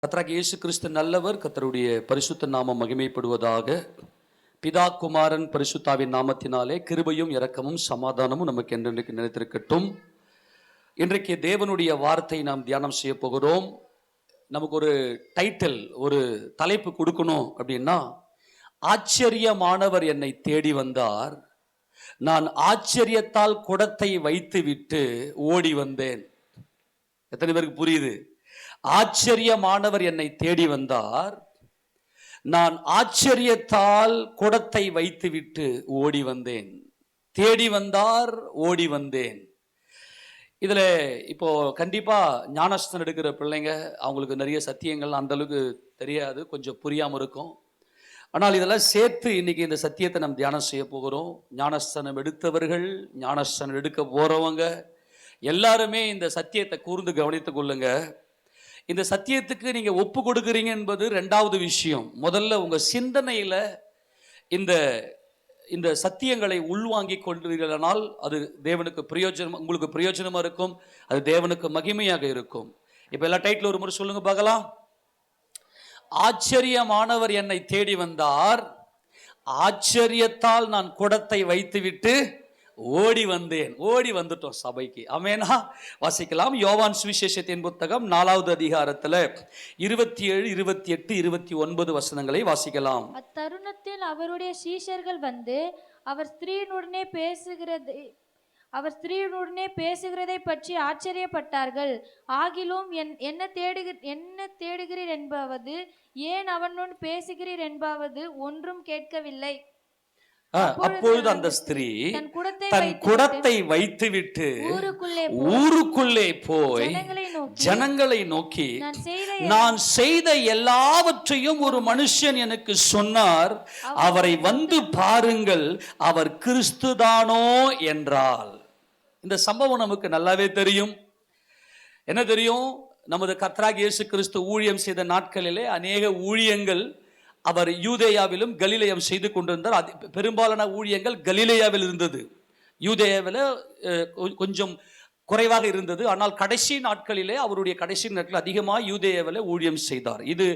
கர்த்தராகிய இயேசு கிறிஸ்து நல்லவர். கர்த்தருடைய பரிசுத்த நாமம் மகிமைப்படுவதாக. பிதா குமாரன் பரிசுத்தாவின் நாமத்தினாலே கிருபையும் இரக்கமும் சமாதானமும் நமக்கு என்றென்றைக்கு நிலைத்திருக்கட்டும். இன்றைக்கு தேவனுடைய வார்த்தை நாம் தியானம் செய்ய போகிறோம். நமக்கு ஒரு டைட்டில், ஒரு தலைப்பு கொடுக்கணும் அப்படின்னா, ஆச்சரியமானவர் என்னை தேடி வந்தார், நான் ஆச்சரியத்தால் குடத்தை வைத்து விட்டு ஓடி வந்தேன். எத்தனை பேருக்கு புரியுது? ஆச்சரியமானவர் என்னை தேடி வந்தார், நான் ஆச்சரியத்தால் குடத்தை வைத்துவிட்டு ஓடி வந்தேன். தேடி வந்தார், ஓடி வந்தேன். இதுல இப்போ கண்டிப்பா ஞானஸ்தானம் எடுக்கிற பிள்ளைங்க, அவங்களுக்கு நிறைய சத்தியங்கள் அந்த அளவுக்கு தெரியாது, கொஞ்சம் புரியாம இருக்கும். ஆனால் இதெல்லாம் சேர்த்து இன்னைக்கு இந்த சத்தியத்தை நம்ம தியானம் செய்ய போகிறோம். ஞானஸ்தானம் எடுத்தவர்கள், ஞானஸ்தானம் எடுக்க போறவங்க எல்லாருமே இந்த சத்தியத்தை கூர்ந்து கவனித்துக் கொள்ளுங்க. இந்த சத்தியத்துக்கு நீங்க ஒப்பு கொடுக்குறீங்க என்பது ரெண்டாவது விஷயம். முதல்ல உங்க சிந்தனையில இந்த இந்த சத்தியங்களை உள்வாங்கி கொள்வீர்களானால் அது தேவனுக்கு பிரயோஜனம், உங்களுக்கு பிரயோஜனமா இருக்கும், அது தேவனுக்கு மகிமையாக இருக்கும். இப்ப எல்லா டைட்டில் ஒரு முறை சொல்லுங்க பார்க்கலாம். ஆச்சரியமானவர் என்னை தேடி வந்தார், ஆச்சரியத்தால் நான் குடத்தை வைத்துவிட்டு ஓடி வந்தேன். ஓடி வந்துட்டோம் சபைக்கு. ஆமெனா? வாசிக்கலாம். யோவான் சுவிசேஷத்தின் புத்தகம் 4வது அதிகாரத்தில் 27, 28, 29 வசனங்களை வாசிக்கலாம். அத்தருணத்தில் அவருடைய சீஷர்கள் வந்து அவர் ஸ்திரீயுடனே பேசுகிறதை பற்றி ஆச்சரியப்பட்டார்கள். ஆகிலும் என்ன தேடுகிறீர் என்பாவது, ஏன் அவனுடன் பேசுகிறீர் என்பாவது ஒன்றும் கேட்கவில்லை. அப்பொழுது அந்த ஸ்திரீ தன் குடத்தை வைத்துவிட்டு ஊருக்குள்ளே போய் ஜனங்களை நோக்கி, நான் செய்த எல்லாவற்றையும் ஒரு மனுஷன் எனக்கு சொன்னார், அவரை வந்து பாருங்கள், அவர் கிறிஸ்துதானோ என்றால். இந்த சம்பவம் நமக்கு நல்லாவே தெரியும். என்ன தெரியும்? நமது கர்த்தராகிய இயேசு கிறிஸ்து ஊழியம் செய்த நாட்களிலே அநேக ஊழியங்கள் அவர் யூதேயாவிலும் கலிலேயம் செய்து கொண்டிருந்தார். பெரும்பாலான ஊழியங்கள் கலிலேயாவில் இருந்தது, யூதேயாவில் கொஞ்சம் குறைவாக இருந்தது. ஆனால் கடைசி நாட்களிலே, அவருடைய கடைசி நாட்களில் அதிகமாக யூதேயாவில் ஊழியம் செய்தார். இது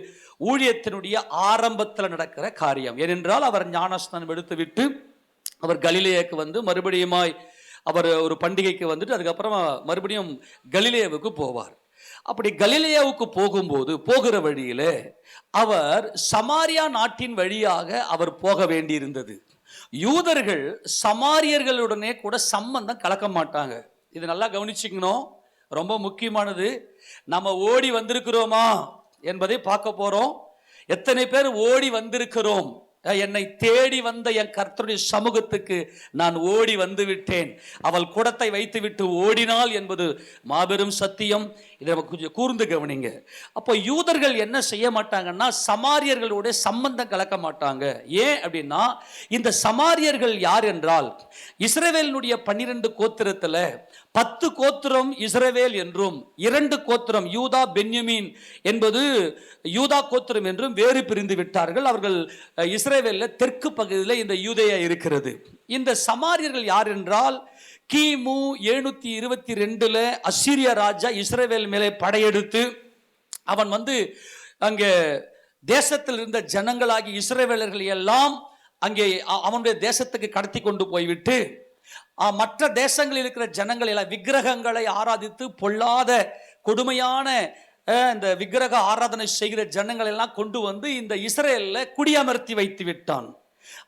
ஊழியத்தினுடைய ஆரம்பத்தில் நடக்கிற காரியம். ஏனென்றால் அவர் ஞானஸ்நானம் எடுத்துவிட்டு அவர் கலிலேயாவுக்கு வந்து மறுபடியுமாய் அவர் ஒரு பண்டிகைக்கு வந்துட்டு அதுக்கப்புறமா மறுபடியும் கலிலேயாவுக்கு போவார். அப்படி கலிலேயாவுக்கு போகும்போது போகிற வழியில அவர் சமாரியா நாட்டின் வழியாக அவர் போக வேண்டியிருந்தது. யூதர்கள் சமாரியர்களுடனே கூட சம்பந்தம் கலக்க மாட்டாங்க. இது நல்லா கவனிச்சுக்கணும், ரொம்ப முக்கியமானது. நம்ம ஓடி வந்திருக்கிறோமா என்பதை பார்க்க போறோம். எத்தனை பேர் ஓடி வந்திருக்கிறோம்? என்னை தேடி வந்த என் கர்த்தருடைய சமூகத்துக்கு நான் ஓடி வந்து விட்டேன். அவள் குடத்தை வைத்து விட்டு ஓடினாள் என்பது மாபெரும் சத்தியம். இதை கொஞ்சம் கூர்ந்து கவனிங்க. அப்போ யூதர்கள் என்ன செய்ய மாட்டாங்கன்னா, சமாரியர்களுடைய சம்பந்தம் கலக்க மாட்டாங்க. ஏன் அப்படின்னா, இந்த சமாரியர்கள் யார் என்றால், இஸ்ரவேலினுடைய 12 கோத்திரத்தில் 10 கோத்திரம் இஸ்ரவேல் என்றும் 2 கோத்திரம் யூதா பென்யமீன் என்பது யூதா கோத்திரம் என்றும் வேறு பிரிந்து விட்டார்கள். அவர்கள் இஸ்ரவேலில் தெற்கு பகுதியில் இந்த யூதேயா இருக்கிறது. இந்த சமாரியர்கள் யார் என்றால், கிமு 722 அசீரிய ராஜா இஸ்ரவேல் மேலே படையெடுத்து அவன் வந்து அங்கே தேசத்தில் இருந்த ஜனங்களாகி இஸ்ரவேலர்கள் எல்லாம் அங்கே அவனுடைய தேசத்துக்கு கடத்தி கொண்டு போய்விட்டு மற்ற தேசங்களில் இருக்கிற ஜனங்கள் எல்லாம் விக்கிரகங்களை ஆராதித்து பொல்லாத கொடுமையான இந்த விக்கிரக ஆராதனை செய்கிற ஜனங்கள் எல்லாம் கொண்டு வந்து இந்த இஸ்ரேலில் குடியமர்த்தி வைத்து விட்டான்.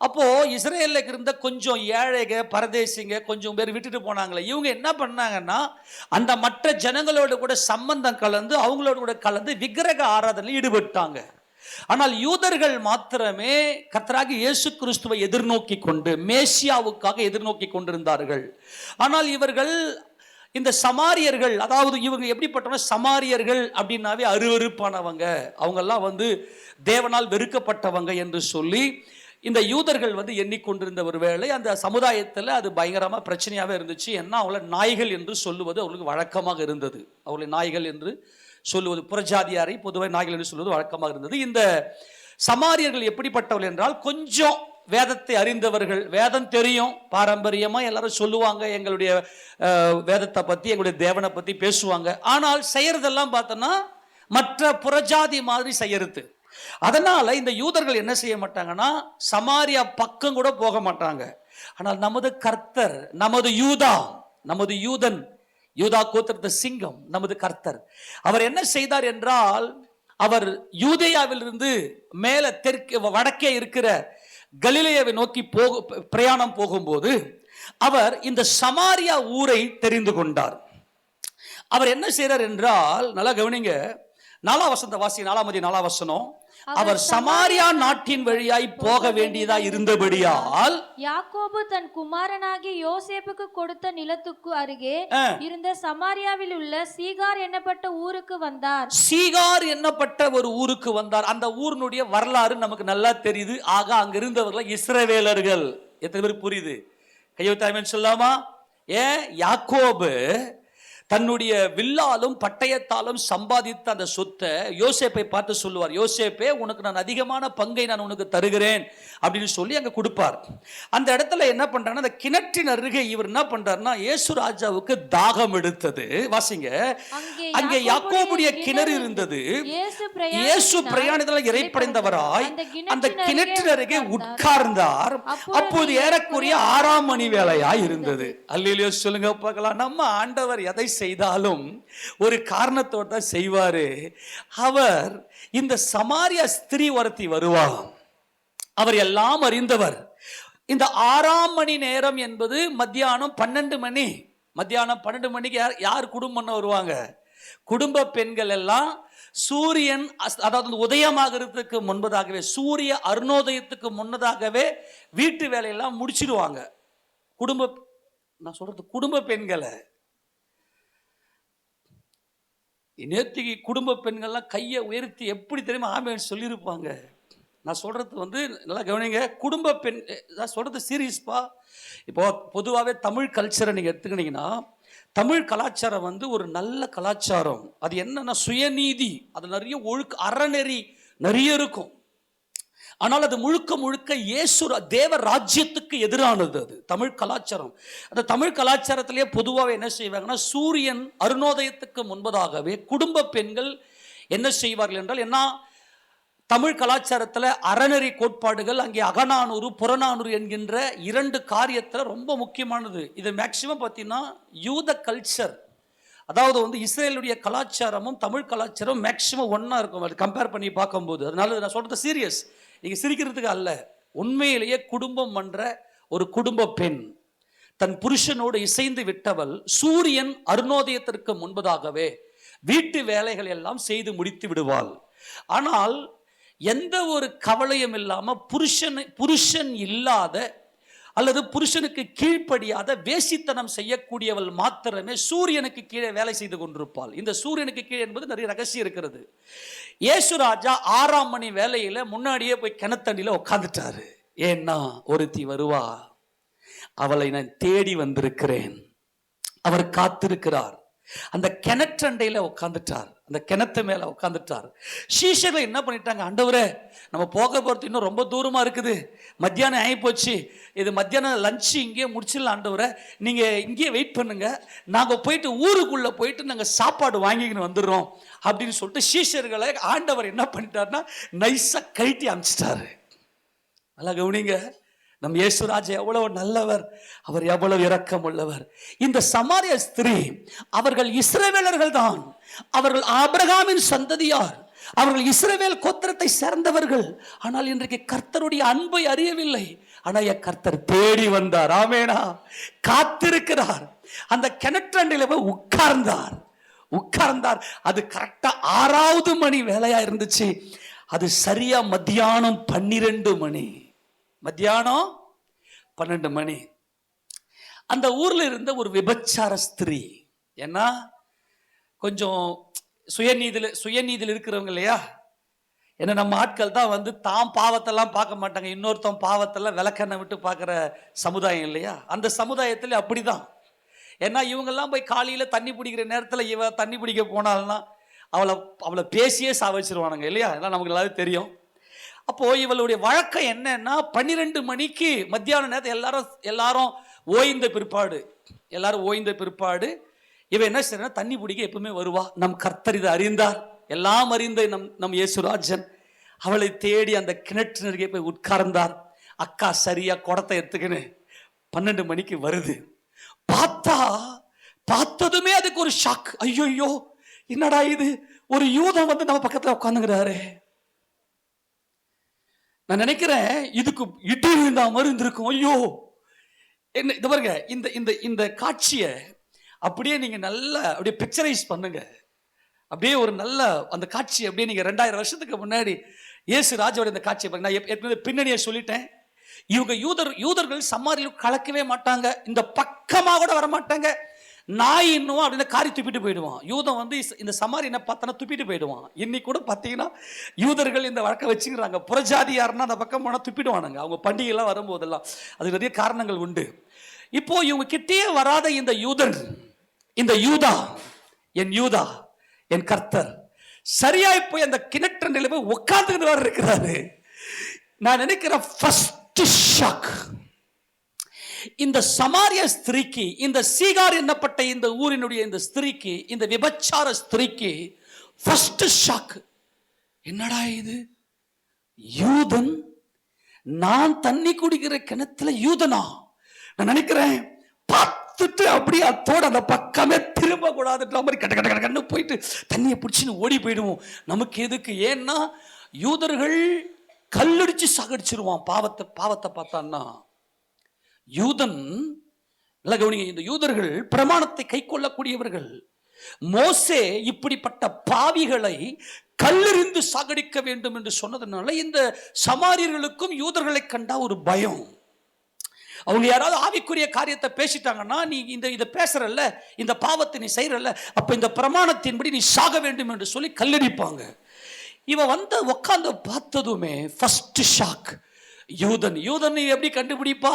அப்போ இஸ்ரேலில் இருந்த கொஞ்சம் ஏழைங்க பரதேசிங்க கொஞ்சம் பேர் விட்டுட்டு போனாங்களே, இவங்க என்ன பண்ணாங்கன்னா, அந்த மற்ற ஜனங்களோடு கூட சம்பந்தம் கலந்து அவங்களோட கூட கலந்து விக்கிரக ஆராதனையில் ஈடுபட்டாங்க. ஆனால் யூதர்கள் மாத்திரமே கர்த்தராகிய இயேசு கிறிஸ்துவை எதிர்நோக்கி கொண்டு மேசியாவுக்காக எதிர்நோக்கி கொண்டிருந்தார்கள். ஆனால் இவர்கள் இந்த சமாரியர்கள், அதாவது இவங்க எப்படிப்பட்டவங்க, சமாரியர்கள் அப்படின்னாவே அருவருப்பானவங்க, அவங்கெல்லாம் வந்து தேவனால் வெறுக்கப்பட்டவங்க என்று சொல்லி இந்த யூதர்கள் வந்து எண்ணிக்கொண்டிருந்த ஒரு வேளை அந்த சமுதாயத்தில் அது பயங்கரமாக பிரச்சனையாகவே இருந்துச்சு. ஏன்னா அவங்கள நாய்கள் என்று சொல்லுவது அவங்களுக்கு வழக்கமாக இருந்தது. அவர்களை நாய்கள் என்று சொல்லுவது, புறஜாதியாரை பொதுவாக நாய்கள் என்று சொல்வது வழக்கமாக இருந்தது. இந்த சமாரியர்கள் எப்படிப்பட்டவர்கள் என்றால், கொஞ்சம் வேதத்தை அறிந்தவர்கள், வேதம் தெரியும், பாரம்பரியமாக எல்லாரும் சொல்லுவாங்க, எங்களுடைய வேதத்தை பற்றி எங்களுடைய தேவனை பற்றி பேசுவாங்க. ஆனால் செய்கிறதெல்லாம் பார்த்தோன்னா மற்ற புறஜாதி மாதிரி செய்யறது. அதனால இந்த யூதர்கள் என்ன செய்ய மாட்டாங்கன்னா சமாரியா பக்கம் கூட போக மாட்டாங்க. ஆனால் நமது கர்த்தர், நமது யூதா, நமது யூதன், யூதா கோத்திரத்து சிங்கம், நமது கர்த்தர், அவர் என்ன செய்தார் என்றால், அவர் யூதேயாவிலிருந்து மேல தெற்கு வடக்கே இருக்கிற கலிலேயாவை நோக்கி பிரயாணம் போகும்போது அவர் இந்த சமாரியா ஊரை தெரிந்து கொண்டார். அவர் என்ன செய்றார் என்றால், நல்லா கவனிங்க, 4 வசனத்தை வாசி, 4 வசனம். அவர் சமாரியா நாட்டின் வழியாய் போக வேண்டியதா இருந்தபடியால் யாக்கோபு தன் குமாரனாகிய யோசேப்புக்கு கொடுத்த நிலத்துக்கு அருகே இருந்த சமாரியாவில் உள்ள சீகார் என்னப்பட்ட ஊருக்கு வந்தார். சீகார் என்னப்பட்ட ஒரு ஊருக்கு வந்தார். அந்த ஊரினுடைய வரலாறு நமக்கு நல்லா தெரியுது. ஆக அங்க இருந்தவர்கள் இஸ்ரவேலர்கள். எத்தனை பேருக்கு புரியுது? கையெழுத்தாய்மன்னு சொல்லாமா? யாக்கோபு தன்னுடைய வில்லாலும் பட்டயத்தாலும் சம்பாதித்த அந்த சொத்தை யோசேப்பை பார்த்து சொல்லுவார், யோசேப்பே, உனக்கு நான் அதிகமான பங்கை நான் உனக்கு தருகிறேன் அப்படின்னு சொல்லி அங்க கொடுப்பார். அந்த இடத்துல என்ன பண்றாங்கன்னா, அந்த கிணற்றின் அருகே இவர் என்ன பண்றாருன்னா, இயேசு ராஜாவுக்கு தாகம் எடுத்தது. வாசிங்க, அங்கே யாக்கோபுடைய கிணறு இருந்தது. இயேசு பிரயாணத்தில் இறைப்படைந்தவராய் அந்த கிணற்றின் அருகே உட்கார்ந்தார். அப்போது ஏறக்குறைய 6ஆம் மணி வேளையாய் இருந்தது. அல்லேலூயா சொல்லுங்க பார்க்கலாம். நம்ம ஆண்டவர் எதை செய்தாலும் ஒரு காரணத்தோடு தான் செய்வாரு. அவர் இந்த சமாரியா ஸ்திரீ ஒருத்தி வருவார். அவர் எல்லாம் அறிந்தவர். இந்த 6ஆம் மணி நேரம் என்பது மத்தியானம் 12 மணி. மத்தியானம் 12 மணிக்கு யார் குடும்பம் வருவாங்க? குடும்ப பெண்கள் எல்லாம் சூரியன் அதாவது உதயமாகிறதுக்கு முன்பதாகவே, சூரிய அருணோதயத்துக்கு முன்னதாகவே வீட்டு வேலையெல்லாம் முடிச்சிடுவாங்க. நான் சொல்றது குடும்ப பெண்களை. நேற்றுக்கு குடும்ப பெண்கள்லாம் கையை உயர்த்தி எப்படி தெரியுமா ஆமேன்னு சொல்லியிருப்பாங்க. நான் சொல்றது நல்லா கவனிங்க. குடும்ப பெண், நான் சொல்றது சீரியஸ்பா. இப்போ பொதுவாகவே தமிழ் கல்ச்சரை நீங்கள் எடுத்துக்கிட்டீங்கன்னா, தமிழ் கலாச்சாரம் ஒரு நல்ல கலாச்சாரம். அது என்னன்னா சுயநீதி, அது நிறைய ஒழுக்க அறநெறி நிறைய இருக்கும். ஆனால் அது முழுக்க முழுக்க இயேசு தேவ ராஜ்யத்துக்கு எதிரானது. அது தமிழ் கலாச்சாரம். அந்த தமிழ் கலாச்சாரத்திலேயே பொதுவாக என்ன செய்வாங்கன்னா, சூரியன் அருணோதயத்துக்கு முன்பதாகவே குடும்ப பெண்கள் என்ன செய்வார்கள் என்றால், என்ன தமிழ் கலாச்சாரத்தில் அறநெறி கோட்பாடுகள், அங்கே அகநானூறு புறநானூறு என்கின்ற 2 காரியத்தில் ரொம்ப முக்கியமானது. இது மேக்சிமம் பார்த்தீங்கன்னா யூத கல்ச்சர், அதாவது இஸ்ரேலுடைய கலாச்சாரமும் தமிழ் கலாச்சாரம் மேக்சிமம் ஒன்றா இருக்கும். அது கம்பேர் பண்ணி பார்க்கும்போது. அதனால நான் சொல்றது சீரியஸ், நீங்க சிரிக்கிறதுக்கு அல்ல. உண்மையிலேயே குடும்பம் பண்ற ஒரு குடும்ப பெண் தன் புருஷனோடு இசைந்து விட்டவள் சூரியன் அருணோதயத்திற்கு முன்பதாகவே வீட்டு வேலைகள் எல்லாம் செய்து முடித்து விடுவாள். ஆனால் எந்த ஒரு கவலையும் இல்லாம புருஷன் இல்லாத அல்லது புருஷனுக்கு கீழ்ப்படியாத வேசித்தனம் செய்யக்கூடியவள் மாத்திரமே சூரியனுக்கு கீழே வேலை செய்து கொண்டிருப்பாள். இந்த சூரியனுக்கு கீழே என்பது நிறைய ரகசியம் இருக்கிறது. இயேசு ராஜா 6ஆம் மணி வேலையில முன்னாடியே போய் கிணத்தண்டியில உட்காந்துட்டாரு. ஏன்னா ஒருத்தி வருவா, அவளை நான் தேடி வந்திருக்கிறேன். அவர் காத்திருக்கிறார். அந்த கிணற்றண்டையில உட்காந்துட்டார், அந்த கிணத்து மேல உட்காந்துட்டார். சீஷர்கள் என்ன பண்ணிட்டாங்க, ஆண்டவரே நம்ம போக போறது இன்னும் ரொம்ப தூரமா இருக்குது, மத்தியானம் ஆகி போச்சு, இது மத்தியானம் லஞ்சு இங்கேயே முடிச்சிடலாம், ஆண்டவரே நீங்க இங்கேயே வெயிட் பண்ணுங்க, நாங்க போயிட்டு ஊருக்குள்ள போயிட்டு நாங்க சாப்பாடு வாங்கிக்கின்னு வந்துடுறோம் அப்படின்னு சொல்லிட்டு சீஷர்களை ஆண்டவர் என்ன பண்ணிட்டாருன்னா நைஸா கழட்டி அமிச்சிட்டாரு. நல்லா கவனிங்க, நம் இயேசுராஜா எவ்வளவு நல்லவர், அவர் எவ்வளவு இரக்கம் உள்ளவர். இந்த சமாரிய ஸ்திரீ, அவர்கள் இஸ்ரவேலர்கள் தான், அவர்கள் ஆபிரகாமின் சந்ததியார், அவர்கள் இஸ்ரவேல் கோத்திரத்தை சேர்ந்தவர்கள். ஆனால் இன்றைக்கு கர்த்தருடைய அன்பை அறியவில்லை. ஆனால் என் கர்த்தர் தேடி வந்தார். ஆமேனா, காத்திருக்கிறார். அந்த கிணற்றண்டில உட்கார்ந்தார். அது கரெக்டா 6வது மணி வேலையா இருந்துச்சு. அது சரியா மத்தியானம் 12 மணி. மத்தியானம் 12 மணி. அந்த ஊர்ல இருந்த ஒரு விபச்சார ஸ்திரீ, ஏன்னா கொஞ்சம் சுயநீதியில் இருக்கிறவங்க இல்லையா, ஏன்னா நம்ம ஆட்கள் தான் தாம் பாவத்தெல்லாம் பார்க்க மாட்டாங்க, இன்னொருத்தன் பாவத்தெல்லாம் விளக்கெண்ணை விட்டு பார்க்குற சமுதாயம் இல்லையா. அந்த சமுதாயத்தில் அப்படிதான். ஏன்னா இவங்கெல்லாம் போய் காலையில் தண்ணி பிடிக்கிற நேரத்தில் இவ தண்ணி பிடிக்க போனால்னா அவளை பேசியே சாவச்சிருவானுங்க இல்லையா, எல்லாம் நமக்கு எல்லாரும் தெரியும். அப்போ இவளுடைய வழக்கம் என்னன்னா, 12 மணிக்கு மத்தியான நேரத்தில் எல்லாரும் ஓய்ந்த பிற்பாடு இவ என்ன செய்யறா, தண்ணி பிடிக்க எப்பவுமே வருவா. நம் கர்த்தர் இதை அறிந்தார். எல்லாம் அறிந்த நம் இயேசுராஜன் அவளை தேடி அந்த கிணற்றினருகே போய் உட்கார்ந்தார். அக்கா சரியா குடத்தை எடுத்துக்கின்னு 12 மணிக்கு வருது. பார்த்ததுமே அதுக்கு ஒரு ஷாக். ஐயோ என்னடா இது, ஒரு யூதன் வந்து நம்ம பக்கத்துல உட்கார்ந்துங்கிறாரு. நான் நினைக்கிறேன் இதுக்கு இடி விழுந்தா மாதிரி இருந்திருக்கும். ஐயோ என்ன இது பாருங்க, இந்த இந்த இந்த காட்சியை அப்படியே நீங்க நல்லா அப்படியே பிக்சரைஸ் பண்ணுங்க. அப்படியே ஒரு நல்ல அந்த காட்சி அப்படியே நீங்க 2000 வருஷத்துக்கு முன்னாடி இயேசு ராஜாவோட இந்த காட்சியை பாருங்க. நான் ஏற்கனவே பின்னணியை சொல்லிட்டேன். இவங்க யூதர்கள் சமாரியில் கலக்கவே மாட்டாங்க, இந்த பக்கமாக கூட வர மாட்டாங்க. நாய் இன்னும் அப்படின்னு காரி துப்பிட்டு போயிடுவான். யூதம் வந்து இந்த சமாரி என்ன பார்த்தனா துப்பிட்டு போயிடுவான். இன்னைக்கு கூட பார்த்தீங்கன்னா யூதர்கள் இந்த வழக்கை வச்சுக்கிறாங்க. புறஜாதி யாருன்னா அந்த பக்கம் போனால் துப்பிடுவானுங்க அவங்க பண்டிகைலாம் வரும்போதெல்லாம். அது நிறைய காரணங்கள் உண்டு. இப்போ இவங்க கிட்டே வராத இந்த யூதா என் கர்த்தர் சரியாய் போய் அந்த கிணற்ற நிலைமை உட்கார்ந்து இருக்கிறாரு. நான் நினைக்கிறேன் ஃபர்ஸ்ட் ஷாக் இந்த சமாரிய ஸ்திரீக்கு, இந்த சீகார் என்னப்பட்ட இந்த ஊரினுடைய இந்த ஸ்திரீக்கு, இந்த விபச்சார ஸ்திரீக்கு ஃபர்ஸ்ட் ஷாக். என்னடா இது, யூதன், நான் தண்ணி குடிக்கிற கிணத்துல யூதனா? நான் நினைக்கிறேன் பார்த்துட்டு அப்படியே அத்தோட அந்த பக்கமே திரும்ப கூடாதுன்ற மாதிரி கட்ட கண்ணு போயிட்டு தண்ணியை பிடிச்சின்னு ஓடி போயிடுவோம். நமக்கு எதுக்கு? ஏன்னா யூதர்கள் கல்லடிச்சு சாகடிச்சிருவான் பாவத்தை பார்த்தான்னா. யூதன் இந்த யூதர்கள் பிரமாணத்தை கை கொள்ளக்கூடியவர்கள். மோசே இப்படிப்பட்ட பாவிகளை கல்லெறிந்து சாகடிக்க வேண்டும் என்று சொன்னதுனால இந்த சமாரியர்களுக்கும் யூதர்களை கண்டா ஒரு பயம். அவங்க யாராவது ஆவிக்குரிய காரியத்தை பேசிட்டாங்கன்னா, நீ இதை பேசுறல்ல, இந்த பாவத்தை நீ செய்யறல்ல, அப்ப இந்த பிரமாணத்தின்படி நீ சாக வேண்டும் என்று சொல்லி கல்லடிப்பாங்க. இவன் வந்து உட்கார்ந்து பார்த்ததுமே ஃபர்ஸ்ட் ஷாக். யூதன் எப்படி கண்டுபிடிப்பா?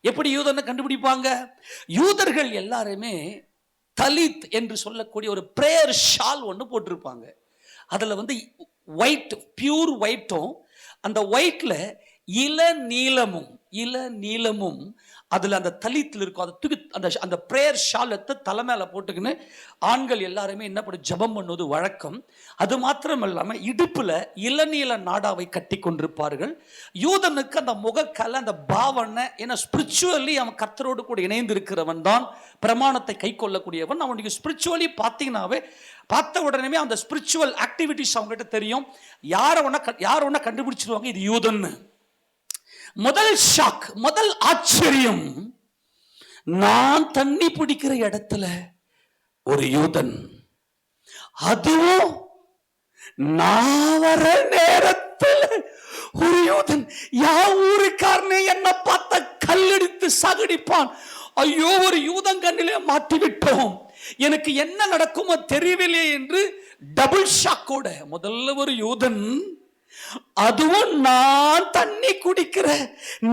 எப்படி யூதனை கண்டுபிடிப்பாங்க? யூதர்கள் எல்லாருமே தலித் என்று சொல்லக்கூடிய ஒரு பிரேயர் ஷால் ஒன்று போட்டிருப்பாங்க. அதில் வந்து ஒயிட், பியூர் ஒயிட்டும், அந்த ஒயிட்ல இள நீளமும் அதில் அந்த தலித்தில் இருக்கும். அதை தூக்கி அந்த பிரேயர் ஷால் எடுத்து தலை மேலே போட்டுக்கின்னு ஆண்கள் எல்லாருமே என்ன பண்ணி ஜபம் பண்ணுவது வழக்கம். அது மாத்திரம் இல்லாமல் இடுப்பில் இளநீல நாடாவை கட்டி கொண்டிருப்பார்கள். யூதனுக்கு அந்த முகக்கலை, அந்த பாவனை, ஏன்னா ஸ்பிரிச்சுவலி அவன் கர்த்தரோடு கூட இணைந்து இருக்கிறவன் தான் பிரமாணத்தை கை கொள்ளக்கூடியவன். அவனுக்கு ஸ்பிரிச்சுவலி பார்த்தீங்கன்னாவே பார்த்த உடனே அந்த ஸ்பிரிச்சுவல் ஆக்டிவிட்டிஸ் அவங்ககிட்ட தெரியும். யார் ஒன்னா கண்டுபிடிச்சிருவாங்க இது யூதன்னு. முதல் ஷாக், முதல் ஆச்சரியம், நான் தண்ணி பிடிக்கிற இடத்துல ஒரு யூதன், அதுவும் நான் வர நேரத்தில் ஒரு யூதன். யா ஊருக்காரனே என்ன பார்த்த கல்லெடுத்து சாகடிப்பான். ஐயோ, ஒரு யூதன் கண்ணிலே மாட்டிவிட்டோம், எனக்கு என்ன நடக்குமோ தெரியவில்லை என்று டபுள் ஷாக்கோட முதல்ல ஒரு யூதன், அதுவும் நான் தண்ணி குடிக்கிற,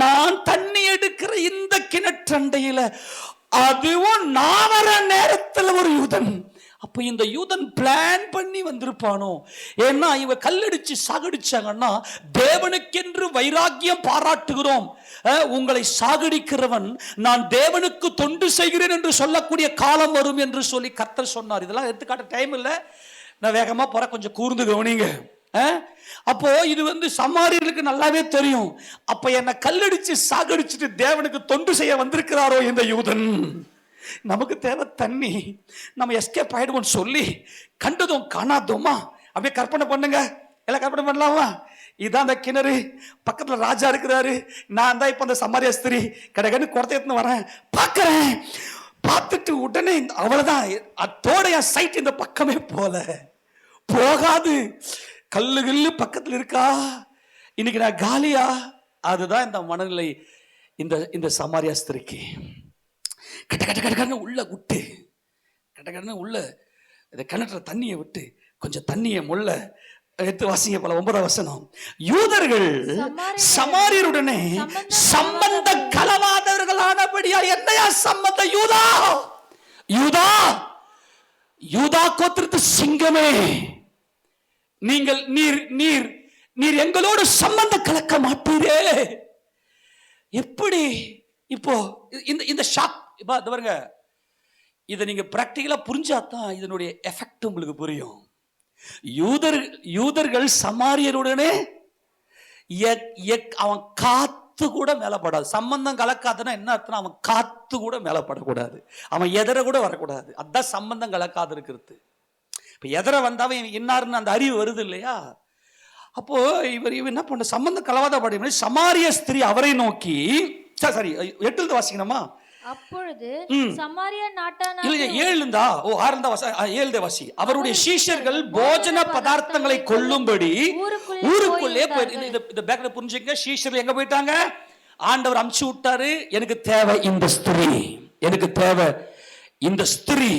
நான் தண்ணி எடுக்கிற இந்த கிணற்றண்டையில, அதுவும் நான் வர நேரத்தில் ஒரு யூதன். அப்ப இந்த யூதன் பிளான் பண்ணி வந்திருப்பானோ? ஏன்னா இவ கல்லடிச்சு சாகடிச்சாங்கன்னா, தேவனுக்கென்று வைராக்கியம் பாராட்டுகிறோம், உங்களை சாகடிக்கிறவன் நான் தேவனுக்கு தொண்டு செய்கிறேன் என்று சொல்லக்கூடிய காலம் வரும் என்று சொல்லி கர்த்தர் சொன்னார். இதெல்லாம் எடுத்துக்காட்ட டைம் இல்லை, நான் வேகமா போற, கொஞ்சம் கூர்ந்து கவனிங்க. அப்போ இது வந்து சமாரியர்களுக்கு நல்லாவே தெரியும். அப்ப என்ன கல்லடிச்சு சாகடிச்சுட்டு தேவனுக்கு தொண்டு செய்ய வந்திருக்கிறாரோ இந்த யூதன். நமக்கு தேவை தண்ணி, நம்ம எஸ்கேப் ஆயிடுவோம் சொல்லி கண்டதும் காணாதோமா அப்படியே கற்பனை பண்ணுங்க. எல்லாம் கற்பனை பண்ணலாமா? இதான் அந்த கிணறு, பக்கத்துல ராஜா இருக்கிறாரு, நான் தான் இப்ப அந்த சமாரிய ஸ்திரீ கடைகன்னு குடத்தை எடுத்துன்னு வரேன், பார்க்கிறேன். பார்த்துட்டு உடனே அவ்வளவுதான், அதோட என் சைட் இந்த பக்கமே போகாது. கல்லு பக்கத்தில் இருக்கா, இன்னைக்கு நான் காலியா? அதுதான் இந்த மனநிலை இந்த சமாரியா ஸ்திரீக்கு. கட்ட உள்ள விட்டு, கட்ட உள்ள இந்த கிணற்ற தண்ணியை விட்டு கொஞ்சம் தண்ணியை முள்ள எடுத்து வாசிங்க. பல 9ஆம் வசனம். யூதர்கள் சமாரியருடனே சம்பந்த கலவாதவர்களானபடியா. என்னையா சம்பந்தம்? யூதா கோத்திரத்து சிங்கமே, நீங்கள் நீர் எங்களோடு சம்பந்தம் கலக்க மாட்டீரே. எப்படி இப்போ இந்த ஷாக் பாருங்க, இதை நீங்க பிராக்டிகலா புரிஞ்சாதான் இதனுடைய எஃபெக்ட் உங்களுக்கு புரியும். யூதர்கள் சமாரியருடனே அவன் காத்து கூட மேலப்படாது. சம்பந்தம் கலக்காதுன்னா என்ன அர்த்தம்? அவன் காத்து கூட மேலப்படக்கூடாது, அவன் எதிர கூட வரக்கூடாது. அதான் சம்பந்தம் கலக்காது இருக்கிறது. இப்ப எதிர வந்தாவே இன்னாருன்னு அந்த அறிவு வருது இல்லையா? அப்போ இவர் என்ன பண்ண, சம்பந்தம் கலவாத படி சமாரிய ஸ்திரீ அவரை நோக்கி, சரி 8 வாசிக்கணுமா? அப்பொழுது சமாரியா நாட்டான 7 வாசி. அவருடைய சீஷர்கள் போஜன பதார்த்தங்களை கொள்ளும்படி ஊருக்குள்ளே புரிஞ்சுங்க. சீஷர்கள் எங்க போயிட்டாங்க? ஆண்டவர் அமுச்சு விட்டாரு. எனக்கு தேவை இந்த ஸ்திரீ, எனக்கு தேவை இந்த ஸ்திரீ,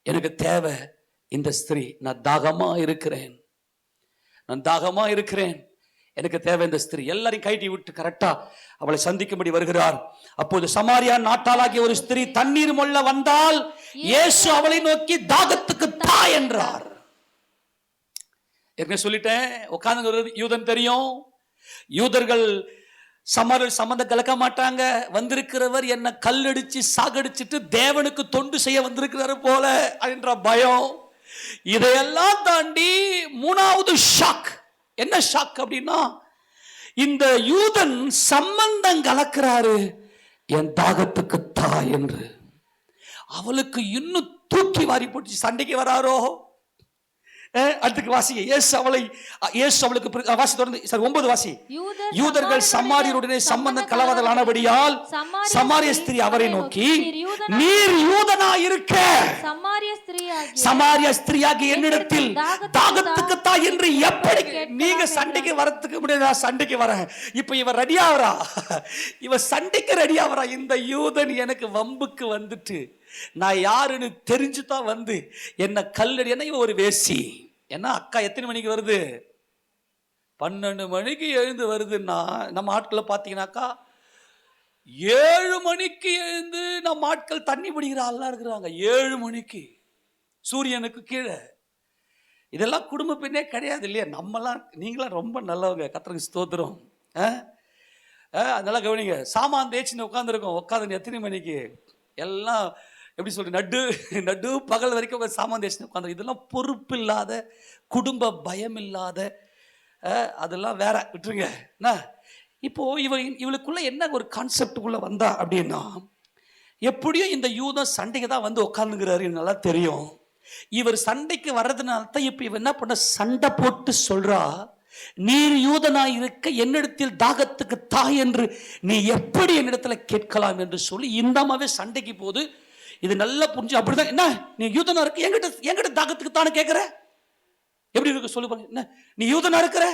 எனக்கு தேவை இந்த ஸ்திரீ. நான் தாகமா இருக்கிறேன், நான் தாகமா இருக்கிறேன், எனக்கு தேவை இந்த ஸ்திரீ. எல்லாரையும் கைட்டி விட்டு கரெக்டா அவளை சந்திக்கும்படி வருகிறார். அப்போது சமாரியா நாட்டாளாகிய ஒரு ஸ்திரீ தண்ணீர் மொள்ள வந்தால் இயேசு அவளை நோக்கி தாகத்துக்கு தா என்றார். ஏற்கனவே சொல்லிட்டேன், உட்கார்ந்து யூதன் தெரியும். யூதர்கள் சம்பந்தம் கலக்க மாட்டாங்க. வந்திருக்கிறவர் என்ன கல்லடிச்சு சாகடிச்சிட்டு தேவனுக்கு தொண்டு செய்ய வந்திருக்கிறாரு போல என்ற பயம். இதையெல்லாம் தாண்டி 3வது ஷாக். என்ன ஷாக் அப்படின்னா, இந்த யூதன் சம்பந்தம் கலக்கிறாரு, என் தாகத்துக்கு தா என்று. அவளுக்கு இன்னும் தூக்கி வாரி போட்டு சண்டைக்கு வராரோ. அடுத்து வாசிங்க. இயேசு அவளுக்கு வாசி தொடர்ந்து 9 வாசி. யூதர்கள் சமாரியருடனே சம்பந்தம் கலவாதலானபடியால் சமாரிய ஸ்திரீ அவரை நோக்கி, நீர் யூதனா இருக்க சமாரிய ஸ்திரீயாகிய என்னிடத்தில் தாகத்துக்கு தா என்று எப்படி? நீங்க சண்டைக்கு வரதுக்கு முடியாது, நான் சண்டைக்கு வரேன். இப்ப இவ ரெடி ஆவரா, இவ சண்டைக்கு ரெடி ஆவரா. இந்த யூதன் எனக்கு வம்புக்கு வந்துட்டு நான் யாருன்னு தெரிஞ்சுதான் வந்து என்ன கல்லடி. என்ன இவ ஒரு வேசி. ஏன்னா அக்கா எத்தனை மணிக்கு வருது? 12 மணிக்கு எழுந்து வருதுன்னா, நம்ம ஆட்களை பார்த்தீங்கன்னாக்கா 7 மணிக்கு எழுந்து நம்ம ஆட்கள் தண்ணி பிடிக்கிற ஆள்லாம் இருக்கிறாங்க. 7 மணிக்கு சூரியனுக்கு கீழே. இதெல்லாம் குடும்ப பெண்ணே கிடையாது இல்லையா? நம்மலாம் நீங்களாம் ரொம்ப நல்லவங்க, கர்த்தருக்கு ஸ்தோத்திரம். அதெல்லாம் கவனிங்க. சாமான் தேய்ச்சின்னு உட்காந்துருக்கோம். உட்காந்து எத்தனை மணிக்கு எல்லாம் எப்படி சொல்றது, நடு பகல் வரைக்கும் சாமான் தேய்ச்சி உட்காந்து. இதெல்லாம் பொறுப்பு இல்லாத, குடும்ப பயம் இல்லாத, அதெல்லாம் வேற விட்டுருங்க. இப்போ இவளுக்குள்ள என்ன ஒரு கான்செப்டுக்குள்ள வந்தா அப்படின்னா, எப்படியும் இந்த யூதன் சண்டைக்கு தான் வந்து உட்காந்துங்கிறாரு, நல்லா தெரியும். இவர் சண்டைக்கு வர்றதுனால தான் இப்ப இவ என்ன பண்ண, சண்டை போட்டு சொல்றா, நீர் யூதனா இருக்க என்னிடத்தில் தாகத்துக்கு தா என்று நீ எப்படி என்னிடத்துல கேட்கலாம் என்று சொல்லி இந்த அம்மாவே சண்டைக்கு போது. இது நல்லா புரிஞ்சு. அப்படிதான், என்ன நீ யூதனா இருக்க என்கிட்ட தாகத்துக்கு தானே கேட்கிற? எப்படி இருக்கு சொல்லு பாருங்க. என்ன நீ யூதனா இருக்கிற?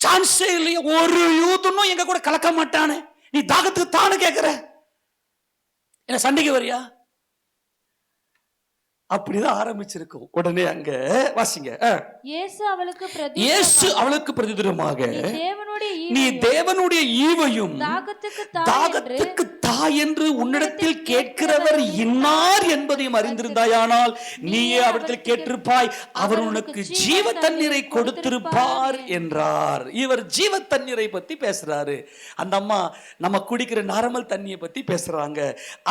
சான்ஸே இல்லையா, ஒரு யூதனும் எங்க கூட கலக்க மாட்டானே, நீ தாகத்துக்கு தானே கேட்கிற, என்ன சண்டைக்கு வரியா? அப்படிதான் ஆரம்பிச்சிருக்கும். உடனே அங்க வாசிங்க. இயேசு அவளுக்கு பிரதியுத்தரமாக, நீ தேவனுடைய ஈவையும் தாகத்துக்கு தா என்று உன்னிடத்தில் கேட்கிறவர் இன்னார் என்பதையும் அறிந்திருந்தாயானால் நீயே அவரிடத்தில் கேட்டிருப்பாய், அவர் உனக்கு ஜீவ தண்ணீரை கொடுத்திருப்பார் என்றார். இவர் ஜீவ தண்ணீரை பத்தி பேசுறாரு. அந்த அம்மா நம்ம குடிக்கிற நார்மல் தண்ணியை பத்தி பேசுறாங்க.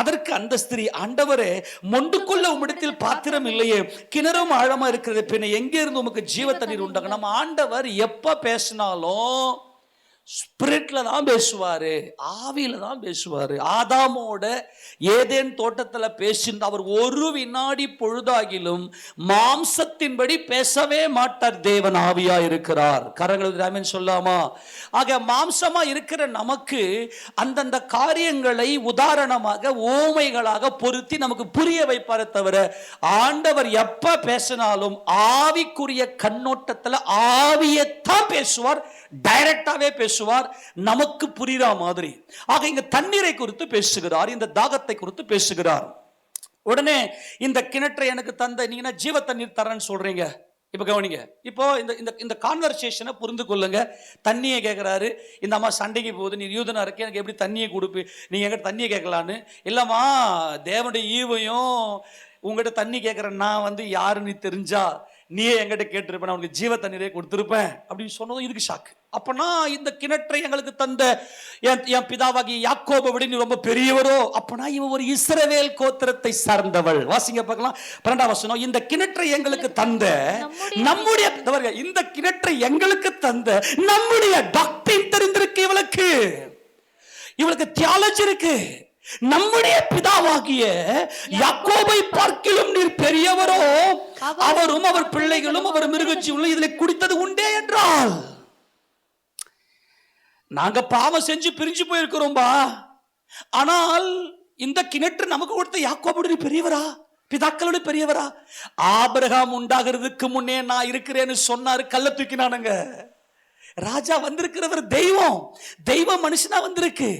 அதற்கு அந்த ஸ்திரீ, ஆண்டவரே மொண்டுக்குள்ள உம்மிடத்தில் பாத்திரம் இல்லையே, கிணறும் ஆழமா இருக்கிறது, பின்ன எங்க இருந்து உமக்கு ஜீவ தண்ணீர் உண்டாங்க? நம்ம ஆண்டவர் எப்ப பேசினாலும் ஸ்பிரிட்ல தான் பேசுவாரு, ஆவியில தான் பேசுவாரு. ஆதாமோட ஏதேன் தோட்டத்துல பேசியிருந்த அவர் ஒரு வினாடி பொழுதாகிலும் மாம்சத்தின்படி பேசவே மாட்டார். தேவன் ஆவியா இருக்கிறார். கரங்கள் சொல்லாமா? ஆக மாம்சமா இருக்கிற நமக்கு அந்தந்த காரியங்களை உதாரணமாக ஓமைகளாக பொருத்தி நமக்கு புரிய வைப்பாரே தவிர, ஆண்டவர் எப்ப பேசினாலும் ஆவிக்குரிய கண்ணோட்டத்துல ஆவியத்தான் பேசுவார், டைரக்டாவே பேசுவார், நமக்கு புரியுற மாதிரி. ஆக இங்க தண்ணீரை குறித்து பேசுகிறார், இந்த தாகத்தை குறித்து பேசுகிறார். உடனே இந்த கிணற்றை எனக்கு தந்த, நீங்க ஜீவ தண்ணீர் தரேன்னு சொல்றீங்க. இப்ப கவனிங்க. இப்போ இந்த கான்வர்சேஷனை புரிந்து கொள்ளுங்க. தண்ணியை கேட்கிறாரு. இந்த அம்மா சண்டைக்கு போகுது, நீ யூதனா இருக்க, எனக்கு எப்படி தண்ணியை கொடுப்பு, நீங்க எங்கிட்ட தண்ணியை கேட்கலான்னு. இல்லம்மா, தேவனுடைய ஈவையும் உங்ககிட்ட தண்ணி கேட்கிறேன், நான் வந்து யாருன்னு தெரிஞ்சா நீயே என்கிட்ட கேட்டிருப்ப, நான் உனக்கு ஜீவ தண்ணீரே கொடுத்திருப்பேன் அப்படின்னு சொன்னதும் இதுக்கு ஷாக்கு. அப்பனா இந்த கிணற்றை எங்களுக்கு தந்த என் பிதாவாகி யாக்கோபை விட நீ ரொம்ப பெரியவரோ? அப்பனா இவன் ஒரு இஸ்ரவேல் கோத்திரத்தை சார்ந்தவள். வாசிங்க பார்க்கலாம் 12ஆம் வசனம். இந்த கிணற்றை எங்களுக்கு தந்த நம்முடைய, இந்த கிணற்றை எங்களுக்கு தந்த நம்முடைய டாக்டரின் தெரிந்திருக்கு இவளுக்கு, இவளுக்கு தியாலஜி இருக்கு. நம்முடைய பிதாவாகிய யாக்கோபை பார்க்கிலும் நீர் பெரியவரோ? அவரும் அவர் பிள்ளைகளும் அவர் மிருகஜீவனும் இதில் குடித்தது உண்டே என்றால். நாங்க பாவம் செஞ்சு பிரிஞ்சு போயிருக்கிறோம்பா, ஆனால் இந்த கிணற்று நமக்கு கொடுத்த யாக்கோபுடைய பெரியவரா, பிதாக்களோட பெரியவரா? ஆபிரகாம் உண்டாகிறதுக்கு முன்னே நான் இருக்கிறேன்னு சொன்னாரு, கல்ல தூக்கினானுங்க. ராஜா வந்திருக்கிறவர் தெய்வம், தெய்வம் மனுஷனா வந்திருக்கு.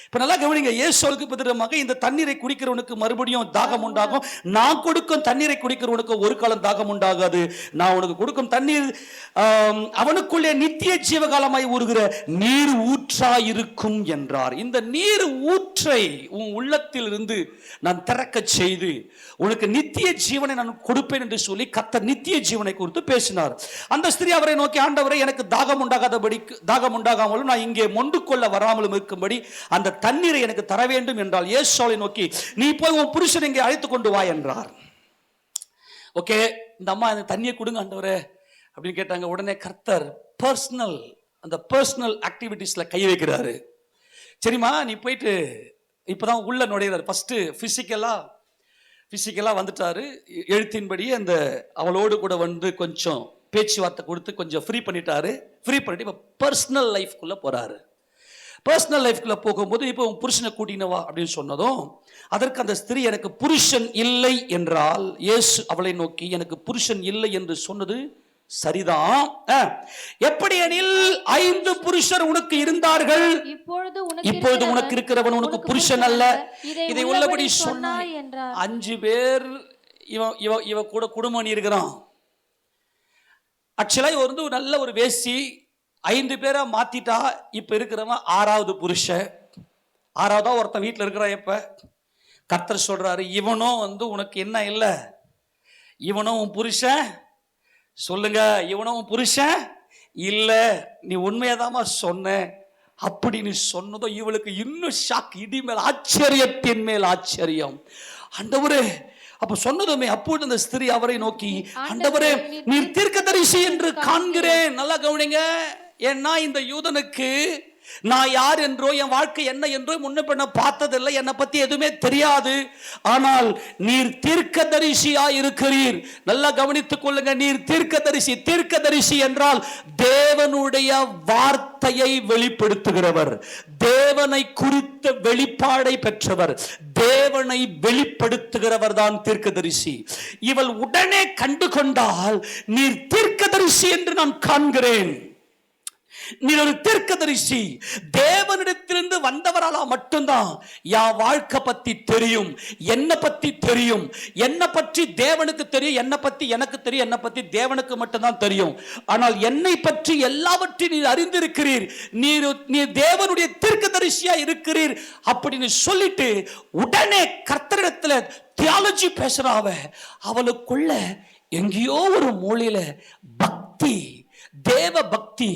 இப்ப நல்லா கவனிங்க, இயேசுவுக்கு பதிலாக இந்த தண்ணீரை குடிக்கிறவனுக்கு மறுபடியும் தாகம் உண்டாகும். நான் கொடுக்கும் தண்ணீரை குடிக்கிறவனுக்கு ஒரு காலம் தாகம் உண்டாகாது. நான் உனக்கு கொடுக்கும் தண்ணீர் அவனுக்குள்ளே நித்திய ஜீவகாலமாய் ஊறுகிற நீர் ஊற்றாய் இருக்கும் என்றார். இந்த நீர் ஊற்றை உன் உள்ளத்தில் இருந்து நான் திறக்க செய்து உனக்கு நித்திய ஜீவனை நான் கொடுப்பேன் என்று சொல்லி கர்த்தர் நித்திய ஜீவனை குறித்து பேசினார். அந்த ஸ்திரீ அவரை நோக்கி, ஆண்டவரே, எனக்கு தாகம் உண்டாகாதபடி, தாகம் உண்டாகாமலும் நான் இங்கே மொண்டு கொள்ள வராமலும் இருக்கும்படி அந்த தண்ணீரை எனக்கு தர வேண்டும் என்றால் இயேசுவை நோக்கி, நீ போய் உன் புருஷன் இங்கே அழைத்து கொண்டு வா என்றார். ஓகே, இந்த அம்மா இந்த தண்ணியை கொடுங்க ஆண்டவரே அப்படின்னு கேட்டாங்க. உடனே கர்த்தர் பர்சனல், அந்த பர்சனல் ஆக்டிவிட்டிஸ்ல கை வைக்கிறாரு. சரிம்மா, நீ போயிட்டு இப்பதான் உள்ள நுழையிறாரு. ஃபர்ஸ்ட் பிசிக்கலா வந்துட்டாரு. எழுத்தின்படி அந்த அவளோடு கூட வந்து கொஞ்சம் பேச்சுவார்த்தை கொடுத்து கொஞ்சம் ஃப்ரீ பண்ணிட்டாரு. ஃப்ரீ பண்ணிட்டு இப்போ பர்சனல் லைஃப்குள்ள போறாரு. பர்சனல் லைஃப்குள்ள போகும்போது இப்போ உன் புருஷனை கூட்டினவா அப்படின்னு சொன்னதும் அதற்கு அந்த ஸ்திரீ, எனக்கு புருஷன் இல்லை என்றால், இயேசு அவளை நோக்கி, எனக்கு புருஷன் இல்லை என்று சொன்னது சரிதான். எப்படி எனில் 5 புருஷர் உனக்கு இருந்தார்கள், இப்பொழுது உனக்கு இருக்கிறவன் உனக்கு புருஷன் அல்ல, இதை உள்ளபடி சொன்னாய். 5 பேர் இவ கூட குடும்பம் இருக்கிறான். ஆக்சுவலா இவ வந்து நல்ல ஒரு வேசி. 5 பேரை மாத்திட்டா இப்ப இருக்கிறவன் 6வது புருஷன். 6வதா ஒருத்தன் வீட்டில் இருக்கிறான். இப்ப கர்த்தர் சொல்றாரு, இவனும் வந்து உனக்கு என்ன இல்லை, இவனும் உன் புருஷன். சொல்லுங்க, இவனும் உன் புருஷன் இல்ல, நீ உண்மையதாமா சொன்ன அப்படின்னு சொன்னதும் இவளுக்கு இன்னும் ஷாக், இடி மேல் ஆச்சரியத்தின் மேல் ஆச்சரியம். ஆண்டவரே, அப்ப சொன்னதுமே அப்போது அந்த ஸ்திரீ அவரை நோக்கி, ஆண்டவரே, நீர் தீர்க்கதரிசி என்று காண்கிறேன். நல்லா கவனிங்க, ஏன்னா இந்த யூதனுக்கு நான் யார் என்றோ என் வாழ்க்கை என்ன என்றோ முன்ன பின்ன பார்த்ததில்லை, என்னை பத்தி எதுவுமே தெரியாது. ஆனால் நீர் தீர்க்கதரிசியா இருக்கிறீர். நல்லா கவனித்துக் கொள்ளுங்க, நீர் தீர்க்கதரிசி. தீர்க்கதரிசி என்றால் தேவனுடைய வார்த்தையை வெளிப்படுத்துகிறவர், தேவனை குறித்த வெளிப்பாடை பெற்றவர், தேவனை வெளிப்படுத்துகிறவர் தான் தீர்க்கதரிசி. இவள் உடனே கண்டு கொண்டால், நீர் தீர்க்கதரிசி என்று நான் காண்கிறேன். நீ ஒரு தீர்க்கதரிசி, தேவனிடத்திலிருந்து வந்தவரால மட்டும்தான் என் வாழ்க்கை பத்தி தெரியும், என்னை பத்தி தெரியும், என்னை பற்றி தேவனுக்கு தெரியும், என்னை பத்தி எனக்கு தெரியும், என்னை பத்தி தேவனுக்கு மட்டும்தான் தெரியும். ஆனால் என்னை பற்றி எல்லாவற்றையும் நீர் அறிந்திருக்கிறீர், நீர் தேவனுடைய தீர்க்கதரிசியா இருக்கிறீர் அப்படின்னு சொல்லிட்டு உடனே கர்த்தரிடத்துல தியாலஜி பேசுறாவ. அவளுக்குள்ள எங்கேயோ ஒரு மூலையில பக்தி, தேவ பக்தி.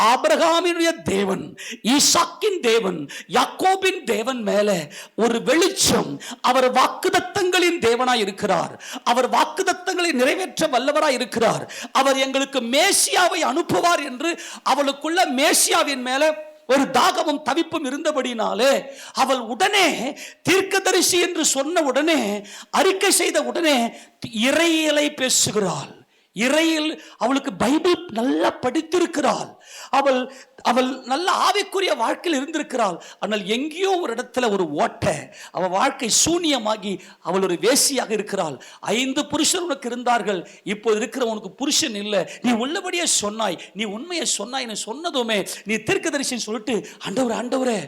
ஆபிரகாமினுடைய தேவன், ஈசாக்கின் தேவன், யாக்கோபின் தேவன் மேல ஒரு வெளிச்சம். அவர் வாக்குத்தத்தங்களின் தேவனாய் இருக்கிறார், அவர் வாக்குத்தத்தங்களை நிறைவேற்ற வல்லவராய் இருக்கிறார், அவர் எங்களுக்கு மேசியாவை அனுப்புவார் என்று அவளுக்குள்ள மேசியாவின் மேல ஒரு தாகமும் தவிப்பும் இருந்தபடினாலே அவள் உடனே தீர்க்கதரிசி என்று சொன்ன உடனே, அறிக்கை செய்த உடனே இறையியலை பேசுகிறாள். இறையில் அவளுக்கு பைபிள் நல்லா படித்திருக்கிறாள், அவள் நல்ல ஆவிக்குரிய வாழ்க்கையில் இருந்திருக்கிறாள். ஆனால் எங்கேயோ ஒரு இடத்துல ஒரு ஓட்டை, அவள் வாழ்க்கை சூனியமாகி அவள் ஒரு வேசியாக இருக்கிறாள். 5 புருஷர் உனக்கு இருந்தார்கள், இப்போது இருக்கிற உனக்கு புருஷன் இல்லை, நீ உள்ளபடியே சொன்னாய், நீ உண்மையை சொன்னாய் சொன்னதுமே நீ தீர்க்கதரிசின்னு சொல்லிட்டு, ஆண்டவரே,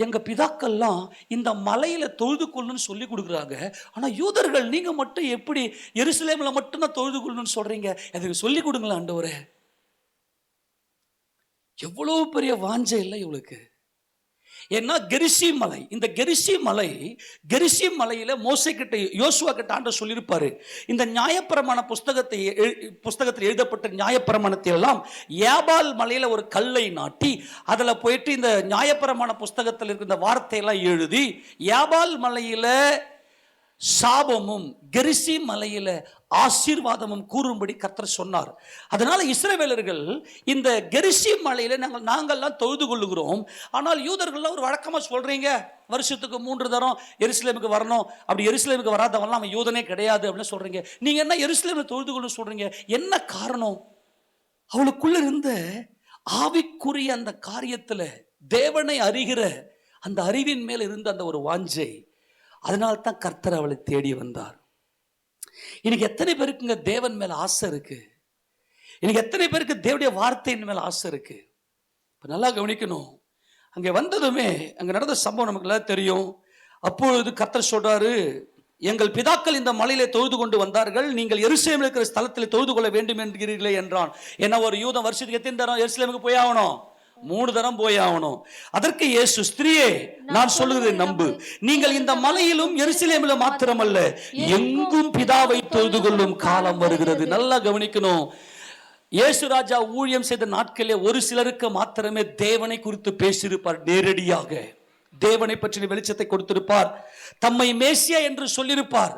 எங்க பிதாக்கள்லாம் இந்த மலையில தொழுது கொள்ளணும்னு சொல்லி கொடுக்குறாங்க, ஆனா யூதர்கள் நீங்க மட்டும் எப்படி எருசலேம்ல மட்டும் தான் தொழுது கொள்ளணும்னு சொல்றீங்க, அதுக்கு சொல்லி கொடுங்களா ஆண்டவரே. எவ்வளவு பெரிய வாஞ்சை இல்லை இவளுக்கு, ஏன்னா கெரிசி மலை, இந்த கெரிசி மலையில மோசே கிட்ட யோசுவா கிட்ட ஆண்டவர் சொல்லியிருப்பாரு, இந்த நியாயப்பிரமாண புஸ்தகத்தில் எழுதப்பட்ட நியாயப்பிரமாணத்தை எல்லாம் ஏபால் மலையில ஒரு கல்லை நாட்டி அதுல போயிட்டு இந்த நியாயப்பிரமாண புஸ்தகத்தில் இருக்கிற வார்த்தையெல்லாம் எழுதி ஏபால் மலையில சாபமும் கெரிசி மலையில ஆசீர்வாதமும் கூறும்படி கர்த்தர் சொன்னார். அதனால இஸ்ரவேலர்கள் இந்த கெரிசி மலையில நாங்கள்லாம் தொழுது கொள்ளுகிறோம். ஆனால் யூதர்கள்லாம் ஒரு வழக்கமாக சொல்றீங்க, வருஷத்துக்கு 3 தரம் எருசலேமுக்கு வரணும், அப்படி எருசலேமுக்கு வராதவன்லாம் அவன் யூதனே கிடையாது அப்படின்னு சொல்றீங்க. நீங்க என்ன எருசலேமில் தொழுது கொள்ள சொல்றீங்க, என்ன காரணம்? அவளுக்குள்ள இருந்த ஆவிக்குரிய அந்த காரியத்துல தேவனை அறிகிற அந்த அறிவின் மேல் இருந்த அந்த ஒரு வாஞ்சை, அதனால்தான் கர்த்தர் அவளை தேடி வந்தார். இன்னைக்கு எத்தனை பேருக்குங்க தேவன் மேல ஆசை இருக்கு? இன்னைக்கு எத்தனை பேருக்கு தேவனுடைய வார்த்தையின் மேல ஆசை இருக்கு? இப்ப நல்லா கவனிக்கணும். அங்கே வந்ததுமே அங்க நடந்த சம்பவம் நமக்கு எல்லாம் தெரியும். அப்பொழுது கர்த்தர் சொல்றாரு, எங்கள் பிதாக்கள் இந்த மலையிலே தொழுது கொண்டு வந்தார்கள், நீங்கள் எருசலேமில் இருக்கிற ஸ்தலத்தில் தொழுது கொள்ள வேண்டும் என்கிறீர்களே என்றான். ஏன்னா ஒரு யூதன் வருஷத்துக்கு எத்தனை தரம் எருசலேமுக்கு போய் ஆகணும்? 3 தரம் போய் ஆகணும். அதற்கு இயேசு, ஸ்திரீயே நான் சொல்லுவதை நம்பு, நீங்கள் இந்த மலையிலும் எருசலேமிலும் மாத்திரமல்ல எங்கும் பிதாவை தொழுது கொள்ளும் காலம் வருகிறது. நல்லா கவனிக்கணும். இயேசு ராஜா ஊழியம் செய்த நாட்களே ஒரு சிலருக்கு மாத்திரமே தேவனை குறித்து பேசியிருப்பார். நேரடியாக தேவனை பற்றிய வெளிச்சத்தை கொடுத்திருப்பார், தம்மை மேசியா என்று சொல்லியிருப்பார்.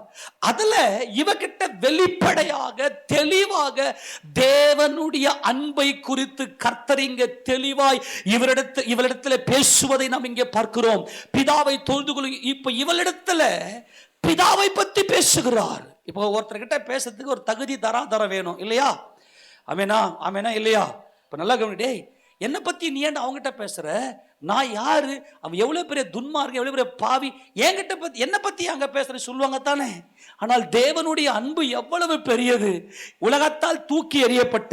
அதுல இவகிட்ட வெளிப்படையாக தெளிவாக தேவனுடைய அன்பை குறித்து கர்த்தர் இங்க தெளிவாய் இவளிடத்துல பேசுவதை நாம் இங்கே பார்க்கிறோம். பிதாவை தொழுது கொள்ள, இப்ப இவளிடத்துல பிதாவை பத்தி பேசுகிறார். இப்போ ஒருத்தர்கிட்ட பேசுறதுக்கு ஒரு தகுதி தராதரம் வேணும் இல்லையா? ஆமேனா இல்லையா? இப்ப நல்லா கவனிடே, என்னை பத்தி நீ ஏன் அவங்ககிட்ட பேசுற? நான் யாரு? அவன் எவ்வளவு பெரிய துன்மார்க்க, எவ்வளவு பெரிய பாவி, என்கிட்ட பத்தி என்னை பத்தி அங்க பேசுற சொல்லுவாங்க தானே. ஆனால் தேவனுடைய அன்பு எவ்வளவு பெரியது! உலகத்தால் தூக்கி எறியப்பட்ட,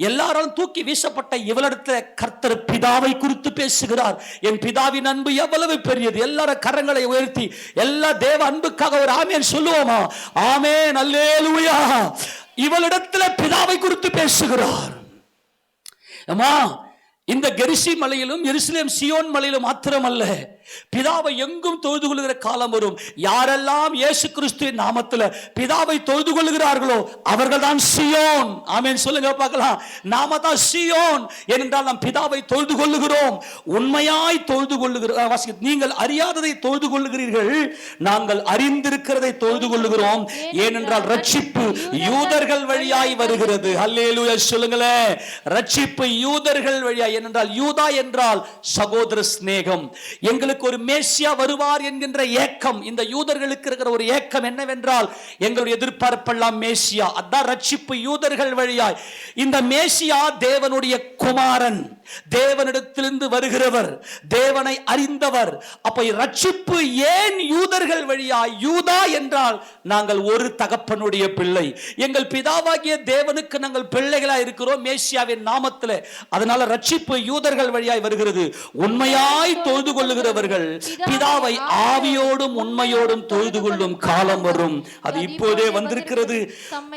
எல்லாரும் தூக்கி வீசப்பட்ட இவளிடத்துல கர்த்தர் பிதாவை குறித்து பேசுகிறார். என் பிதாவின் அன்பு எவ்வளவு பெரியது! எல்லாரும் கரங்களை உயர்த்தி எல்லா தேவ அன்புக்காக ஒரு ஆமேன் சொல்லுவோமா? ஆமேன், அல்லேலூயா. இவளிடத்துல பிதாவை குறித்து பேசுகிறார். அம்மா, இந்த கெரிசி மலையிலும் எருசலேம் சியோன் மலையிலும் மாத்திரமல்ல, பிதாவை எங்கும் தொழுது கொள்ளுகிற காலம் வரும். யாரெல்லாம் இயேசு கிறிஸ்துவின் நாமத்தில் பிதாவை தொழுது கொள்ளுகிறார்களோ அவர்கள் தான் சியோன். ஆமென் சொல்லுங்க பார்க்கலாம். நாம தான் சியோன். ஏனென்றால் நாம் பிதாவை தொழுது கொள்ளுகிறோம், உண்மையாய் தொழுது கொள்ளுகிறோம். நீங்கள் அறியாததை தொழுது கொள்ளுகிறீர்கள், நாங்கள் அறிந்திருக்கிறதை தொழுது கொள்ளுகிறோம். ஏனென்றால் ரட்சிப்பு யூதர்கள் வழியாய் வருகிறது. அல்லேலூயா சொல்லுங்களேன். ரட்சிப்பு யூதர்கள் வழியாய். ஏனென்றால் யூதா என்றால் சகோதர சிநேகம். எங்களுக்கு ஒரு மேசியா வருவார் என்கின்ற ஏக்கம், இந்த யூதர்களுக்கு இருக்கிற ஒரு ஏக்கம் என்னவென்றால் எங்களுடைய எதிர்பார்ப்பெல்லாம் மேசியா. அதான் ரட்சிப்பு யூதர்கள் வழியாய். இந்த மேசியா தேவனுடைய குமாரன், தேவனிடத்திலிருந்து வருகிறவர், தேவனை அறிந்தவர். அப்ப ரட்சிப்பு ஏன் யூதர்கள் வழியாய்? யூதா என்றால் நாங்கள் ஒரு தகப்பனுடைய பிள்ளை, எங்கள் பிதாவாகிய தேவனுக்கு நாங்கள் பிள்ளைகளா இருக்கிறோம் மேசியாவின் நாமத்தில். அதனால ரட்சிப்பு யூதர்கள் வழியாய் வருகிறது. உண்மையாய் தொழுது கொள்ளுகிறவர்கள் பிதாவை ஆவியோடும் உண்மையோடும் தொழுது கொள்ளும் காலம் வரும். அது இப்போதே வந்திருக்கிறது.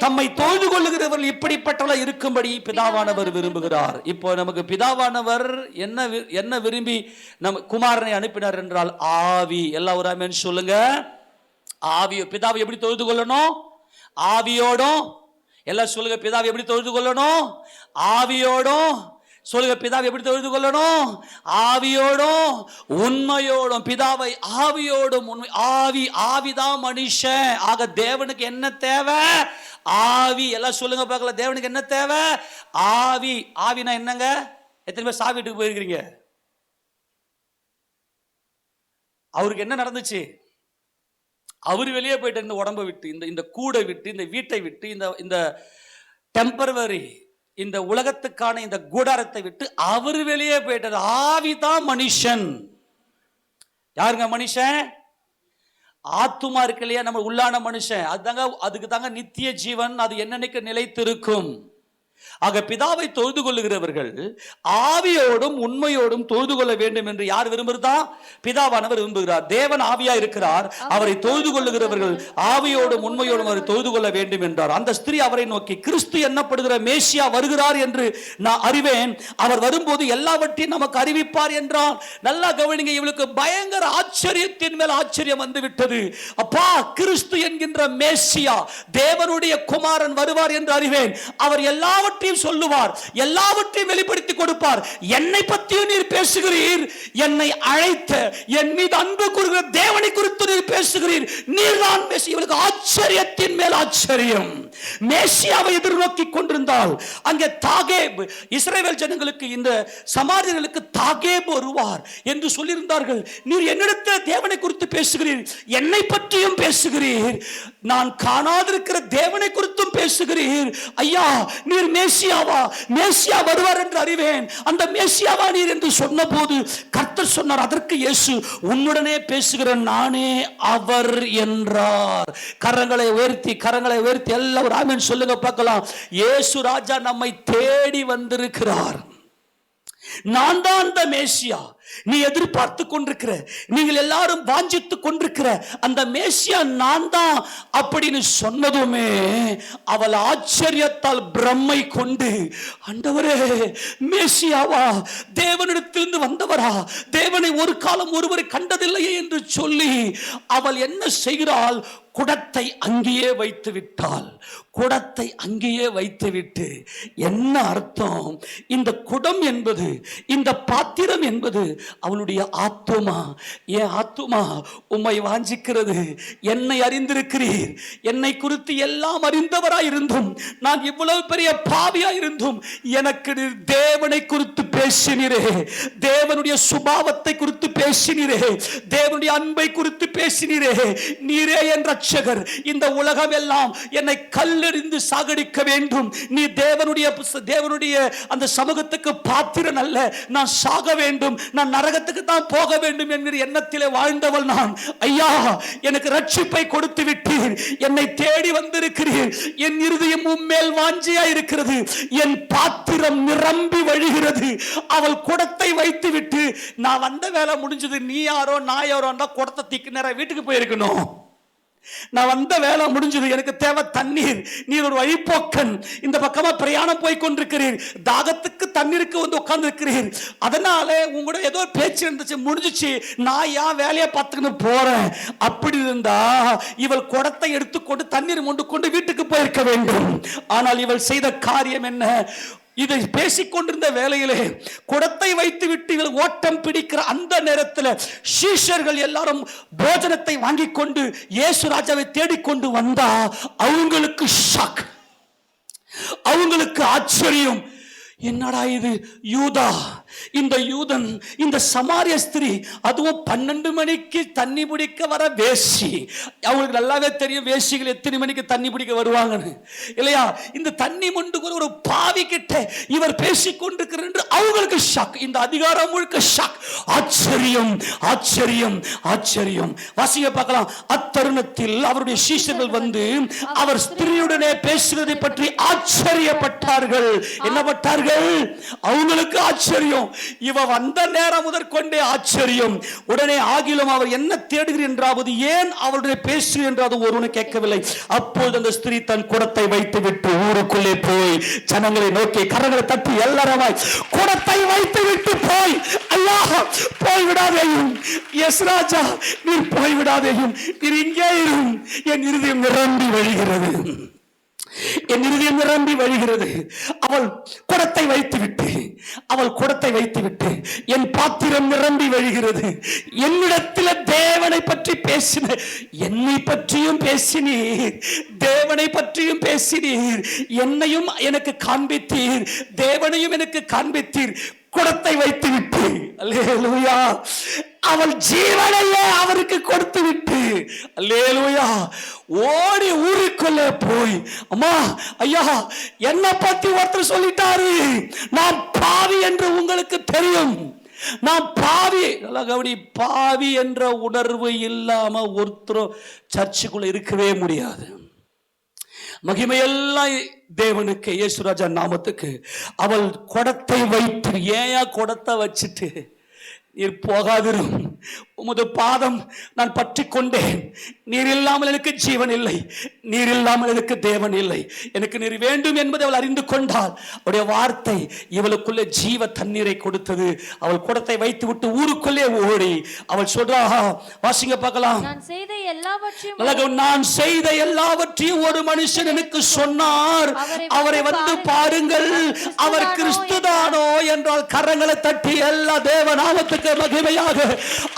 தம்மை தொழுது கொள்ளுகிறவர்கள் இப்படிப்பட்டவர்களாய் இருக்கும்படி பிதாவானவர் விரும்புகிறார். இப்போ நமக்கு பிதாவானவர் என்ன விரும்பி நம் குமாரனை அனுப்பினார் என்றால் ஆவி. எல்லாம் ஒரு ஆமென் சொல்லுங்க. ஆவி. பிதாவை எப்படி தொழுது கொள்ளணும்? ஆவியோடும். எல்லாம் சொல்லுங்க. பிதாவை எப்படி தொழுது கொள்ளணும்? ஆவியோடும். சொல்லுங்க. பிதாவை எப்படி தொழுது கொள்ளணும்? ஆவியோடும் உண்மையோடும். பிதாவை ஆவியோடும் உண்மை. ஆவிதான் மனுஷன். ஆக தேவனுக்கு என்ன தேவை? ஆவி. எல்லாம் சொல்லுங்க பார்க்கலாம். தேவனுக்கு என்ன தேவை? ஆவி. ஆவினா என்னங்க? எத்தனை பேர் சாவி வீட்டுக்கு போயிருக்கிறீங்க? அவருக்கு என்ன நடந்துச்சு? அவர் வெளியே போயிட்டு இந்த உடம்பை விட்டு, இந்த கூடை விட்டு, இந்த வீட்டை விட்டு, இந்த டெம்பரவரி இந்த உலகத்துக்கான இந்த கூடாரத்தை விட்டு அவர் வெளியே போயிட்டார். ஆவிதான் மனுஷன். யாருங்க மனுஷன்? ஆத்துமா இருக்கு இல்லையா, நம்ம உள்ளான மனுஷன். அதுக்கு தாங்க நித்திய ஜீவன். அது என்னன்னைக்கு நிலைத்திருக்கும். ஆக பிதாவை தொழுது கொள்ளுகிறவர்கள் ஆவியோடும் உண்மையோடும் தொழுது கொள்ள வேண்டும் என்று யார் விரும்புகிறதா? பிதாவானவர் விரும்புகிறார். தேவன் ஆவியா இருக்கிறார். அவரை தொழுது கொள்ளுகிறவர்கள் ஆவியோடும் உண்மையோடும் அவரை தொழுது கொள்ள வேண்டும் என்றார். அந்த ஸ்திரீ அவரை நோக்கி, கிறிஸ்து என்னப்படுகிற மேசியா வருகிறார் என்று நான் அறிவேன், அவர் வரும்போது எல்லாவற்றையும் நமக்கு அறிவிப்பார் என்றான். நல்லா கவனிங்க, இவளுக்கு பயங்கர ஆச்சரியத்தின் மேல் ஆச்சரியம் வந்து விட்டது. அப்பா, கிறிஸ்து என்கின்ற மேசியா தேவனுடைய குமாரன் வருவார் என்று அறிவேன். அவர் எல்லாவற்றையும் சொல்லுவார், எல்லாவற்றையும் வெளிப்படுத்தி கொடுப்பார். என்னை பற்றியும் நீர் பேசுகிறீர், என்னை அழைத்த என் மீது அன்பு கூறுகிற தேவனை குறித்து நீர் பேசுகிறீர், நீர்தான் மேசியா. இவளுக்கு ஆச்சரியத்தின் மேல் ஆச்சரியம். மேசியாவை எதிர்நோக்கி கொண்டிருந்தால் அங்கே தாகேப், இஸ்ரவேல் ஜனங்களுக்கு, இந்த சமாரியர்களுக்கு தாகேப் வருவார் என்று சொல்லியிருந்தார்கள். நீர் என்னிடத்தில் தேவனை குறித்து பேசுகிறீர், என்னை பற்றியும் பேசுகிறீர், நான் காணாதிருக்கிற தேவனை குறித்தும் பேசுகிறீர். ஐயா, நீர் மேசியாவா? மேசியா வருவார் என்று அறிவேன், அந்த மேசியாவா நீர் என்று சொன்ன போது கர்த்தர் சொன்னார், அதற்கு இயேசு, உன்னுடனே பேசுகிற நானே அவர் என்றார். கரங்களை உயர்த்தி எல்லாரும் ஆமென் சொல்லுங்க பார்க்கலாம். இயேசு ராஜா நம்மை தேடி வந்திருக்கிறார். நான் தான் அந்த மேசியா. நீ எதிர்பார்த்து கொண்டிருக்கிற, நீங்கள் எல்லாரும் வாஞ்சித்து கொண்டிருக்கிற அந்த மேசியா நான் தான் அப்படின்னு சொன்னதுமே அவள் ஆச்சரியத்தால் பிரம்மை கொண்டு, ஆண்டவரே, மேசியாவா? தேவனிடத்திலிருந்து வந்தவரா? தேவனை ஒரு காலம் ஒருவரை கண்டதில்லையே என்று சொல்லி அவள் என்ன செய்கிறாள்? குடத்தை அங்கேயே வைத்து விட்டாள். குடத்தை அங்கேயே வைத்துவிட்டு, என்ன அர்த்தம்? இந்த குடம் என்பது, இந்த பாத்திரம் என்பது அவளுடைய ஆத்துமா. என் ஆத்துமா உம்மை வாஞ்சிக்கிறது. என்னை அறிந்திருக்கிறீர், என்னை குறித்து எல்லாம் அறிந்தவராய் இருந்தும், நான் இவ்வளவு பெரிய பாவியாய் இருந்தும் எனக்கு தேவனை குறித்து பேசினீரே, தேவனுடைய சுபாவத்தை குறித்து பேசினீரே, தேவனுடைய அன்பை குறித்து பேசினீரே. நீரே என் ரட்சகர். இந்த உலகம் எல்லாம் என்னை கல்லெறிந்து சாகடிக்க வேண்டும், நீ தேவனுடைய அந்த சமூகத்துக்கு பாத்திரன் அல்ல, நான் சாக வேண்டும், நான் நரகத்துக்கு தான் போக வேண்டும் என்கிற எண்ணத்திலே வாழ்ந்தவள் நான். ஐயா, எனக்கு ரட்சிப்பை கொடுத்து விட்டீர், என்னை தேடி வந்திருக்கிறீர், என் இருதயம் உம்மேல் வாஞ்சியா இருக்கிறது, என் பாத்திரம் நிரம்பி வழிகிறது. அவள் குடத்தை வைத்து விட்டு, நான் வந்த வேலை முடிஞ்சது, நீ யாரோ நான் யாரோ குடத்தை தீக்கு நேரம் வீட்டுக்கு போயிருக்கணும். நான் வந்த வேலை முடிஞ்சது, எனக்கு தேவை தண்ணீர், நீர் ஒரு வழிபோக்கன், இந்த பக்கமா பிரயாணம் போய் கொண்டிருக்கிறீர், தாகத்துக்கு தண்ணீருக்கு வந்து உட்கார்ந்து இருக்கிறீர், அதனால உங்களோட ஏதோ பேச்சு இருந்துச்சு, முடிஞ்சிச்சு, நான் ஏன் வேலையை பார்த்துக்கிட்டு போறேன். அப்படி இருந்தா இவள் குடத்தை எடுத்துக்கொண்டு தண்ணீர் கொண்டு கொண்டு வீட்டுக்கு போயிருக்க வேண்டும். ஆனால் இவள் செய்த காரியம் என்ன? இதை பேசிக்கொண்டிருந்த வேளையிலே குடத்தை வைத்து விட்டு இவள் ஓட்டம் பிடிக்கிற அந்த நேரத்தில் சீஷர்கள் எல்லாரும் போஜனத்தை வாங்கி கொண்டு இயேசு ராஜாவை தேடிக்கொண்டு வந்தா அவங்களுக்கு ஷாக், அவங்களுக்கு ஆச்சரியம். என்னடா இது? யூதா, இந்த யூதன், இந்த சமாரிய ஸ்திரீ, அதுவும் 12 மணிக்கு தண்ணி பிடிக்க வர வேசி. அவங்களுக்கு நல்லாவே தெரியும் வேசிகள் எத்தனை மணிக்கு தண்ணி பிடிக்க வருவாங்கன்னு, இல்லையா? இந்த தண்ணி மொண்டு ஒரு பாவி கிட்ட இவர் பேசிக்கொண்டிருக்கிறார் என்று அவங்களுக்கு ஷாக். இந்த அதிகாரம் முழுக்க ஷாக். ஆச்சரியம், ஆச்சரியம், ஆச்சரியம். வாசிங்க பார்க்கலாம். அத்தருணத்தில் அவருடைய சீஷர்கள் வந்து அவர் ஸ்திரீயுடனே பேசுவதை பற்றி ஆச்சரியப்பட்டார்கள். என்ன பட்டார்கள்? அவங்களுக்கு ஆச்சரியம். இவ வந்த நேரம் முதற்கொண்டே ஆச்சரியம். உடனே ஆகிலும் அவர் என்ன தேடுகிறீர் என்றாவது, ஏன் அவருடைய பேசு என்றாவது ஒருவனை கேட்கவில்லை. அப்போது அந்த ஸ்திரீ தன் குடத்தை வைத்து விட்டு ஊருக்குள்ளே போய் ஜனங்களை நோக்கி கரங்களை தட்டி எல்லாரமாய், குடத்தை வைத்து விட்டு போய், ஐயா போய்விடாதேயும், எஸ் ராஜா நீர் போய்விடாதேயும், நீர் இங்கே இரும், என் இருதயம் நிரம்பி வழிகிறது, என் இருதயம் நிரம்பி வழிகிறது. அவள் குடத்தை வைத்து விட்டு என் பாத்திரம் நிரம்பி வழிகிறது. என்னிடத்தில் தேவனை பற்றி பேசின, என்னை பற்றியும் பேசினீர், தேவனை பற்றியும் பேசினீர், என்னையும் எனக்கு காண்பித்தீர், தேவனையும் எனக்கு காண்பித்தீர். குடத்தை வைத்து விட்டு, அல்லேலூயா, அவள் ஜீவனையே அவருக்கு கொடுத்து விட்டு, அல்லேலூயா, ஓடி ஊருக்குள்ள போய், அம்மா ஐயா என்ன பத்தி ஒருத்தர் சொல்லிட்டாரு, நான் பாவி என்று உங்களுக்கு தெரியும், நான் பாவி. நல்லா கவனி, பாவி என்ற உணர்வு இல்லாம ஒருத்தரும் சர்ச்சுக்குள்ள இருக்கவே முடியாது. மகிமையெல்லாம் தேவனுக்கு, இயேசுராஜா நாமத்துக்கு. அவள் குடத்தை வைத்து, ஏயா குடத்தை வச்சுட்டு நீர் போகாதிரும், உமது பாதம் நான் பற்றி கொண்டேன். நீர் இல்லாமல் எனக்கு ஜீவன் இல்லை, நீர் இல்லாமல் எனக்கு தேவன் இல்லை, எனக்கு நீர் வேண்டும் என்பதை அவள் அறிந்து கொண்டாள். அவருடைய வார்த்தை இவளுக்குள்ளே ஜீவ தண்ணீரை கொடுத்தது. அவள் குடத்தை வைத்து விட்டு ஊருக்குள்ளே ஓடி அவள் சொல்றா, வாசிங்க பார்க்கலாம். நான் செய்த எல்லாவற்றையும் ஒரு மனுஷன் எனக்கு சொன்னார், அவரை வந்து பாருங்கள், அவர் கிறிஸ்துதானோ என்றால் கரங்களை தட்டி எல்லா தேவ நாமத்துக்கு மகிமையாக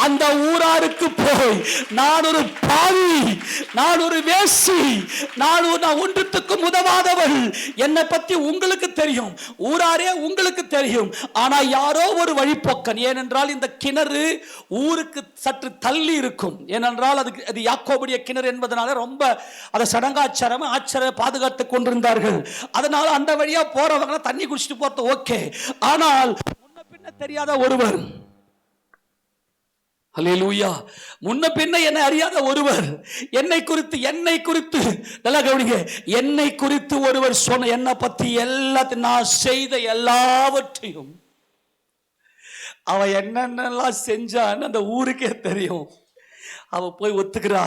அந்த ஊராருக்கு போய், நான் ஒரு பாவி, நான் ஒரு வேசி, நான் ஒன்றுத்துக்கும் உதவாதவள், என்னை பத்தி உங்களுக்கு தெரியும், ஊராரே உங்களுக்கு தெரியும், ஆனா யாரோ ஒரு வழிப்போக்கன். ஏனென்றால் இந்த கிணறு ஊருக்கு சற்று தள்ளி இருக்கும். ஏனென்றால் அது யாக்கோபுடைய கிணறு என்பதனால ரொம்ப அதை சடங்காச்சாரம் ஆச்சார பாதுகாத்து கொண்டிருந்தார்கள். அதனால அந்த வழியா போறவங்க தண்ணி குடிச்சிட்டு போறது ஓகே. ஆனால் முன்ன பின்ன தெரியாத ஒருவர், அல்லேலூயா, முன்ன பின்ன என்னை அறியாத ஒருவர், என்னை குறித்து நல்லா கவனிங்க, என்னை குறித்து ஒருவர் சொன்ன, என்னை பத்தி எல்லாத்தையும், நான் செய்த எல்லாவற்றையும், அவ என்னென்னலாம் செஞ்சான்னு அந்த ஊருக்கே தெரியும். அவ போய் ஒத்துக்கிறா.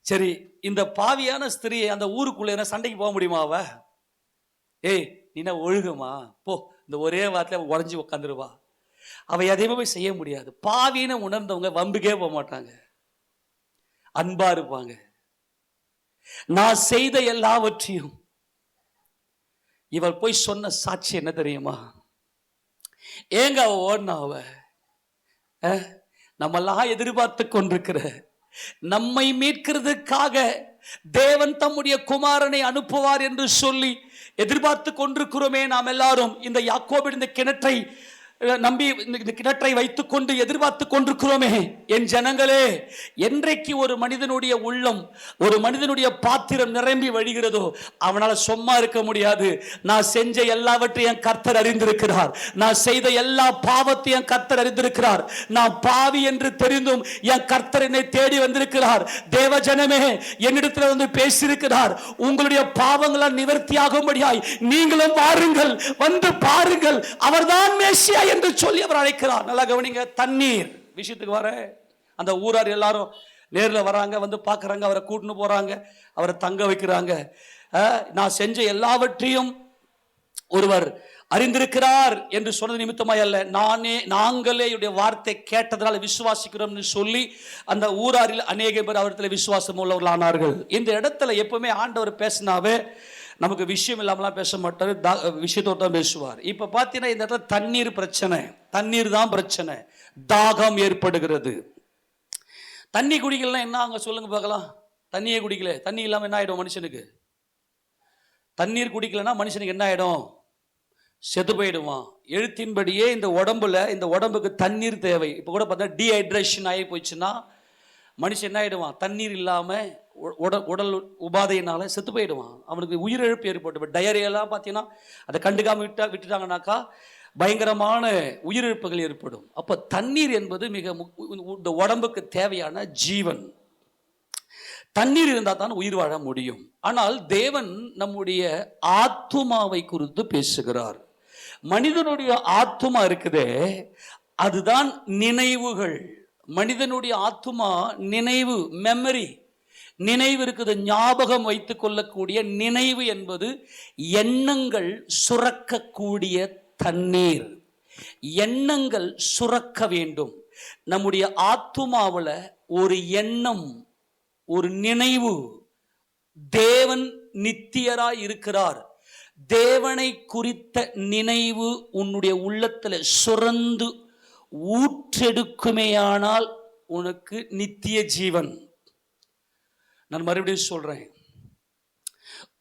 சரி, இந்த பாவியான ஸ்திரியை அந்த ஊருக்குள்ள சண்டைக்கு போக முடியுமா? அவ ஏய் நீனா ஒழுகுமா போ, இந்த ஒரே வார்த்தையில உடஞ்சி உட்காந்துருவா. அவ எதையுமே செய்ய முடியாது. பாவின்னு உணர்ந்தவங்க வம்புக்கே போக மாட்டாங்க, அன்பா இருப்பாங்க. நான் செய்த எல்லாவற்றையும் இவள் போய் சொன்ன சாட்சி என்ன தெரியுமா? ஏங்க அவ ஓடினா? அவ நம்மெல்லாம் எதிர்பார்த்து கொண்டிருக்கிற, நம்மை மீட்கிறதுக்காக தேவன் தம்முடைய குமாரனை அனுப்புவார் என்று சொல்லி எதிர்பார்த்து கொண்டிருக்கிறோமே நாம் எல்லாரும். இந்த யாக்கோபு இந்த கிணற்றை நம்பி, இந்த கிணற்றை வைத்துக் கொண்டு எதிர்பார்த்து கொண்டிருக்கிறோமே. என் ஜனங்களே, என்றைக்கு ஒரு மனிதனுடைய உள்ளம், ஒரு மனிதனுடைய பாத்திரம் நிரம்பி வழிகிறதோ அவனால சும்மா இருக்க முடியாது. நான் செஞ்ச எல்லாவற்றையும் என் கர்த்தர் அறிந்திருக்கிறார், நான் செய்த எல்லா பாவத்தையும் கர்த்தர் அறிந்திருக்கிறார். நான் பாவி என்று தெரிந்தும் என் கர்த்தர் என்னை தேடி வந்திருக்கிறார். தேவ ஜனமே, என்னிடத்தில் வந்து பேசியிருக்கிறார். உங்களுடைய பாவங்களால் நிவர்த்தியாகும்படியாய் நீங்களும் வாருங்கள், வந்து பாருங்கள், அவர்தான் மேசியா என்று சொல்லி அவர் அழைக்கிறார். நல்லா கவனிங்க, தண்ணீர் விஷயத்துக்கு வர அந்த ஊரார் எல்லாரும் நேரில் வராங்க, வந்து பார்க்குறாங்க, அவரை கூட்டின்னு போறாங்க, அவரை தங்க வைக்கிறாங்க. நான் செஞ்ச எல்லாவற்றையும் ஒருவர் அறிந்திருக்கிறார் என்று சொன்னது நிமித்தமாய் அல்ல, நாங்களே வார்த்தை கேட்டதனால விசுவாசிக்கிறோம் சொல்லி அந்த ஊராரில் அநேக பேர் அவரிடத்தில் விசுவாசம் உள்ளவர்களானார்கள். இந்த இடத்துல எப்பவுமே ஆண்டவர் பேசினாவே நமக்கு விஷயம் இல்லாமலாம் பேச மாட்டார், விஷயத்தோடு தான் பேசுவார். இப்போ பார்த்தீங்கன்னா இந்த இடத்துல தண்ணீர் பிரச்சனை, தண்ணீர் தான் பிரச்சனை, தாகம் ஏற்படுகிறது. தண்ணி குடிக்கலாம் என்ன அங்கே சொல்லுங்க பார்க்கலாம். தண்ணியே குடிக்கல, தண்ணி இல்லாமல் என்ன ஆகிடும் மனுஷனுக்கு? தண்ணீர் குடிக்கலன்னா மனுஷனுக்கு என்ன ஆகிடும்? செத்து போயிடுவான். எழுத்தின்படியே இந்த உடம்புக்கு தண்ணீர் தேவை. இப்போ கூட பார்த்தா டீஹைட்ரேஷன் ஆகி போயிடுச்சுன்னா மனுஷன் என்ன ஆகிடுவான்? தண்ணீர் இல்லாமல் உடல் உபாதையினால செத்து போயிடுவான். அவனுக்கு உயிரிழப்பு ஏற்பட்டு, டயரியெல்லாம் பார்த்தீங்கன்னா அதை கண்டுக்காம விட்டுட்டாங்கனாக்கா பயங்கரமான உயிரிழப்புகள் ஏற்படும். அப்போ தண்ணீர் என்பது மிக இந்த உடம்புக்கு தேவையான ஜீவன். தண்ணீர் இருந்தால் தான் உயிர் வாழ முடியும். ஆனால் தேவன் நம்முடைய ஆத்துமாவை குறித்து பேசுகிறார். மனிதனுடைய ஆத்துமா இருக்குதே, அதுதான் நினைவுகள். மனிதனுடைய ஆத்துமா நினைவு, மெமரி, நினைவு இருக்குது, ஞாபகம் வைத்துக் கொள்ளக்கூடிய நினைவு என்பது எண்ணங்கள் சுரக்கக்கூடிய தண்ணீர். எண்ணங்கள் சுரக்க வேண்டும். நம்முடைய ஆத்துமாவில் ஒரு எண்ணம், ஒரு நினைவு, தேவன் நித்தியராய் இருக்கிறார், தேவனை குறித்த நினைவு உன்னுடைய உள்ளத்தில் சுரந்து ஊற்றெடுக்குமேயானால் உனக்கு நித்திய ஜீவன். நான் மறுபடியும் சொல்றேன்,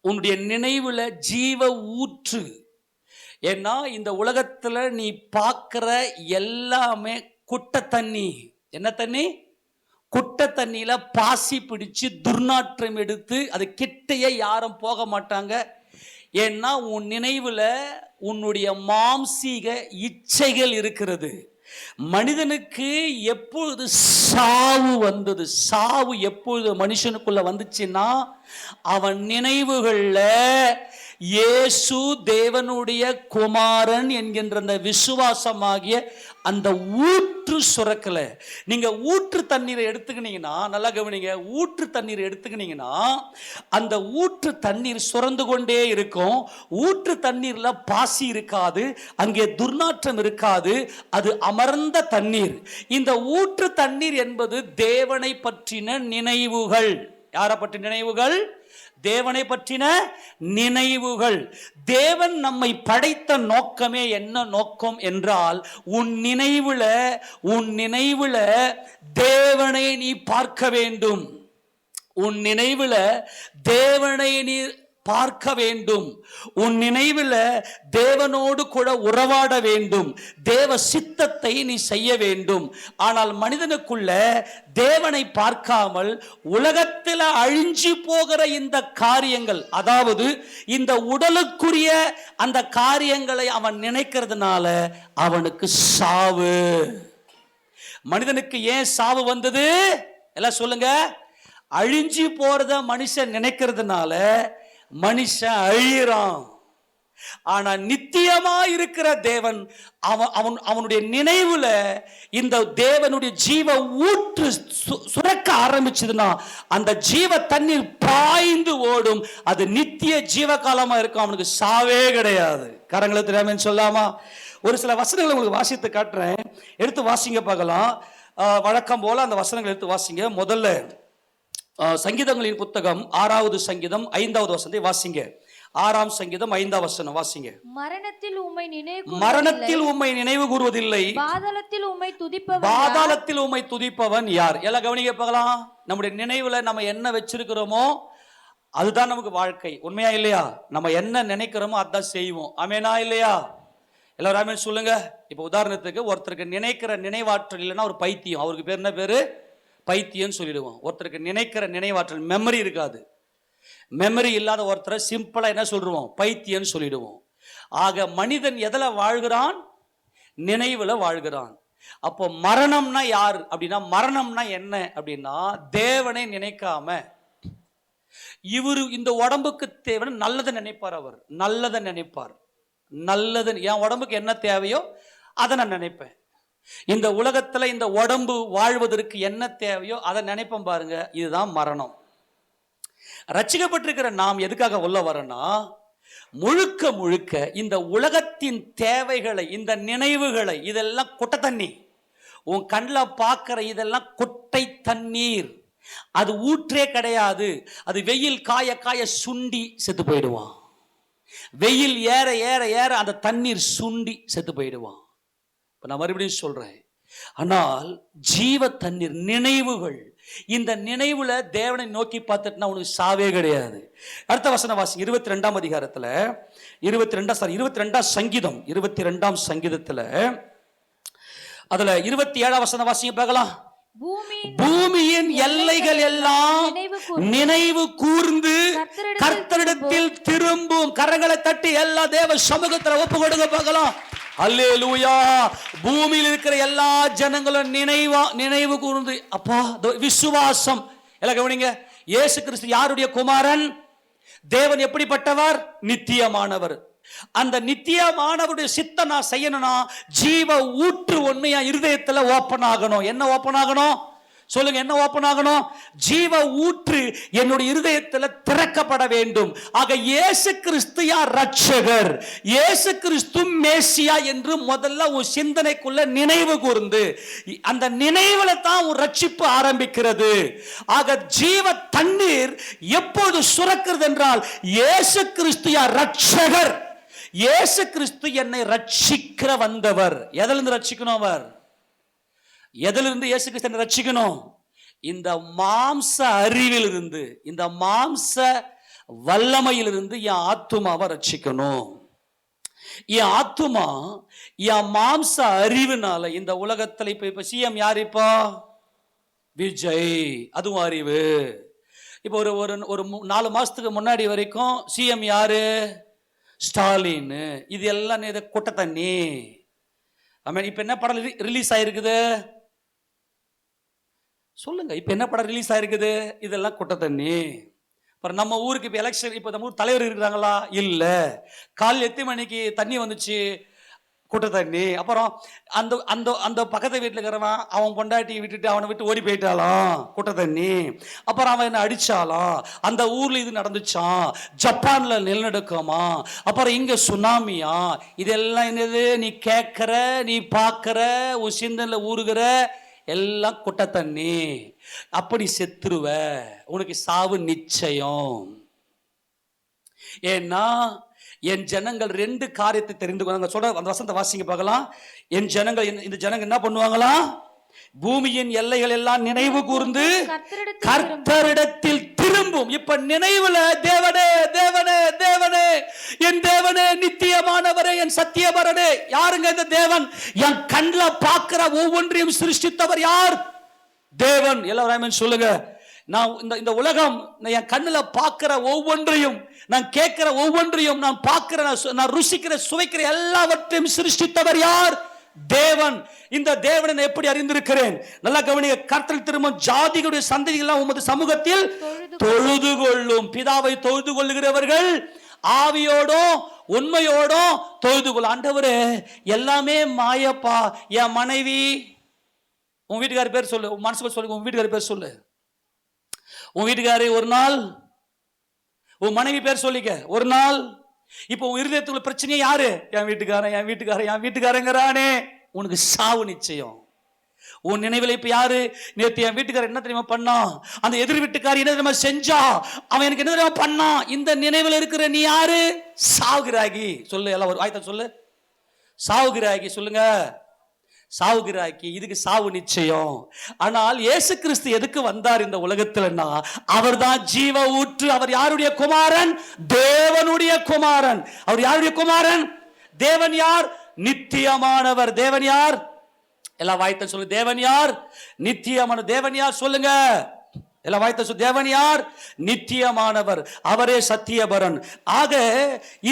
உன்னுடைய நினைவுல ஜீவ ஊற்று. ஏன்னா இந்த உலகத்துல நீ பார்க்கிற எல்லாமே குட்டை தண்ணி. என்ன தண்ணி? குட்டை தண்ணியில பாசி பிடிச்சு துர்நாற்றம் எடுத்து அது கிட்டையே யாரும் போக மாட்டாங்க. ஏன்னா உன் நினைவுல உன்னுடைய மாம்சீக இச்சைகள் இருக்கிறது. மனிதனுக்கு எப்பொழுது சாவு வந்தது, சாவு எப்பொழுது மனுஷனுக்குள்ள வந்துச்சுன்னா, அவன் நினைவுகள்ல இயேசு தேவனுடைய குமாரன் என்கின்ற அந்த விசுவாசமாகிய அந்த ஊற்று சுரக்கல. நீங்க ஊற்று தண்ணீரை எடுத்துக்கினீங்கன்னா, நல்லா கவனிங்க, ஊற்று தண்ணீரை எடுத்துக்கினீங்கன்னா அந்த ஊற்று தண்ணீர் சுரந்து கொண்டே இருக்கும். ஊற்று தண்ணீர்ல பாசி இருக்காது, அங்கே துர்நாற்றம் இருக்காது, அது அமர்ந்த தண்ணீர். இந்த ஊற்று தண்ணீர் என்பது தேவனை பற்றின நினைவுகள். யாரை பற்றின நினைவுகள்? தேவனை பற்றின நினைவுகள். தேவன் நம்மை படைத்த நோக்கமே என்ன நோக்கம் என்றால், உன் நினைவுல தேவனை நீ பார்க்க வேண்டும். உன் நினைவுல தேவனை நீ பார்க்க வேண்டும். உன் நினைவில் தேவனோடு கூட உறவாட வேண்டும். தேவ சித்தத்தை நீ செய்ய வேண்டும். ஆனால் மனிதனுக்குள்ள தேவனை பார்க்காமல் உலகத்தில் அழிஞ்சு போகிற இந்த காரியங்கள், அதாவது இந்த உடலுக்குரிய அந்த காரியங்களை அவன் நினைக்கிறதுனால அவனுக்கு சாவு. மனிதனுக்கு ஏன் சாவு வந்தது? எல்லாம் சொல்லுங்க. அழிஞ்சு போறத மனுஷன் நினைக்கிறதுனால மனுஷன் அழிறான். ஆனா நித்தியமா இருக்கிற தேவன் அவனுடைய நினைவுல இந்த தேவனுடைய ஜீவ ஊற்று சுரக்க ஆரம்பிச்சதுன்னா அந்த ஜீவ தண்ணீர் பாய்ந்து ஓடும். அது நித்திய ஜீவ காலமா இருக்கும். அவனுக்கு சாவே கிடையாது. கரங்களை தெரியாமன்னு சொல்லாமா? ஒரு சில வசனங்களை உங்களுக்கு வாசித்து காட்டுறேன், எடுத்து வாசிங்க பார்க்கலாம். வழக்கம் போல அந்த வசனங்களை எடுத்து வாசிங்க. முதல்ல சங்கீதங்களின் புத்தகம் 6வது சங்கீதம் 5வது வசனத்தை வாசிங்க. 6ஆம் சங்கீதம் 5ஆம் வசனம் வாசிங்க. மரணத்தில் உம்மை நினைவு கூறுவதில்லை, பாதாளத்தில் உம்மை துதிப்பவன் யார்? எல்லாம் கவனிக்க பார்க்கலாம். நம்முடைய நினைவுல நம்ம என்ன வச்சிருக்கிறோமோ அதுதான் நமக்கு வாழ்க்கை. உண்மையா இல்லையா? நம்ம என்ன நினைக்கிறோமோ அதான் செய்வோம். ஆமேனா இல்லையா? எல்லாரும் ஆமேன் சொல்லுங்க. இப்போ உதாரணத்துக்கு ஒருத்தருக்கு நினைக்கிற நினைவாற்றல் இல்லைன்னா ஒரு பைத்தியம். அவருக்கு பேர் என்ன பேரு? பைத்தியம் சொல்லிடுவோம். ஒருத்தருக்கு நினைக்கிற நினைவாற்றல், மெமரி இருக்காது. மெமரி இல்லாத ஒருத்தரை சிம்பிளா என்ன சொல்லுவோம்? பைத்தியம் சொல்லிடுவோம். ஆக மனிதன் எதில் வாழ்கிறான்? நினைவுல வாழ்கிறான். அப்போ மரணம்னா யார் அப்படின்னா, மரணம்னா என்ன அப்படின்னா, தேவனை நினைக்காம இவரு இந்த உடம்புக்கு தேவன் நல்லதை நினைப்பார். அவர் நல்லதை நினைப்பார். நல்லது, என் உடம்புக்கு என்ன தேவையோ அதை நான் நினைப்பேன். இந்த உலகத்துல இந்த உடம்பு வாழ்வதற்கு என்ன தேவையோ அதை நினைப்போம் பாருங்க. இதுதான் மரணம். ரட்சிக்கப்பட்டிருக்கிற நாம் எதுக்காக உள்ள வரோம்னா, முழுக்க முழுக்க இந்த உலகத்தின் தேவைகளை, இந்த நினைவுகளை, இதெல்லாம் கொட்டை தண்ணி. உன் கண்ணில் பார்க்கிற இதெல்லாம் கொட்டை தண்ணீர். அது ஊற்றே கிடையாது. அது வெயில் காய காய சுண்டி செத்து போயிடுவான். வெயில் ஏற ஏற ஏற அந்த தண்ணீர் சுண்டி செத்து போயிடுவான். இப்ப நான் மறுபடியும் சொல்றேன். ஆனால் ஜீவ தண்ணீர் நினைவுகள், இந்த நினைவுல தேவனை நோக்கி பார்த்துட்டுனா உனக்கு சாவே கிடையாது. அடுத்த வசனம் வாசி. 22ஆம் அதிகாரத்துல 22ஆம் சங்கீதம் 22ஆம் சங்கீதத்துல அதுல 27ஆம் வசனம் வாசிங்க பார்க்கலாம். பூமியின் எல்லைகள் எல்லாம் நினைவு கூர்ந்து கர்த்தரிடத்தில் திரும்பும். கரங்களை தட்டி எல்லா தேவ சமூகத்துல ஒப்பு கொடுங்க பார்க்கலாம். அல்லேலூயா. பூமியில் இருக்கிற எல்லா ஜனங்களும் நினைவு கூர்ந்து, அப்பா விசுவாசம். எல்லாம் கவனிங்க. இயேசு கிறிஸ்து யாருடைய குமாரன்? தேவன் எப்படிப்பட்டவர்? நித்தியமானவர். அந்த நித்தியமானவருடைய சித்தம் நான் செய்யணும்னா ஜீவ ஊற்று உண்மையா இருதயத்துல ஓப்பன் ஆகணும். என்ன ஓப்பன் ஆகணும் சொல்லுங்க? என்ன ஓப்பன் ஆகணும்? ஜீவ ஊற்று என்னுடைய இருதயத்தில் திறக்கப்பட வேண்டும். ஆக இயேசு கிறிஸ்து யார்? ரட்சகர். இயேசு கிறிஸ்து மேசியா என்று முதல்ல உன் சிந்தனைக்குள்ள நினைவு கூர்ந்து, அந்த நினைவுல தான் உன் ரட்சிப்பு ஆரம்பிக்கிறது. ஆக ஜீவ தண்ணீர் எப்போது சுரக்கிறது என்றால், இயேசு கிறிஸ்து யார்? ரட்சகர். இயேசு கிறிஸ்து என்னை ரட்சிக்கிற வந்தவர். எதிலிருந்து ரட்சிக்கணும்? அவர் எதிலிருந்து இயேசு கிறிஸ்து ரட்சிக்கணும்? இந்த மாம்ச அறிவிலிருந்து, இந்த மாம்ச வல்லமையிலிருந்து என் ஆத்துமாவை ரட்சிக்கணும். என் ஆத்துமா என் மாம்ச அறிவுனால இந்த உலகத்தில் இப்ப சிஎம் யார்? இப்போ விஜய், அதுவும் அறிவு. இப்போ ஒரு 4 மாசத்துக்கு முன்னாடி வரைக்கும் சிஎம் யாரு? ஸ்டாலின். இது எல்லாம் கொட்ட தண்ணி. ஆமென். இப்ப என்ன படம் ரிலீஸ் ஆயிருக்குது சொல்லுங்க? இப்ப என்ன படம் ரிலீஸ் ஆயிருக்குது? இதெல்லாம் குட்டை தண்ணி. அப்புறம் நம்ம ஊருக்கு இப்ப எலெக்ஷன், இப்ப நம்ம ஊர் தலைவர் இருக்கிறாங்களா? இல்ல. காலையில் 8 மணிக்கு தண்ணி வந்துச்சு, குட்டை தண்ணி. அப்புறம் அந்த அந்த அந்த பக்கத்து வீட்டில் இருக்கிறவன் அவன் பொண்டாட்டியை விட்டுட்டு அவனை விட்டு ஓடி போயிட்டாலாம், குட்டை தண்ணி. அப்புறம் அவன் என்ன அடிச்சாலாம், அந்த ஊர்ல இது நடந்துச்சான், ஜப்பான்ல நிலநடுக்கமா, அப்புறம் இங்க சுனாமியா. இதெல்லாம் என்னது? நீ கேட்கிற, நீ பார்க்கிற, உன் சிந்தனையில் ஊறுகிற எல்லாம் குட்டை தண்ணி. அப்படி செத்துருவ, உனக்கு சாவு நிச்சயம். ஏன்னா என் ஜனங்கள் 2 காரியத்தை தெரிந்து கொண்டாங்க. சொல்ற அந்த வசனத்தை வாசிங்க பார்க்கலாம். என் ஜனங்கள், இந்த ஜனங்கள் என்ன பண்ணுவாங்களா? பூமியின் எல்லைகள் எல்லாம் நினைவு கூர்ந்து கர்த்தரிடத்தில் திரும்பும். இப்ப நினைவுல தேவனே தேவனே தேவனே, என் தேவனே, நித்தியமானவரே, என் சத்தியபரனே. யாருங்க இந்த தேவன்? என் கண்ணில் பார்க்கிற ஒவ்வொன்றையும் சிருஷ்டித்தவர் யார்? தேவன். எல்லாரும் சொல்லுங்க. நான் இந்த உலகம், என் கண்ணில் பார்க்கிற ஒவ்வொன்றையும், நான் கேட்கிற ஒவ்வொன்றையும், நான் பார்க்கிற, நான் ருசிக்கிற, சுவைக்கிற எல்லாவற்றையும் சிருஷ்டித்தவர் யார்? தேவன். இந்த தேவனை எப்படி அறிந்திருக்கிறேன்? நல்லா கவனிங்க. கர்த்தர் திரும்பும் ஜாதிகளுடைய சந்ததிகள் உமது சமூகத்தில் தொழுது கொள்ளும். பிதாவை தொழுது கொள்ளுகிறவர்கள் ஆவியோடும் உண்மையோடும் தொழுது கொள்ளும். ஆண்டவரே, எல்லாமே மாயப்பா. என் மனைவி, உன் வீட்டுக்காரி பேர் சொல்லு, உன் மனசுல சொல்லு, உன் வீட்டுக்காரி பேர் சொல்லு. உன் வீட்டுக்காரி ஒரு நாள், உன் மனைவி பேர் சொல்லிக்க ஒரு நாள். இப்போ உன் இருதயத்துக்குள்ள பிரச்சனையே யாரு? என் வீட்டுக்காரன், என் வீட்டுக்காரன், என் வீட்டுக்காரங்கிறானே. உனக்கு சாவு நிச்சயம். உன் நினைவில் இப்ப யாரு? நேற்று என் வீட்டுக்காரர் என்ன தெரியுமா பண்ணான், அந்த எதிர் வீட்டுக்காரி என்ன தெரியுமா செஞ்சா, அவன் எனக்கு என்ன தெரியுமா பண்ணான். இந்த நினைவில் இருக்கிற நீ யாரு? சாவுகிறாகி. சொல்லு, எல்லாம் ஒரு ஆயத்தை சொல்லு. சாவுகிறாகி சொல்லுங்க. சாவுகிறாக்கி. இதுக்கு சாவு நிச்சயம். ஆனால் இயேசு கிறிஸ்து எதுக்கு வந்தார் இந்த உலகத்தில்னா, அவர் தான் ஜீவ ஊற்று. அவர் யாருடைய குமாரன்? தேவனுடைய குமாரன். அவர் யாருடைய குமாரன்? தேவன் யார்? நித்தியமானவர். தேவன் யார்? எல்லாம் வாய்த்த சொல்லு. தேவன் யார்? நித்தியமான. தேவன் யார் சொல்லுங்க. எல்லாம் வாய்த்த சொல்லு. தேவன் யார்? நித்தியமானவர். அவரே சத்தியபரன். ஆக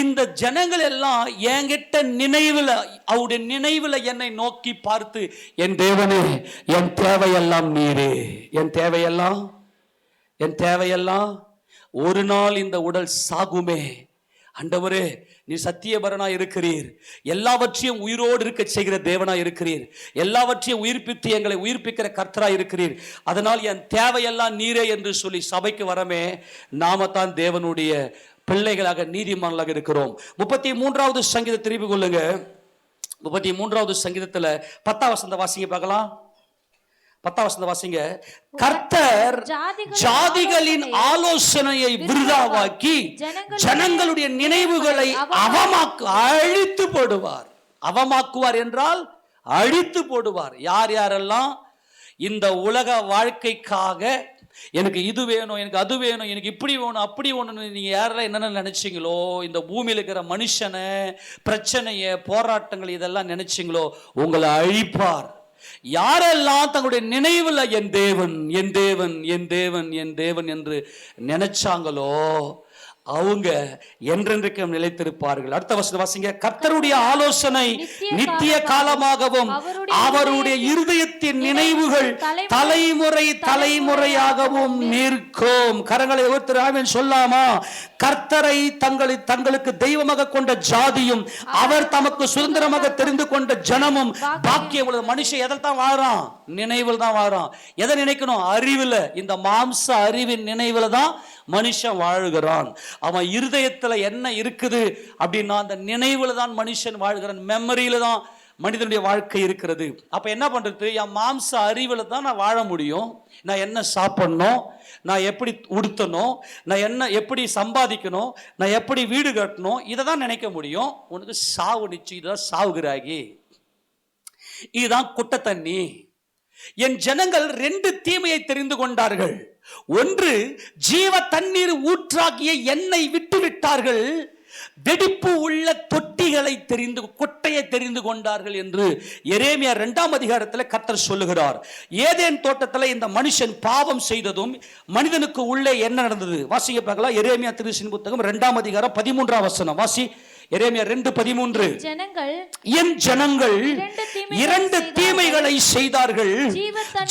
இந்த ஜனங்கள் எல்லாம் என்கிட்ட நினைவில், அவருடைய நினைவில் என்னை நோக்கி பார்த்து, என் தேவனே, என் தேவையெல்லாம் நீரே. என் தேவையெல்லாம், என் தேவையெல்லாம். ஒரு நாள் இந்த உடல் சாகுமே, ஆண்டவரே நீ சத்தியபரனா இருக்கிறீர். எல்லாவற்றையும் உயிரோடு இருக்க செய்கிற தேவனா இருக்கிறீர். எல்லாவற்றையும் உயிர்ப்பித்து எங்களை உயிர்ப்பிக்கிற கர்த்தரா இருக்கிறீர். அதனால் என் தேவையெல்லாம் நீரே என்று சொல்லி சபைக்கு வரமே, நாம தான் தேவனுடைய பிள்ளைகளாக, நீதிமான்களாக இருக்கிறோம். 33வது சங்கீதம் திருப்பி கொள்ளுங்க. 33வது சங்கீதத்துல 10ஆம் வசனத்தை வாசிங்க பார்க்கலாம். 10ஆம் வசனத்தை வாசிங்க. கர்த்தர் ஜாதிகளின் ஆலோசனையை விருதாவாக்கி ஜனங்களுடைய நினைவுகளை அழித்து போடுவார். அவமாக்குவார் என்றால் அழித்து போடுவார். யார் யாரெல்லாம் இந்த உலக வாழ்க்கைக்காக எனக்கு இது வேணும், எனக்கு அது வேணும், எனக்கு இப்படி வேணும், அப்படி வேணும்னு நீங்க யாரெல்லாம் என்னென்ன நினைச்சீங்களோ, இந்த பூமியில் இருக்கிற மனுஷனை, பிரச்சனைய, போராட்டங்கள் இதெல்லாம் நினைச்சீங்களோ, உங்களை அழிப்பார். யாரெல்லாம் தங்களுடைய நினைவில் என் தேவன், என் தேவன், என் தேவன், என் தேவன் என்று நினைச்சாங்களோ அவங்க என்றென்றைக்கும் நிலைத்திருப்பார்கள். அடுத்த வசனம் வாசிங்க. கர்த்தருடைய ஆலோசனை நித்திய காலமாகவும் அவருடைய இருதயத்தின் நினைவுகள் தலைமுறை தலைமுறையாகவும் நிற்கும். கரங்களை உயர்த்தி ஆமென் சொல்லாமா? கர்த்தரை தங்களுக்கு தெய்வமாக கொண்ட ஜாதியும் அவர் தமக்கு சுதந்திரமாக தெரிந்து கொண்ட ஜனமும் பாக்கியம் உள்ளது. மனுஷன் எதில் தான் வாழறான்? நினைவில் தான் வாழறான். எதை நினைக்கணும்? அறிவில். இந்த மாம்ச அறிவின் நினைவில் தான் மனுஷன் வாழ்கிறான். அவன் இருதயத்துல என்ன இருக்குது அப்படின்னா அந்த நினைவுல தான் மனுஷன் வாழ்கிறான். மெமரியில தான் மனிதனுடைய வாழ்க்கை இருக்கிறது. அப்ப என்ன பண்றது? என் மாம்ச அறிவுல தான் நான் வாழ முடியும். நான் என்ன சாப்பிடணும், நான் எப்படி உடுத்தணும், நான் என்ன எப்படி சம்பாதிக்கணும், நான் எப்படி வீடு கட்டணும், இதை தான் நினைக்க முடியும். உனக்கு சாவு நிச்சயம். இதுதான் சாவுகிறாகி. இதுதான் குட்டை தண்ணி. என் ஜனங்கள் 2 தீமையை தெரிந்து கொண்டார்கள். ஒன்று, ஜீவ தண்ணீர் ஊற்றாகிய என்னை விட்டு விட்டார்கள். வெடிப்பு உள்ள தொட்டிகளை கொட்டையை தெரிந்து கொண்டார்கள் என்று எரேமியா 2ஆம் அதிகாரத்தில் கர்த்தர் சொல்லுகிறார். ஏதேன் தோட்டத்தில் இந்த மனுஷன் பாவம் செய்ததும் மனிதனுக்கு உள்ளே என்ன நடந்தது வாசிக்க பார்க்கலாம். எரேமியா தீர்க்கதரிசியின் புத்தகம் 2ஆம் அதிகாரம் 13ஆம் வசனம் வாசி. எரேமியா 2:13 ஜனங்கள் என் ஜனங்கள் இரண்டு தீமைகளை செய்தார்கள்,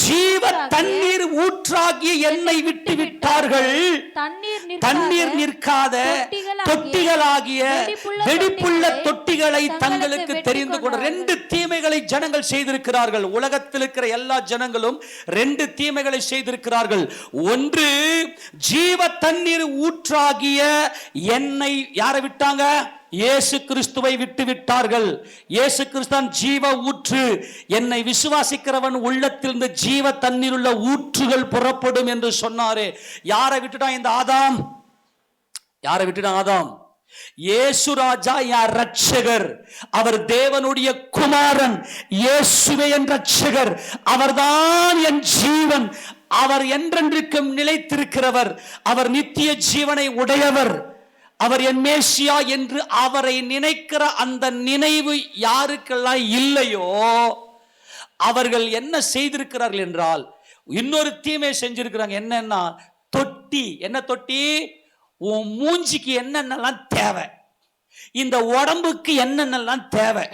ஜீவ தண்ணீர் ஊற்றாகிய என்னை விட்டு விட்டார்கள், தண்ணீர் நிற்காத தொட்டிகளாகிய வெடிப்புள்ள தொட்டிகளை தங்களுக்கு தெரிந்து கொண்டு. ரெண்டு தீமைகளை ஜனங்கள் செய்திருக்கிறார்கள். உலகத்தில் இருக்கிற எல்லா ஜனங்களும் ரெண்டு தீமைகளை செய்திருக்கிறார்கள். ஒன்று, ஜீவ தண்ணீர் ஊற்றாகிய என்னை யாரை விட்டாங்க? இயேசு கிறிஸ்துவை விட்டு விட்டார்கள். இயேசு கிறிஸ்தான் ஜீவ ஊற்று. என்னை விசுவாசிக்கிறவன் உள்ளத்திலிருந்து ஜீவ தண்ணீர் உள்ள ஊற்றுகள் புறப்படும் என்று சொன்னாரே. யாரை விட்டுட்டான் இந்த ஆதாம்? யாரை விட்டுட்டான் ஆதாம்? இயேசு ராஜா என் ரட்சகர், அவர் தேவனுடைய குமாரன், இயேசுவே என் ரட்சகர், அவர்தான் என் ஜீவன், அவர் என்றென்றைக்கும் நிலைத்திருக்கிறவர், அவர் நித்திய ஜீவனை உடையவர், அவர் என் மேசியா என்று அவரை நினைக்கிற அந்த நினைவு யாருக்கெல்லாம் இல்லையோ அவர்கள் என்ன செய்திருக்கிறார்கள் என்றால் இன்னொரு தீமை செஞ்சிருக்கிறாங்க. என்னன்னா தொட்டி. என்ன தொட்டி? உன் மூஞ்சிக்கு என்னென்னலாம் தேவை, இந்த உடம்புக்கு என்னென்னலாம் தேவை,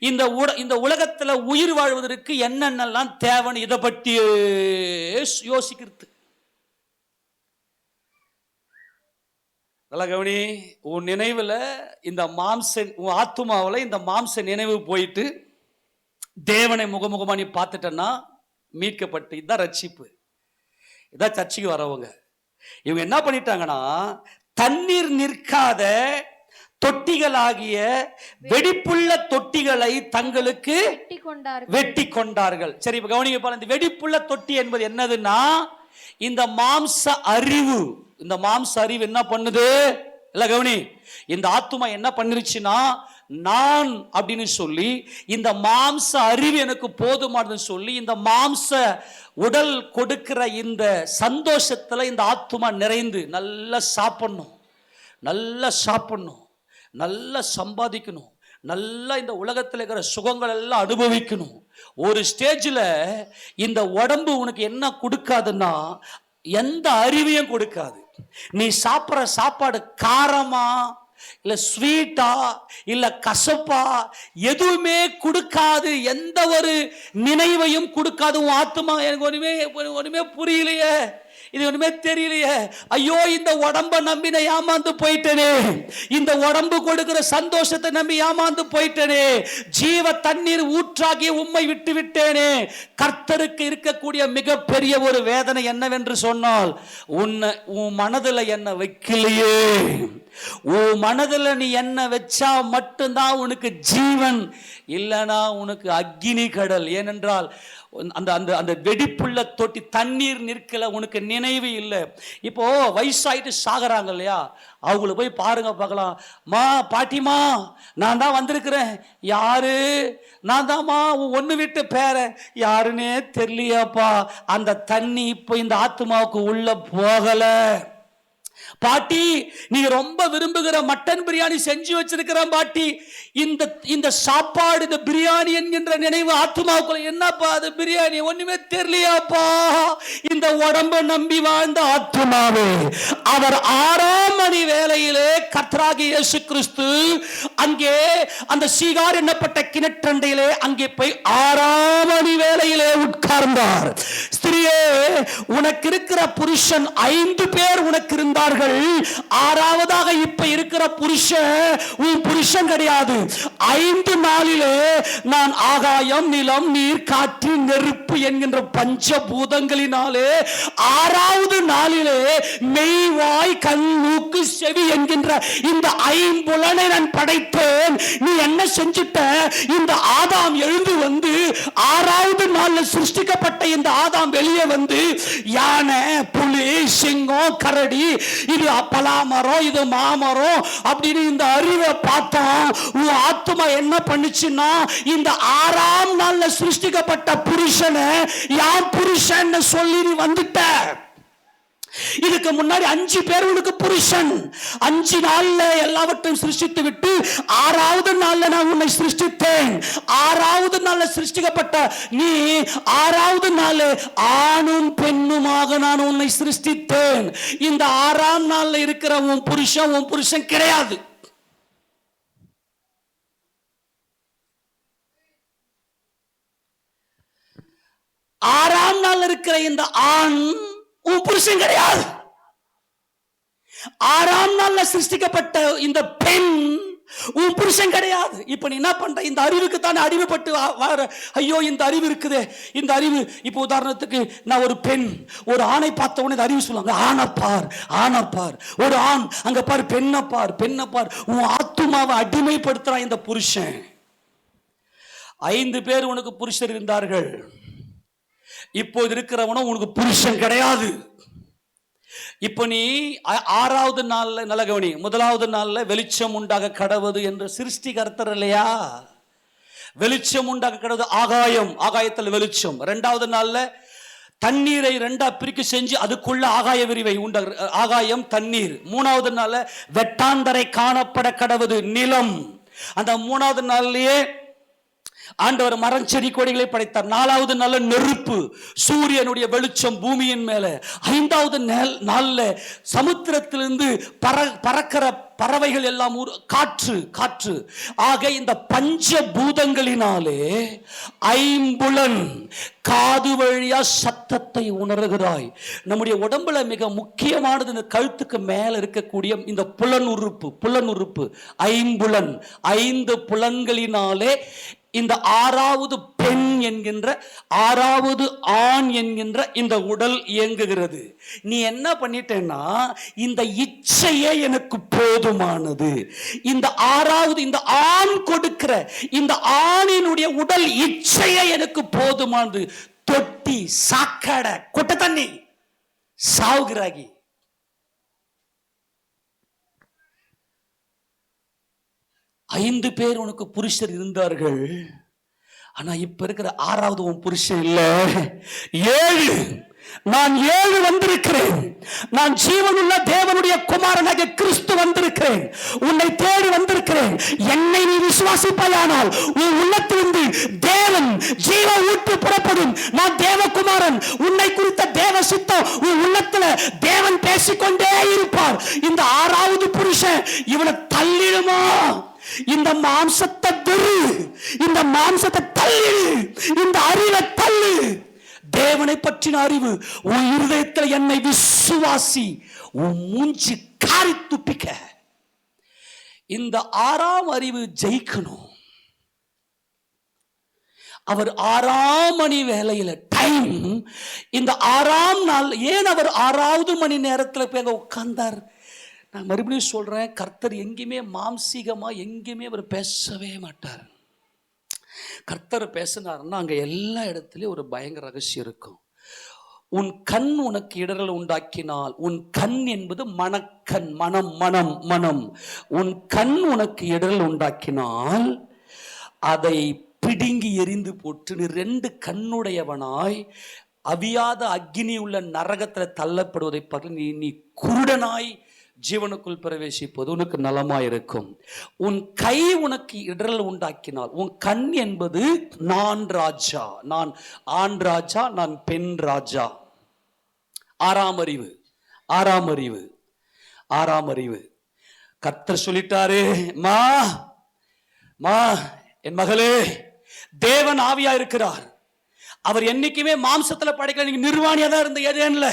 இந்த உலகத்துல உயிர் வாழ்வதற்கு என்னென்னலாம் தேவைன்னு இதை பற்றி யோசிக்கிறது. கவனி, உன் நினைவுல இந்த மாம்ச, உன் ஆத்துமாவில் இந்த மாம்ச நினைவு போயிட்டு தேவனை முகமுகமா நீ பார்த்துட்டன்னா மீட்கப்பட்டு, இதுதான் ரட்சிப்பு. இதான் சர்ச்சைக்கு வரவங்க. இவங்க என்ன பண்ணிட்டாங்கன்னா தண்ணீர் நிற்காத தொட்டிகளாகிய வெடிப்புள்ள தொட்டிகளை தங்களுக்கு வெட்டி கொண்டார்கள். சரி, இப்ப கவனிங்க பாருங்க. இந்த வெடிப்புள்ள தொட்டி என்பது என்னதுன்னா இந்த மாம்ச அறிவு. இந்த மாம்ச அறிவு என்ன பண்ணுது? இல்ல கவனி, இந்த ஆத்துமா என்ன பண்ணிருச்சுன்னா நான் அப்படின்னு சொல்லி இந்த மாம்ச அறிவு எனக்கு போதுமானதுன்னு சொல்லி இந்த மாம்ச உடல் கொடுக்கிற இந்த சந்தோஷத்துல இந்த ஆத்துமா நிறைந்து நல்லா சாப்பிடணும், நல்லா சாப்பிடணும், நல்லா சம்பாதிக்கணும், நல்லா இந்த உலகத்தில் இருக்கிற சுகங்கள் எல்லாம் அனுபவிக்கணும். ஒரு ஸ்டேஜில் இந்த உடம்பு உனக்கு என்ன கொடுக்காதுன்னா எந்த அறிவையும் கொடுக்காது. நீ சாப்பிட்ற சாப்பாடு காரமா இல்ல ஸ்வீட்டா இல்ல கசப்பா எதுவுமே கொடுக்காது, எந்த ஒரு நினைவையும் கொடுக்காது. உன் ஆத்துமா எனக்கு ஒண்ணுமே புரியலையே, இது ஒண்ணுமே தெரியலையே, ஐயோ இந்த உடம்ப நம்பி நான் ஏமாந்து போயிட்டேனே, இந்த உடம்பு கொடுக்கிற சந்தோஷத்தை நம்பி ஏமாந்து போயிட்டேனே, ஜீவ தண்ணீர் ஊற்றாகி உம்மை விட்டு விட்டேனே. கர்த்தருக்கு இருக்கக்கூடிய மிகப்பெரிய ஒரு வேதனை என்னவென்று சொன்னால் உன் மனதில் என்ன வைக்கலையே. உன் மனதில் நீ என்ன வச்சா மட்டும்தான் உனக்கு ஜீவன், இல்லைனா உனக்கு அக்கினி கடல். ஏனென்றால் அந்த அந்த அந்த வெடிப்புள்ள தொட்டி தண்ணீர் நிற்கல, உனக்கு நினைவு இல்லை. இப்போ வயசாயிட்டு சாகுறாங்க இல்லையா, அவங்கள போய் பாருங்க பார்க்கலாம். மா பாட்டிமா நான் தான் வந்திருக்கிறேன். யாரு? நான் தான்மா ஒன்று விட்டு பேர. யாருன்னே தெரியலையாப்பா. அந்த தண்ணி இப்போ இந்த ஆத்மாவுக்கு உள்ள போகல. பாட்டி நீங்க ரொம்ப விரும்புகிற மட்டன் பிரியாணி செஞ்சு வச்சிருக்கிறேன் பாட்டி, இந்த சாப்பாடு, இந்த பிரியாணி என்கின்ற நினைவு ஆத்மாவுக்குள்ள. என்னப்பா அது பிரியாணி? ஒண்ணுமே தெரியலையாப்பா. இந்த உடம்ப நம்பி வாழ்ந்த ஆத்மாவே, அவர் 6ஆம் மணி வேளையிலே கர்த்தராகிய இயேசு கிறிஸ்து அங்கே அந்த சீகார் என்னப்பட்ட கிணற்றண்டையிலே அங்கே போய் 6ஆம் மணி வேளையிலே உட்கார்ந்தார். ஸ்திரியே, உனக்கு இருக்கிற புருஷன் 5 பேர் உனக்கு இருந்தார்கள். 6ஆவதாக இப்ப இருக்கிற புருஷன் உன் புருஷன் கிடையாது. 5 நாளிலே நான் ஆகாயம், நிலம், நீர், காற்று, நெருப்பு என்கின்ற பஞ்சபூதங்களினாலே 6ஆவது நாளிலே மெய், வாய், கண், மூக்கு, செவி என்கின்ற இந்த 5 நான் படைத்தேன். நீ என்ன செஞ்சிட்ட? இந்த ஆதாம் எழுந்து வந்து 6ஆவது நாள்ல சிருஷ்டிக்கப்பட்ட இந்த ஆதாம் வெளியே வந்து யானை, புலி, சிங்கம், கரடி, இது பலாமரம், இது மாமரம் அப்படின்னு இந்த அறிவை பார்த்தா உன் ஆத்மா என்ன பண்ணுச்சுன்னா இந்த 6ஆம் நாள்ல சிருஷ்டிக்கப்பட்ட புருஷனை யான் புருஷன் சொல்லி நீ வந்துட்ட. இதுக்கு முன்னாடி 5 பேர் உனக்கு புருஷன். 5 நாள்ல எல்லாவற்றையும் சிருஷ்டித்து விட்டு 6ஆவது நாள்ல நான் உன்னை சிருஷ்டித்தேன். 6ஆவது நாள்ல சிருஷ்டிக்கப்பட்ட நீ 6ஆவது நாள் ஆணும் பெண்ணுமாக நான் உன்னை சிருஷ்டித்தேன். இந்த 6ஆம் நாள்ல இருக்கிற உன் புருஷன் கிடையாது. ஆறாம் நாள் இருக்கிற இந்த ஆண் உன் புருஷன் கிடையாது. ஆறாம் நாள்ல சிருஷ்டிக்கப்பட்ட இந்த பெண் உன் புருஷன் கிடையாது. இப்ப நீ என்ன பண்ற? இந்த அறிவுக்கு தானே அடிமைப்பட்டு வாழ. ஐயோ இந்த அறிவு இருக்குதே, இந்த அறிவு. இப்ப உதாரணத்துக்கு நான் ஒரு பெண் ஒரு ஆணை பார்த்த உடனே அறிவு சொல்லுவாங்க, ஆணப்பார் ஆணப்பார். ஒரு ஆண் அங்க பார், பெண்ணப்பார் பெண்ணப்பார். உன் ஆத்துமாவை அடிமைப்படுத்துறான் இந்த புருஷன். 5 பேர் உனக்கு புருஷர் இருந்தார்கள். இப்போது இருக்கிறவனும் உனக்கு புருஷன் கிடையாது. இப்ப நீ 6வது நாள்ல நல்ல கவனி, 1வது நாள்ல வெளிச்சம் உண்டாக கடவுது என்று சிருஷ்டிகர்த்தர் இல்லையா? வெளிச்சம் உண்டாக கடவுது ஆகாயம், ஆகாயத்தில் வெளிச்சம். 2வது நாள்ல தண்ணீரை 2ஆ பிரிக்க செஞ்சு அதுக்குள்ள ஆகாய விரிவை உண்டாக, ஆகாயம் தண்ணீர். 3வது நாள்ல வெட்டாந்தரை காணப்பட கடவுது நிலம். அந்த 3வது நாள்லயே ஆண்டவர் மரம் செடி கொடிகளை படைத்தார். 4வது நாள்ல நெருப்பு, சூரியனுடைய வெளிச்சம் பூமியின் மேல. 5வது நாள்ல சமுத்திரத்திலிருந்து பறக்கிற பறவைகள் எல்லாம் காற்று காற்று. ஆக இந்த பஞ்சபூதங்களினாலே ஐம்புலன் காது வழியா சத்தத்தை உணர்கிறாய். நம்முடைய உடம்புல மிக முக்கியமானது இந்த கழுத்துக்கு மேல இருக்கக்கூடிய இந்த புலன் உறுப்பு ஐம்புலன். 5 புலன்களினாலே இந்த 6வது பெண் என்கின்ற 6வது ஆண் என்கின்ற இந்த உடல் இயங்குகிறது. நீ என்ன பண்ணிட்டேன்னா, இந்த இச்சையே எனக்கு போதுமானது. இந்த 6வது இந்த ஆண் கொடுக்கிற இந்த ஆணினுடைய உடல் இச்சையே எனக்கு போதுமானது. தொட்டி, சாக்கடை, கொட்ட தண்ணி, சாவுகிறாகி. ஐந்து பேர் உனக்கு புருஷர் இருந்தார்கள். ஆனா இப்ப இருக்கிற 6வது உன் புருஷன் இல்ல. 7. நான் 7 வந்திருக்கிறேன். நான் ஜீவனுள்ள தேவனுடைய குமாரனாகிய கிறிஸ்து வந்திருக்கிறேன். உன்னை தேடி வந்திருக்கிறேன். என்னை நீ விசுவாசிப்பாயானால் உன் உள்ளத்திலிருந்து தேவன் ஜீவ ஊற்று புறப்படும். நான் தேவகுமாரன். உன்னை குறித்த தேவ சித்தம் உன் உள்ளத்துல தேவன் பேசிக்கொண்டே இருப்பார். இந்த 6வது புருஷன் இவனை தள்ளிடுமா? இந்த மாம்சத்தை வெறு, இந்த மாம்சத்தை தள்ளு, இந்த அறிவை தள்ளு. தேவனை பற்றின அறிவு உன் இருதயத்தில் என்னை விசுவாசி, உன் மூஞ்சி காரி துப்பிக்க. இந்த 6ஆம் அறிவு ஜெயிக்கணும். அவர் 6ஆம் மணி வேளையில டைம், இந்த 6ஆம் நாள் ஏன் அவர் 6வது மணி நேரத்தில் போய் உட்கார்ந்தார்? நான் மறுபடியும் சொல்றேன், கர்த்தர் எங்கேயுமே மாம்சீகமா எங்கேயுமே அவர் பேசவே மாட்டார். கர்த்தர் பேசினார்னா அங்க எல்லா இடத்துலயும் ஒரு பயங்கர ரகசியம் இருக்கும். உன் கண் உனக்கு இடரல் உண்டாக்கினால், உன் கண் என்பது மனக்கண், மனம் மனம் மனம். உன் கண் உனக்கு இடரல் உண்டாக்கினால் அதை பிடுங்கி எரிந்து போட்டு நீ 2 கண்ணுடையவனாய் அவியாத அக்னி உள்ள நரகத்தில் தள்ளப்படுவதை பார்த்து நீ குருடனாய் ஜீவனுக்குள் பிரவேசிப்பது உனக்கு நலமாயிருக்கும். உன் கை உனக்கு இடரல் உண்டாக்கினால், உன் கண் என்பது நான் ராஜா, நான் ஆண் ராஜா, நான் பெண் ராஜா. 6ஆம் அறிவு, 6ஆம் அறிவு, 6ஆம் அறிவு. கர்த்தர் சொல்லிட்டாரு, மா மா என் மகளே, தேவன் ஆவியா இருக்கிறார். அவர் என்னைக்குமே மாம்சத்துல படைக்கல. நீங்க நிர்வாணியா தான் இருந்த ஏதேன்ல.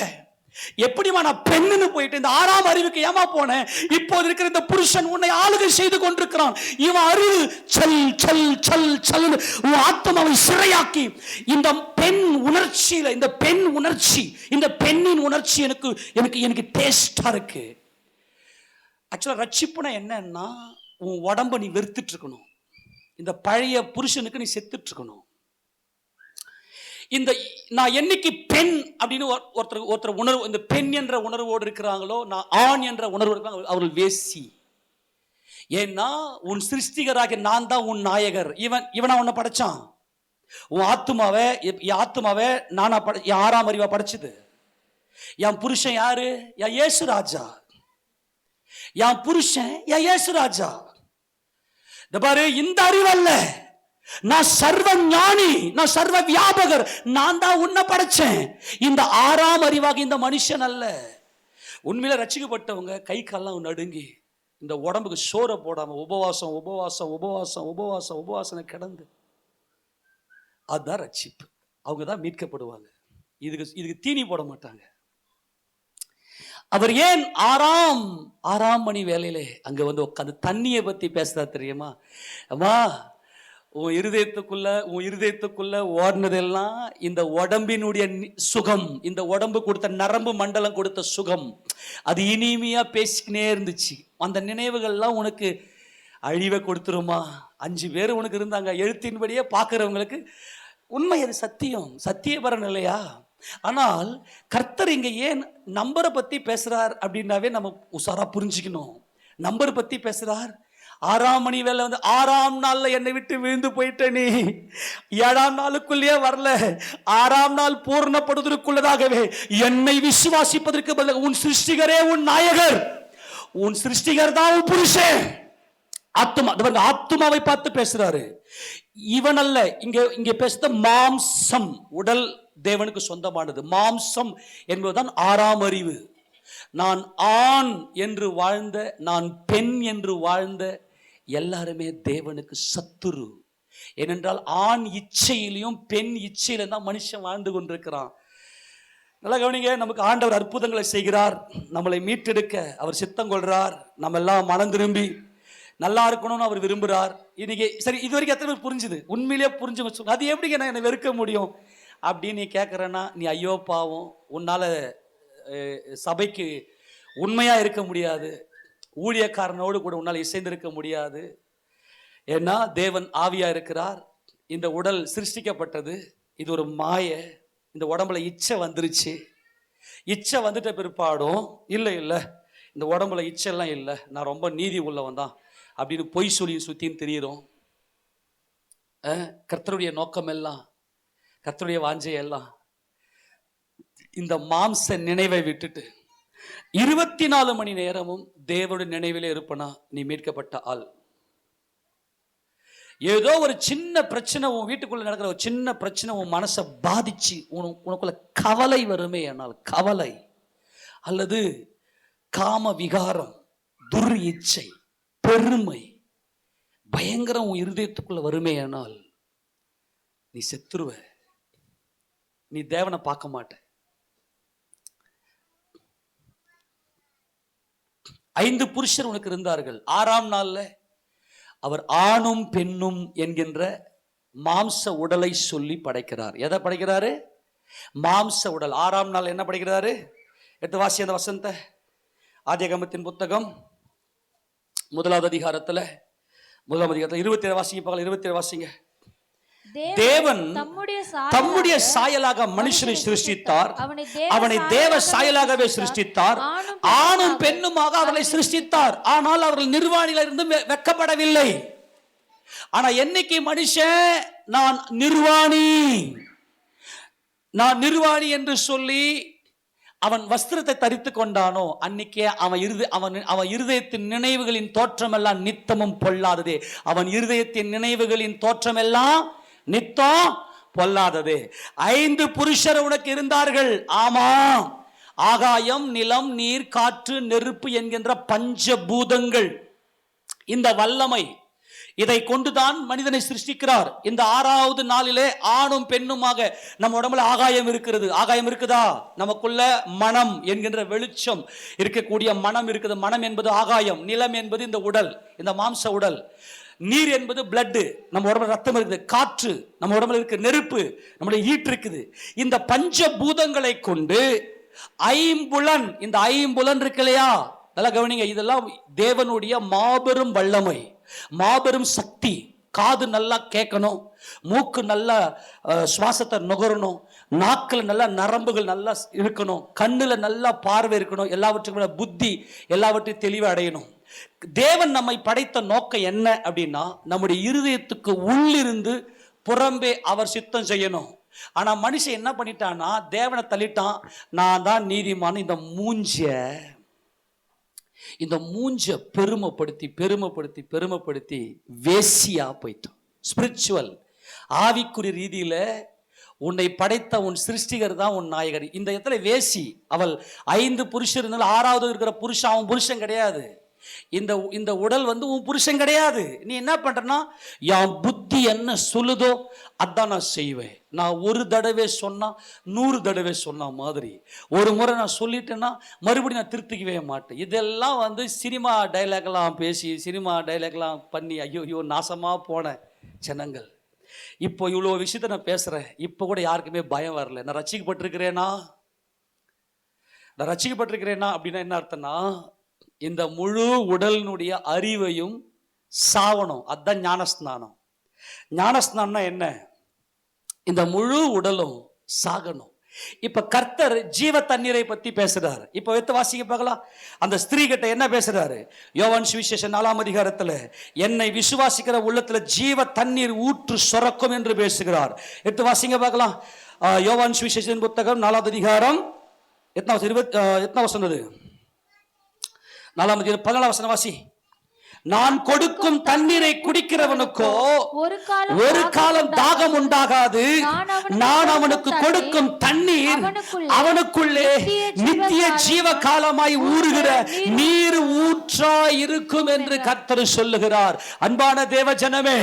எப்படிமா நான் பெண்ணுன்னு போயிட்டு இந்த 6ஆம் அறிவுக்கு ஏமா போனேன்? இப்போது இருக்கிற இந்த புருஷன் உன்னை ஆளுகை செய்து கொண்டிருக்கிறான். இவன் அறிவு சல் சல் சல் சல் உன் ஆத்மாவை சிறையாக்கி இந்த பெண் உணர்ச்சியில, இந்த பெண் உணர்ச்சி, இந்த பெண்ணின் உணர்ச்சி எனக்கு எனக்கு எனக்கு டேஸ்டா இருக்கு. ஆக்சுவலா ரட்சிப்புனா என்னன்னா, உன் உடம்ப நீ வெறுத்துட்டு இருக்கணும். இந்த பழைய புருஷனுக்கு நீ செத்துட்டு இருக்கணும். இந்த நான் என்னைக்கு பெண் அப்படின்னு ஒருத்தர் உணர்வு, இந்த பெண் என்ற உணர்வோடு இருக்கிறாங்களோ, நான் ஆண் என்ற உணர்வு இருக்கிறாங்க, அவர்கள் வேசி. ஏன்னா உன் சிருஷ்டிகராக நான் தான் உன் நாயகர். இவனா உன்னை படைச்சான். உன் ஆத்துமாவை நானா என் 6ஆம் அறிவா படைச்சது. என் புருஷன் யாரு? என் இயேசு ராஜா. என் புருஷன் என் இயேசு ராஜா. இந்த பாரு, இந்த அறிவல்ல. நான் சர்வ ஞானி, நான் சர்வ வியாபகர். நான் தான் உன்னை படைச்சேன். இந்த 6ஆம் அறிவாக இந்த மனுஷன் அல்ல. உண்மையில ரட்சிக்கப்பட்டவங்க கை கால்லாம் நடுங்கி இந்த உடம்புக்கு சோற போடாம உபவாசம் உபவாசம் உபவாசம் உபவாசம் உபவாசம் கிடந்து, அதுதான் ரட்சிப்பு. அவங்க தான் மீட்கப்படுவாங்க. இதுக்கு தீனி போட மாட்டாங்க. அவர் ஏன் ஆறாம் மணி வேலையிலே அங்க வந்து உட்காந்து தண்ணியை பத்தி பேசுறா தெரியுமா? அம்மா, உன் இருதயத்துக்குள்ள ஓடினதெல்லாம் இந்த உடம்பினுடைய சுகம், இந்த உடம்பு கொடுத்த நரம்பு மண்டலம் கொடுத்த சுகம், அது இனிமையா பேசிக்கினே இருந்துச்சு. அந்த நினைவுகள்லாம் உனக்கு அழிவை கொடுத்துருமா? 5 பேர் உனக்கு இருந்தாங்க, எழுத்தின்படியே பார்க்கிறவங்களுக்கு உண்மை, அது சத்தியபரன் இல்லையா? ஆனால் கர்த்தர் இங்க ஏன் நம்பரை பத்தி பேசுறார் அப்படின்னாவே நம்ம உசாரா புரிஞ்சுக்கணும். நம்பர் பத்தி பேசுறார். 6ஆம் மணி வேலை வந்து 6ஆம் நாள்ல என்னை விட்டு விழுந்து போயிட்ட நீ 7ஆம் நாளுக்குள்ளேயே வரல. 6ஆம் நாள் பூர்ணப்படுவதற்குள்ளதாகவே என்னை விசுவாசிப்பதற்கு பதிலாக உன் சிருஷ்டிகரே உன் நாயகர், உன் சிருஷ்டிகர் தான் உன் புருஷன். ஆத்துமாவை பார்த்து பேசுறாரு. இவன் அல்ல, இங்க பேசுற மாம்சம், உடல் தேவனுக்கு சொந்தமானது. மாம்சம் என்பதுதான் 6ஆம் அறிவு. நான் ஆண் என்று வாழ்ந்த, நான் பெண் என்று வாழ்ந்த எல்லாருமே தேவனுக்கு சத்துரு. ஏனென்றால் ஆண் இச்சையிலையும் பெண் இச்சையிலும் தான் மனுஷன் வாழ்ந்து கொண்டிருக்கிறான். நல்லா கவனிங்க, நமக்கு ஆண்டவர் அற்புதங்களை செய்கிறார், நம்மளை மீட்டெடுக்க அவர் சித்தம் கொள்றார். நம்ம எல்லாம் மனம் திரும்பி நல்லா இருக்கணும்னு அவர் விரும்புகிறார். இன்னைக்கு சரி, இது வரைக்கும் எத்தனை பேர் புரிஞ்சுது? உண்மையிலேயே புரிஞ்சு வச்சு அது எப்படிங்க நான் என்னை வெறுக்க முடியும் அப்படின்னு நீ கேட்குறேன்னா, நீ ஐயோ பாவம், உன்னால் சபைக்கு உண்மையாக இருக்க முடியாது, ஊழியக்காரனோடு கூட உன்னால் இசைந்திருக்க முடியாது. ஏன்னா தேவன் ஆவியாக இருக்கிறார். இந்த உடல் சிருஷ்டிக்கப்பட்டது, இது ஒரு மாய. இந்த உடம்புல இச்சை வந்துருச்சு. இச்சை வந்துட்ட பிற்பாடும் இல்லை இந்த உடம்புல இச்சைலாம் இல்லை, நான் ரொம்ப நீதி உள்ளவன் தான் அப்படின்னு பொய் சொல்லி சுத்தின்னு தெரியுறோம். கர்த்தருடைய நோக்கம் எல்லாம், கர்த்தருடைய வாஞ்சையெல்லாம் இந்த மாம்ச நினைவை விட்டுட்டு 24 மணி நேரமும் தேவனுடைய நினைவிலே இருப்பனா நீ மீட்கப்பட்ட ஆள். ஏதோ ஒரு சின்ன பிரச்சனை, உன் வீட்டுக்குள்ள நடக்கிற ஒரு சின்ன பிரச்சனை உன் மனசை பாதிச்சு உனக்குள்ள கவலை வருமே, ஆனால் கவலை அல்லது காம விகாரம், துர் இச்சை, பெருமை, பயங்கரம் உன் இருதயத்துக்குள்ள வருமே, ஆனால் நீ செத்துருவ. நீ தேவனை பார்க்க மாட்ட. 5 புருஷர் உனக்கு இருந்தார்கள். 6ஆம் நாள்ல அவர் ஆணும் பெண்ணும் என்கின்ற மாம்ச உடலை சொல்லி படைக்கிறார். எதை படைக்கிறாரு? மாம்ச உடல். 6ஆம் நாள் என்ன படைக்கிறாரு? எடுத்து வாசி அந்த வசனத்தை. ஆதியாகமத்தின் புத்தகம் 1ஆம் அதிகாரத்துல 27 வாசிங்க. பகல் 27 வாசிங்க. தேவன் தம்முடைய சாயலாக மனுஷனை சிருஷ்டித்தார், அவனை தேவ சாயலாகவே சிருஷ்டித்தார், ஆணும் பெண்ணுமாக அவர்களை சிருஷ்டித்தார். ஆனால் அவர்கள் நிர்வாணியில இருந்து வெட்கப்படவில்லை. ஆனா என்னைக்கு மனுஷன் நான் நிர்வாணி என்று சொல்லி அவன் வஸ்திரத்தை தரித்து கொண்டானோ, அன்னைக்கே அவன் இருதயத்தின் நினைவுகளின் தோற்றம் எல்லாம் நித்தமும் பொல்லாததே. அவன் இருதயத்தின் நினைவுகளின் தோற்றம் எல்லாம் நித்தம் பொல்லாததே. 5 புருஷர் உனக்கு இருந்தார்கள். ஆமா, ஆகாயம், நிலம், நீர், காற்று, நெருப்பு என்கின்ற பஞ்சபூதங்கள், இந்த வல்லமை, இதை கொண்டுதான் மனிதனை சிருஷ்டிக்கிறார். இந்த 6வது நாளிலே ஆணும் பெண்ணுமாக நம்ம உடம்புல ஆகாயம் இருக்கிறது. ஆகாயம் இருக்குதா? நமக்குள்ள மனம் என்கின்ற வெளிச்சம் இருக்கக்கூடிய மனம் இருக்குது. மனம் என்பது ஆகாயம், நிலம் என்பது இந்த உடல், இந்த மாம்ச உடல், நீர் என்பது பிளட், நம்ம உடம்புல ரத்தம் இருக்குது, காற்று நம்ம உடம்புல இருக்கு, நெருப்பு நம்முடைய ஈட்டு இருக்குது. இந்த பஞ்சபூதங்களை கொண்டு ஐம்புலன், இந்த ஐம்புலன் இருக்கு இல்லையா, நல்லா கவனிங்க, இதெல்லாம் தேவனுடைய மாபெரும் வல்லமை, மாபெரும் சக்தி. காது நல்லா கேட்கணும், மூக்கு நல்லா சுவாசத்தை நுகரணும், நாக்கில் நல்லா நரம்புகள் நல்லா இருக்கணும், கண்ணுல நல்லா பார்வை இருக்கணும், எல்லாவற்றுக்கும் புத்தி எல்லாவற்றையும் தெளிவு அடையணும். தேவன் நம்மை படைத்த நோக்கம் என்ன அப்படின்னா, நம்முடைய இருதயத்துக்கு உள்ளிருந்து புறம்பே அவர் சித்தம் செய்யணும். ஆனா மனுஷன் என்ன பண்ணிட்டான்னா, தேவனை தள்ளிட்டான். நான் தான் நீதிமான இந்த மூஞ்ச பெருமைப்படுத்தி வேசியா போயிட்டான். ஸ்பிரிச்சுவல், ஆவிக்குரிய ரீதியில உன்னை படைத்த உன் சிருஷ்டிகர் தான் உன் நாயகர். இந்த இடத்துல வேசி, அவள் 5 புருஷர் இருந்தாலும் 6வது இருக்கிற புருஷன் அவன் புருஷன் கிடையாது. இந்த இந்த உடல் வந்து உன் புருஷன் கிடையாது. நீ என்ன பண்றனா, என் புத்தி என்ன சொல்லுதோ அதான் நான் செய்வேன். நான் ஒரு தடவை சொன்னா 100 தடவை சொன்ன மாதிரி, ஒரு முறை நான் சொல்லிட்டேன்னா மறுபடியும் நான் திருத்திக்கவே மாட்டேன். இதெல்லாம் வந்து சினிமா டைலாக்லாம் பேசி, சினிமா டைலாக்லாம் பண்ணி ஐயோ நாசமா போன ஜனங்கள். இப்போ இவ்வளோ விஷயத்த நான் பேசுறேன், இப்போ கூட யாருக்குமே பயம் வரல. நான் ரட்சிக்கப்பட்டிருக்கிறேனா, நான் ரட்சிக்கப்பட்டிருக்கிறேனா அப்படின்னா என்ன அர்த்தம்னா, இந்த முழு உடலினுடைய அறிவையும் சாவணும். அதுதான் ஞானஸ்நானம். ஞானஸ்நானம்னா என்ன? இந்த முழு உடலும் சாகணும். இப்ப கர்த்தர் ஜீவ தண்ணீரை பத்தி பேசுறாரு. இப்ப வைத்து வாசிக்க பார்க்கலாம். அந்த ஸ்திரீ கிட்ட என்ன பேசுறாரு? யோவான் சுவிசேஷம் 4ஆம் அதிகாரத்துல என்னை விசுவாசிக்கிற உள்ளத்துல ஜீவ தண்ணீர் ஊற்று சுரக்கும் என்று பேசுகிறார். எடுத்து வாசிங்க பார்க்கலாம். யோவான் சுவிசேஷன் புத்தகம் 4ஆம் அதிகாரம் எத்தனை வசனம்? 4ஆம் அதிகாரம் 14ஆம் வசனம் வாசி. நான் கொடுக்கும் தண்ணீரை குடிக்கிறவனுக்கோ ஒரு காலம் தாகம் உண்டாகாது. நான் அவனுக்கு கொடுக்கும் தண்ணீர் அவனுக்குள்ளே நித்திய ஜீவ காலமாய் ஊறுகிற நீர் ஊற்றாய் இருக்கும் என்று கர்த்தர் சொல்லுகிறார். அன்பான தேவ ஜனமே,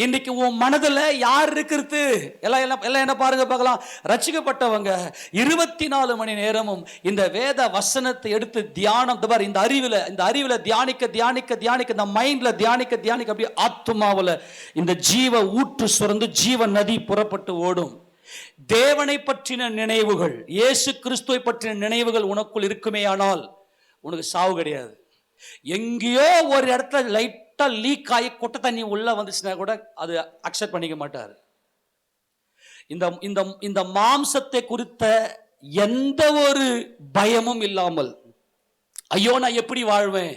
இன்னைக்கு உன் மனதுல யார் இருக்கிறது? எல்லாம் என்ன பாருங்க பார்க்கலாம். ரட்சிக்கப்பட்டவங்க 24 மணி நேரமும் இந்த வேத வசனத்தை எடுத்து தியானம், இந்த அறிவுல தியானிக்க மைண்ட்ல தியானிக்க அப்படியே ஆத்துமாவுல இந்த ஜீவ ஊற்று சுரந்து ஜீவ நதி புறப்பட்டு ஓடும். தேவனை பற்றின நினைவுகள், இயேசு கிறிஸ்துவை பற்றின நினைவுகள் உனக்குள் இருக்குமே ஆனால் உனக்கு சாவு கிடையாது. எங்கேயோ ஒரு இடத்துல லைட்டா லீக் ஆகி கொட்டை தண்ணி உள்ள வந்துச்சுன்னா கூட அது அக்செப்ட் பண்ணிக்க மாட்டார். இந்த மாம்சத்தை குறித்த எந்த ஒரு பயமும் இல்லாமல், ஐயோ நான் எப்படி வாழ்வேன்,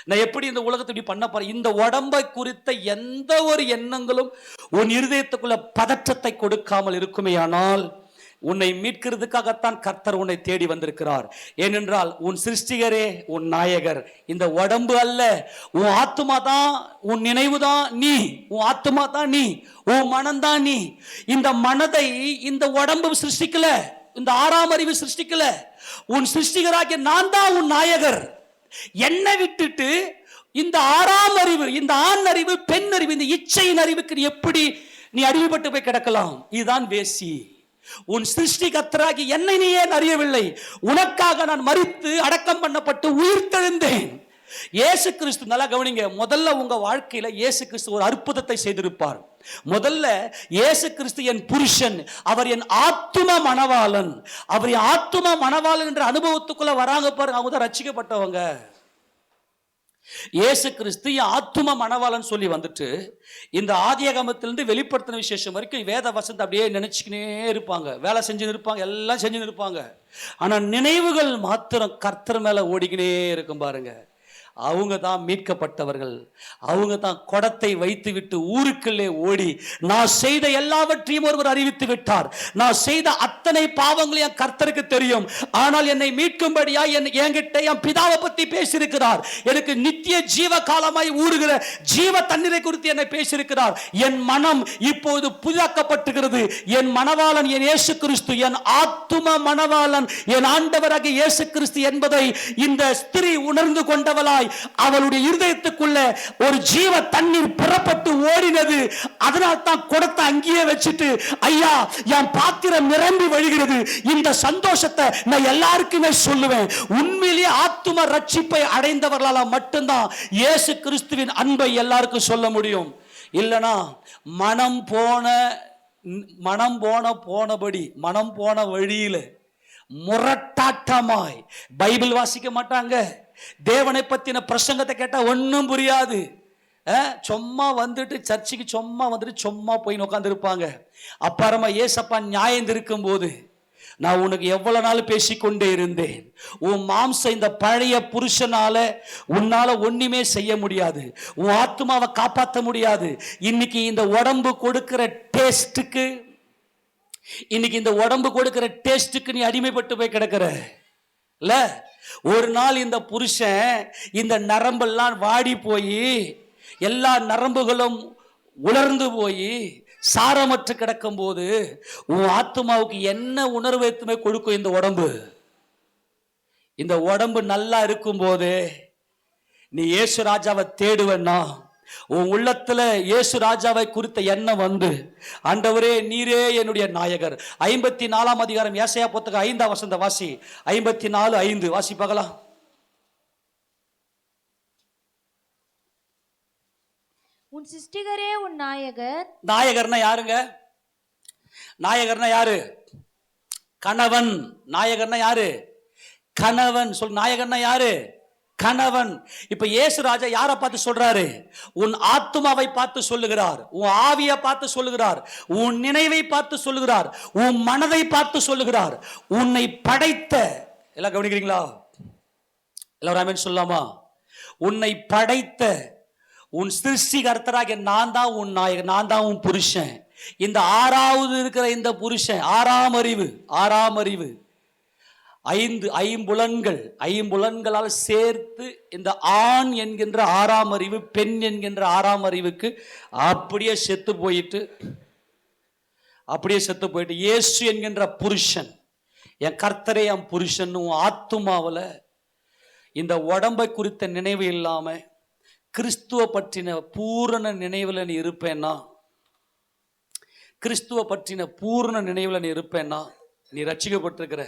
நான் எப்படி இந்த உலகத்தை இப்படி பண்ண போறேன், இந்த உடம்பை குறித்த எந்த ஒரு எண்ணங்களும் உன் இருதயத்துக்குள்ள பதற்றத்தை கொடுக்காமல் இருக்குமே ஆனால் உன்னை மீட்கிறதுக்காகத்தான் கர்த்தர் உன்னை தேடி வந்திருக்கிறார். ஏனென்றால் உன் சிருஷ்டிகரே உன் நாயகர். இந்த உடம்பு அல்ல, உன் ஆத்துமா தான், உன் நினைவு தான் நீ, உன் ஆத்துமா தான் நீ, உன் மனம் தான் நீ. இந்த மனதை இந்த உடம்பு சிருஷ்டிக்கல, இந்த 6ஆம் அறிவு சிருஷ்டிக்கல. உன் சிருஷ்டிகராகிய நான் தான் உன் நாயகர். என்னை விட்டுட்டு இந்த 6ஆம் அறிவு, இந்த ஆண் அறிவு, பெண் அறிவு, இந்த இச்சையின் அறிவுக்கு நீ எப்படி நீ அடிமைப்பட்டு போய் கிடக்கலாம்? இதுதான் வேசி. உன் சிருஷ்டிகர்த்தராகி என்னை நீ ஏன் அறியவில்லை? உனக்காக நான் மரித்து அடக்கம் பண்ணப்பட்டு உயிர்த்தெழுந்தேன். இயேசு கிறிஸ்து, நல்லா கவனிங்க, முதல்ல உங்க வாழ்க்கையில இயேசு கிறிஸ்து ஒரு அற்புதத்தை செய்திருப்பார். முதல்ல இயேசு கிறிஸ்து என் புருஷன், அவர் என் ஆத்தும மணவாளன். அவர் ஆத்தும மணவாளன் என்ற அனுபவத்துக்குள்ள வராங்க பாருங்க, அவங்க தான் ரட்சிக்கப்பட்டவங்க. இயேசு கிறிஸ்து என் ஆத்தும மணவாளன் சொல்லி வந்துட்டு இந்த ஆதியாகமத்திலிருந்து வெளிப்படுத்தின விசேஷம் வரைக்கும் வேத வசனத்தை அப்படியே நினைச்சுக்கினே இருப்பாங்க, வேலை செஞ்சு இருப்பாங்க, எல்லாம் செஞ்சு இருப்பாங்க. ஆனா நினைவுகள் மாத்திரம் கர்த்தர் மேல ஓடிக்கினே இருக்கும் பாருங்க. அவங்க தான் மீட்கப்பட்டவர்கள். அவங்க தான் குடத்தை வைத்து விட்டு ஊருக்குள்ளே ஓடி, நான் செய்த எல்லாவற்றையும் ஒருவர் அறிவித்து விட்டார், நான் செய்த அத்தனை பாவங்களையும் கர்த்தருக்கு தெரியும், ஆனால் என்னை மீட்கும்படியா என்கிட்ட என் பிதாவை பத்தி பேசியிருக்கிறார், எனக்கு நித்திய ஜீவ காலமாய் ஊறுகிற ஜீவ தண்ணீரை குறித்து என்னை பேசியிருக்கிறார். என் மனம் இப்போது புதிதாக்கப்பட்டிருக்கிறது. என் மணவாளன் என் இயேசு கிறிஸ்து, என் ஆத்தும மணவாளன் என் ஆண்டவராகிய இயேசு கிறிஸ்து என்பதை இந்த ஸ்திரீ உணர்ந்து கொண்டவளாய் அவளுடைய இருதயத்துக்குள்ள ஒரு ஜீவ தண்ணீர் புறப்பட்டு ஓடினது. அதனால் தான் குடத்தை அங்கேயே வச்சுட்டு, ஐயா என் பாத்திரம் நிரம்பி வழிகிறது. இந்த சந்தோஷத்தை நான் எல்லாருக்குமே சொல்லுவேன். உண்மையிலேயே ஆத்தும ரட்சிப்பை அடைந்தவர்களால் மட்டும்தான் இயேசு கிறிஸ்துவின் அன்பை எல்லாருக்கும் சொல்ல முடியும். இல்லனா மனம் போன வழியில முரட்டாட்டமாய் பைபிள் வாசிக்க மாட்டாங்க. தேவனை பத்தின பிரசங்கத்தை கேட்டா ஒன்னும் புரியாது. சும்மா வந்துட்டு சர்ச்சுக்கு சும்மா வந்துட்டு சும்மா போய் உட்கார்ந்து இருப்பாங்க. அப்புறமா ஏசப்பா நியாயம் இருக்கும் போது, நான் உனக்கு எவ்வளவு நாள் பேசிக்கொண்டே இருந்தேன், உன் மாம்சம் இந்த பழைய புருஷனால உன்னால ஒண்ணுமே செய்ய முடியாது, உன் ஆத்மாவை காப்பாற்ற முடியாது. இன்னைக்கு இந்த உடம்பு கொடுக்கிற டேஸ்டுக்கு, நீ அடிமைப்பட்டு போய் கிடக்கிற இல்ல. ஒரு நாள் இந்த புருஷன் இந்த நரம்பெல்லாம் வாடி போய், எல்லா நரம்புகளும் உலர்ந்து போய் சாரமற்று கிடக்கும் போது உன் ஆத்மாவுக்கு என்ன உணர்வு எத்துமே கொடுக்கும்? இந்த உடம்பு நல்லா இருக்கும் போது நீ இயேசு ராஜாவை தேடுவேன்னா உன் உள்ளத்துல இயேசு ராஜாவை குறித்த எண்ணம் வந்து, ஆண்டவரே நீரே என்னுடைய நாயகர். 54ஆம் அதிகாரம் ஏசாயா புத்தகம் 5ஆம் வசனம் வாசி. 54:5 வாசி பார்க்கலாம். உன் சிருஷ்டிகரே உன் நாயகர். நாயகர்னா யாருங்க? நாயகர்னா யாரு? கணவன். நாயகர்னா யாரு? கணவன். சொல். நாயகர்னா யாரு? கணவன். இப்ப இயேசு ராஜா யாரை பார்த்து சொல்றாரு? உன் ஆத்துமாவை பார்த்து சொல்லுகிறார், உன் ஆவியை பார்த்து சொல்லுகிறார், உன் நினைவை பார்த்து சொல்லுகிறார், உன் மனதை பார்த்து சொல்லுகிறார். உன்னை படைத்த, எல்லாம் கவனிக்கிறீங்களா? எல்லாரும் ஆமென் சொல்லலாமா? உன்னை படைத்த உன் சிருஷ்டிகர்த்தராகிய நான் தான் உன் நாயகன், நான் தான் உன் புருஷன். இந்த ஆறாவது இருக்கிற இந்த புருஷன், ஆறாம் அறிவு, ஐம்புலன்களால் சேர்த்து இந்த ஆண் என்கின்ற ஆறாம் அறிவு, பெண் என்கின்ற ஆறாம் அறிவுக்கு அப்படியே செத்து போயிட்டு இயேசு என்கின்ற புருஷன், என் கர்த்தரே என் புருஷன். ஆத்துமாவில் இந்த உடம்பை குறித்த நினைவு இல்லாம கிறிஸ்துவ பற்றின பூரண நினைவில் நீ இருப்பேன்னா, நீ ரட்சிக்கப்பட்டிருக்கிற.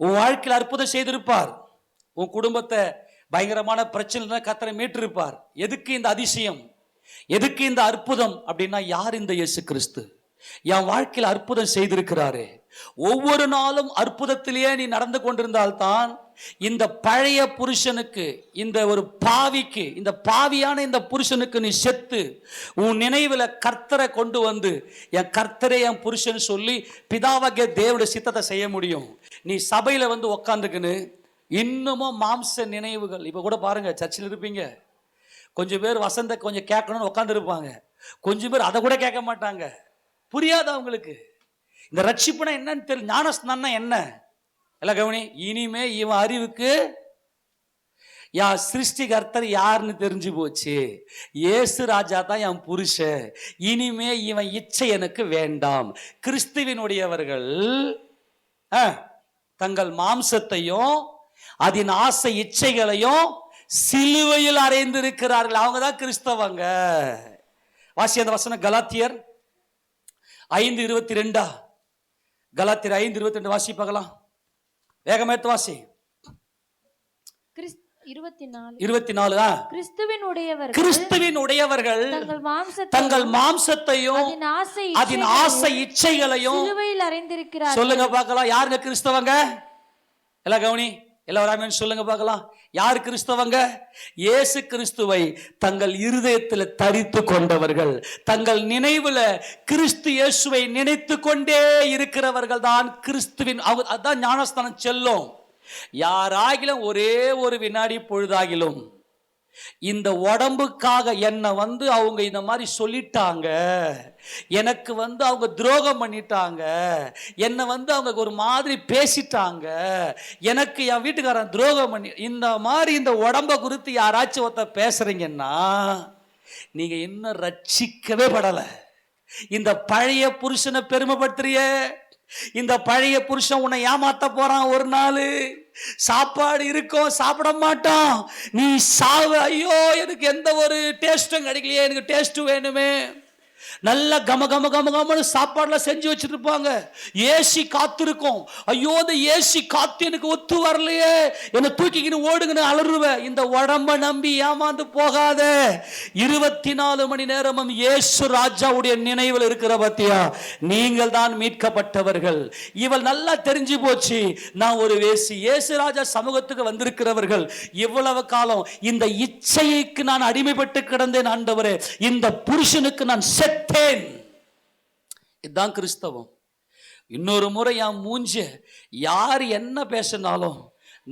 உன் வாழ்க்கையில் அற்புதம் செய்திருப்பார். உன் குடும்பத்தை பயங்கரமான பிரச்சனை கர்த்தரை மீட்டிருப்பார். எதுக்கு இந்த அதிசயம், எதுக்கு இந்த அற்புதம் அப்படின்னா, யார் இந்த இயேசு கிறிஸ்து என் வாழ்க்கையில் அற்புதம் செய்திருக்கிறாரே. ஒவ்வொரு நாளும் அற்புதத்திலேயே நீ நடந்து கொண்டிருந்தால்தான் இந்த பழைய புருஷனுக்கு, இந்த ஒரு பாவிக்கு, இந்த பாவியான இந்த புருஷனுக்கு நீ செத்து உன் நினைவில் கர்த்தரை கொண்டு வந்து, என் கர்த்தரே என் புருஷன் சொல்லி பிதாவாகிய தேவனுடைய சித்தத்தை செய்ய முடியும். நீ சபையில் வந்து உக்காந்துக்குன்னு இன்னமும் மாம்ச நினைவுகள். இப்போ கூட பாருங்க, சர்ச்சில் இருப்பீங்க, கொஞ்சம் பேர் வசந்த கொஞ்சம் கேட்கணும்னு உட்காந்துருப்பாங்க, கொஞ்சம் பேர் அதை கூட கேட்க மாட்டாங்க. புரியாது அவங்களுக்கு இந்த ரட்சிப்புனா என்னன்னு தெரியல, ஞானஸ்நானம்னா என்ன. எல்லாம் கவனி. இனிமே இவன் அறிவுக்கு என் சிருஷ்டிகர்த்தர் யாருன்னு தெரிஞ்சு போச்சு, இயேசு ராஜா தான் என் புருஷன். இனிமே இவன் இச்சை எனக்கு வேண்டாம். கிறிஸ்துவினுடையவர்கள் தங்கள் மாம்சத்தையும் அதன் ஆசை இச்சைகளையும் சிலுவையில் அறைந்திருக்கிறார்கள். அவங்க தான் கிறிஸ்தவங்க. வாசி அந்த வசனம், கலாத்தியர் 5:22. கலாத்தியர் 5:22 வாசி பார்க்கலாம். வேகமா எடுத்து வாசி. 24. கிறிஸ்துவினுடையவர்கள் தங்கள் மாம்சத்தையும் அதன் ஆசை இச்சைகளையும் சிலுவையில் அறைந்திருக்கிறார்கள். சொல்லுங்க பார்க்கலாம், யாருங்க கிறிஸ்தவங்க? எல்லாம் கவனி, எல்லாரும் சொல்லுங்க பார்க்கலாம். யார் கிறிஸ்தவங்க? இயேசு கிறிஸ்துவை தங்கள் இருதயத்தில் தரித்து கொண்டவர்கள், தங்கள் நினைவுல கிறிஸ்து இயேசுவை நினைத்து கொண்டே இருக்கிறவர்கள் தான் கிறிஸ்துவின். அதான் ஞானஸ்தானம் செல்லும். யாராகிலும் ஒரே ஒரு வினாடி பொழுதாகிலும் இந்த உடம்புக்காக என்னை வந்து அவங்க இந்த மாதிரி சொல்லிட்டாங்க, எனக்கு வந்து அவங்க துரோகம் பண்ணிட்டாங்க, என்னை வந்து அவங்க ஒரு மாதிரி பேசிட்டாங்க, எனக்கு என் வீட்டுக்காரன் துரோகம் பண்ணி, இந்த மாதிரி இந்த உடம்பை குறித்து யாராச்சும் ஒருத்த பேசுறீங்கன்னா நீங்க இன்னும் ரட்சிக்கவே படலை. இந்த பழைய புருஷனை பெருமைப்படுத்துறிய, இந்த பழைய புருஷன் உன்னை ஏமாத்த போறான். ஒரு நாள் சாப்பாடு இருக்கும், சாப்பிட மாட்டான், நீ சாவ. ஐயோ எனக்கு எந்த ஒரு டேஸ்டும் கிடைக்கலையே, எனக்கு டேஸ்ட் வேணுமே. நல்ல கமன்னு சாப்பாடுல செஞ்சு வச்சுட்டு இருப்பாங்க, ஏசி காத்திருக்கும். ஐயோ இந்த ஏசி காத்து எனக்கு ஒத்து வரலையே, என்னை தூக்கிக்கின்னு ஓடுங்கன்னு அலறுவேன். இந்த உடம்ப நம்பி ஏமாந்து போகாத. 24 மணி நேரமும் இயேசு ராஜாவுடைய நினைவில் இருக்கிற பத்தியா, நீங்கள் தான் மீட்கப்பட்டவர்கள். இவள் நல்லா தெரிஞ்சு போச்சு, நான் ஒரு வேசி. இயேசு ராஜா சமூகத்துக்கு வந்திருக்கிறவர்கள் இவ்வளவு காலம் இந்த இச்சைக்கு நான் அடிமைப்பட்டு கிடந்தேன். ஆண்டவரே, இந்த புருஷனுக்கு நான் செத்தேன். இதுதான் கிறிஸ்தவம். இன்னொரு முறை என் மூஞ்ச யார் என்ன பேசினாலும்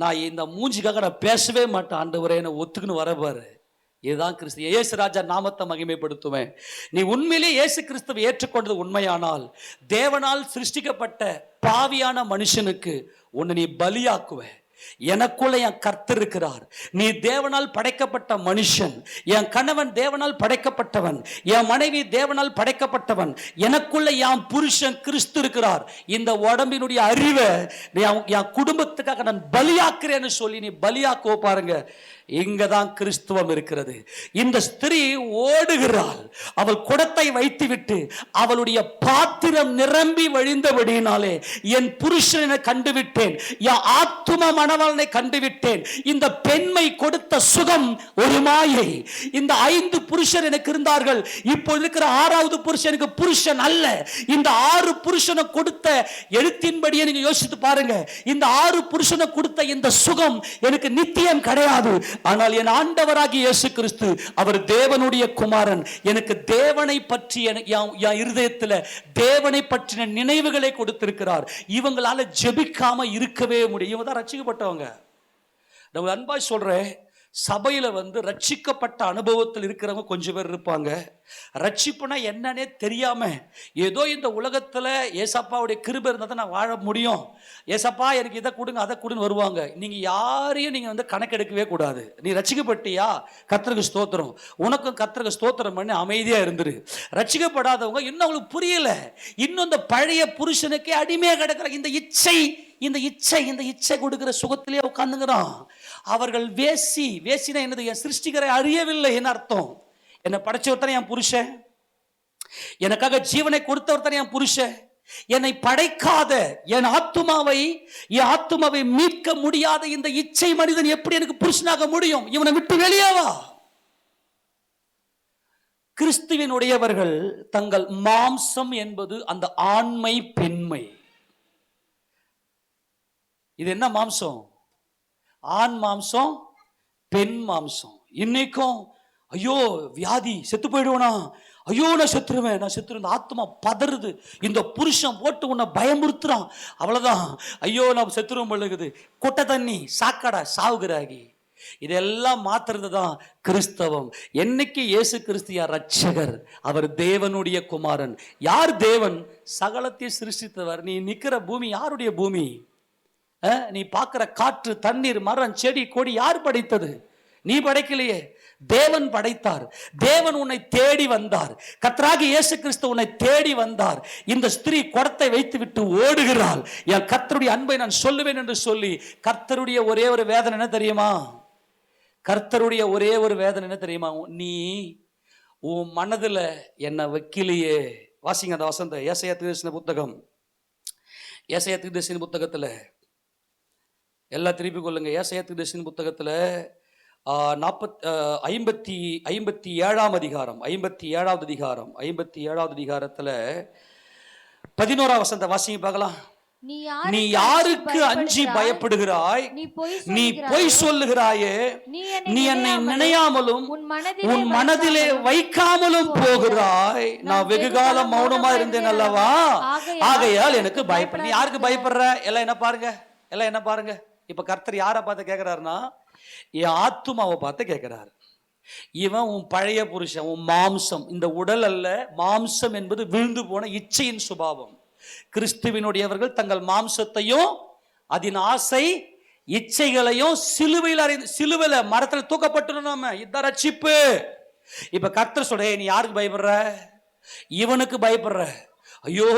நான் இந்த மூஞ்சிக்காக நான் பேசவே மாட்டேன். ஆண்டவரே என்னை ஒத்துக்குன்னு வரப்பாரு. இதுதான் கிறிஸ்து. இயேசு ராஜா நாமத்தை மகிமைப்படுத்துவேன். நீ உண்மையிலே இயேசு கிறிஸ்துவை ஏற்றுக்கொண்டது உண்மையானால், தேவனால் சிருஷ்டிக்கப்பட்ட பாவியான மனுஷனுக்கு உன்னை நீ பலியாக்குவ. எனக்குள்ள என் கர்த்தர் இருக்கிறார். நீ தேவனால் படைக்கப்பட்ட மனுஷன், என் கணவன் தேவனால் படைக்கப்பட்டவன், என் மனைவி தேவனால் படைக்கப்பட்டவன், எனக்குள்ள என் புருஷன் கிறிஸ்து இருக்கிறார். இந்த உடம்பினுடைய அறிவை என் குடும்பத்துக்காக நான் பலியாக்குறேன்னு சொல்லி நீ பலியாக்குவ பாருங்க, இங்கதான் கிறிஸ்துவம் இருக்கிறது. இந்த ஸ்திரீ ஓடுகிறாள். அவள் குடத்தை வைத்துவிட்டு அவளுடைய பாத்திரம் நிரம்பி வழிந்தபடியினாலே என் புருஷனை கண்டுவிட்டேன், என் ஆத்தும மணவாளனை கண்டுவிட்டேன். இந்த பெண்மை கொடுத்த சுகம் ஒரு மாயை. இந்த 5 புருஷர் எனக்கு இருந்தார்கள், இப்போ இருக்கிற 6வது புருஷனுக்கு புருஷன் அல்ல. இந்த 6 புருஷனை கொடுத்த எழுத்தின்படியே நீங்க யோசித்து பாருங்க, இந்த 6 புருஷனை கொடுத்த இந்த சுகம் எனக்கு நித்தியம் கிடையாது. ஆனால் என் ஆண்டவராகிய இயேசு கிறிஸ்து, அவர் தேவனுடைய குமாரன், எனக்கு தேவனை பற்றி என் இருதயத்தில் தேவனை பற்றின நினைவுகளை கொடுத்திருக்கிறார். இவங்களால ஜெபிக்காம இருக்கவே முடியும். இவங்க தான் ரட்சிக்கப்பட்டவங்க. நான் அன்பாய் சொல்றேன், சபையில ரட்சிக்கப்பட்ட அனுபவத்தில் இருக்கிறவங்க கொஞ்சம் பேர் இருப்பாங்க. ரட்சிப்புனா என்னன்னே தெரியாம ஏதோ இந்த உலகத்துல ஏசப்பாவுடைய கிருபை இருந்தா தான் நான் வாழ முடியும், ஏசப்பா எனக்கு இதை கொடுங்க அதை கொடுன்னு வருவாங்க. நீங்க யாரையும் நீங்க கணக்கெடுக்கவே கூடாது. நீ ரட்சிக்கப்பட்டியா, கர்த்தருக்கு ஸ்தோத்திரம், உனக்கும் கர்த்தருக்கு ஸ்தோத்திரம் பண்ணி அமைதியா இருந்துரு. ரட்சிக்கப்படாதவங்க இன்னும் அவங்களுக்கு புரியல, இன்னும் இந்த பழைய புருஷனுக்கே அடிமையா கிடக்கிற இந்த இச்சை கொடுக்கிற சுகத்திலே உட்கார்ந்துங்கிறான். அவர்கள் வேசினா என்னது, என் சிருஷ்டிகரை அறியவில்லை என்ன அர்த்தம். என்னை படைச்சவர் தானே என் புருஷன், எனக்காக ஜீவனை கொடுத்தவர் தானே என் புருஷன். என்னை படைக்காத என் ஆத்துமாவை மீட்க முடியாத இந்த இச்சை மனிதன் எப்படி எனக்கு புருஷனாக முடியும்? இவனை விட்டு வெளியேவா. கிறிஸ்துவினுடையவர்கள் தங்கள் மாம்சம் என்பது அந்த ஆண்மை பெண்மை. இது என்ன மாம்சம்? ஆண் மாம்சம், பெண் மாம்சம். இன்னைக்கும் ஐயோ வியாதி, செத்து போயிடுவேனா, ஐயோ நான் செத்துருவேன், ஆத்மா பதறுது. இந்த புருஷன் போட்டு உன்னை பயமுறுத்துறான், அவ்வளவுதான், ஐயோ நான் செத்துருவேன் பொழுது, கொட்டை தண்ணி சாக்கடை சாவுகிறாகி. இதெல்லாம் மாத்துறது தான் கிறிஸ்தவம். என்னைக்கு இயேசு கிறிஸ்து யார் ரட்சகர், அவர் தேவனுடைய குமாரன். யார் தேவன்? சகலத்தை சிருஷ்டித்தவர். நீ நிக்கிற பூமி யாருடைய பூமி? நீ பார்க்கிற காற்று, தண்ணீர், மரம், செடி, கொடி யார் படைத்தது? நீ படைக்கலையே, தேவன் படைத்தார். தேவன் உன்னை தேடி வந்தார். கர்த்தராகிய இயேசு கிறிஸ்து உன்னை தேடி வந்தார். இந்த ஸ்திரீ குடத்தை வைத்து விட்டு ஓடுகிறாள். என் கர்த்தருடைய அன்பை நான் சொல்லுவேன் என்று சொல்லி, கர்த்தருடைய ஒரே ஒரு வேதனை என்ன தெரியுமா? கர்த்தருடைய ஒரே ஒரு வேதனை என்ன தெரியுமா? நீ உன் மனதுல என்ன வைக்கலையே. வாசிங்க அந்த வசந்த ஏசாயா தீர்க்கதரிசன புத்தகம். ஏசாயா தீர்க்கதரிசன புத்தகத்துல எல்லாம் திருப்பி கொள்ளுங்க. ஏசாயா தீர்க்கதரிசன புத்தகத்துல 57ஆம் அதிகாரம் 57வது அதிகாரத்துல 11ஆம் வசனத்தை வாசிங்க பார்க்கலாம். நீ யாருக்கு அஞ்சி பயப்படுகிறாய்? நீ பொய் சொல்லுகிறாயே. நீ என்னை நினையாமலும் உன் மனதிலே வைக்காமலும் போகிறாய். நான் வெகு காலம் மௌனமா இருந்தேன் அல்லவா, ஆகையால் எனக்கு பயப்பட. நீ யாருக்கு பயப்படுற? எல்லாம் என்ன பாருங்க. இப்ப கர்த்தர் யாரை பார்த்து கேட்கிறாருன்னா, என் ஆத்துமாவை பார்த்து கேட்கிறார். இவன் உன் பழைய புருஷன், உன் மாம்சம். இந்த உடல் அல்ல, மாம்சம் என்பது விழுந்து போன இச்சையின் சுபாவம். கிறிஸ்துவினுடையவர்கள் தங்கள் மாம்சத்தையும் அதன் ஆசை இச்சைகளையும் சிலுவையில மரத்தில் தூக்கப்பட்டுறோம். இதுதான் ரட்சிப்பு. இப்ப கர்த்தர் சொல்ற, நீ யாருக்கு பயப்படுற? இவனுக்கு பயப்படுற. ஐயோ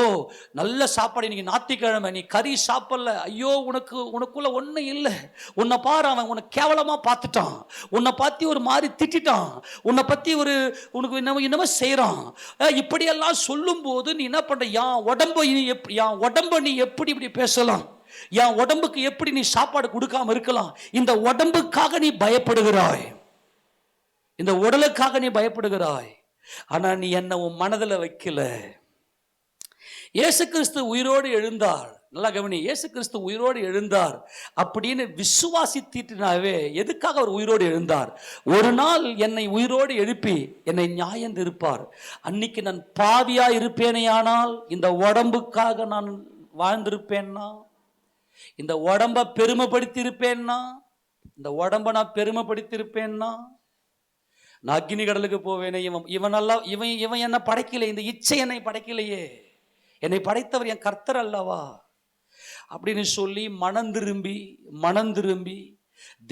நல்ல சாப்பாடு, இன்னைக்கு ஞாயிற்றுக்கிழமை, நீ கறி சாப்பிடல, ஐயோ உனக்குள்ள ஒன்றும் இல்லை. உன்னை பாரு, அவன் உன்னை கேவலமா பார்த்துட்டான், உன்னை பத்தி ஒரு மாதிரி திட்டான், உன்னை பத்தி உனக்கு என்னமோ செய்யறான். இப்படியெல்லாம் சொல்லும் போது நீ என்ன பண்ற? என் உடம்ப நீ எப்படி இப்படி பேசலாம்? என் உடம்புக்கு எப்படி நீ சாப்பாடு கொடுக்காம இருக்கலாம்? இந்த உடம்புக்காக நீ பயப்படுகிறாய், இந்த உடலுக்காக நீ பயப்படுகிறாய். ஆனா நீ என்ன உன் மனதில் வைக்கல. இயேசு கிறிஸ்து உயிரோடு எழுந்தார். நல்லா கவனி, இயேசு கிறிஸ்து உயிரோடு எழுந்தார் அப்படின்னு விசுவாசித்தினாவே, எதுக்காக அவர் உயிரோடு எழுந்தார்? ஒரு நாள் என்னை உயிரோடு எழுப்பி என்னை நியாயம் இருப்பார். அன்னைக்கு நான் பாவியா இருப்பேனேயானால், இந்த உடம்புக்காக நான் வாழ்ந்திருப்பேன்னா, இந்த உடம்ப பெருமைப்படுத்தி இருப்பேன்னா, இந்த உடம்ப நான் பெருமைப்படுத்தி இருப்பேன்னா, நான் அக்னி கடலுக்கு போவேனே. இவன் என்ன படைக்கலையே, இந்த இச்சை என்னை படைக்கலையே. என்னை படைத்தவர் என் கர்த்தர் அல்லவா? அப்படின்னு சொல்லி மனம் திரும்பி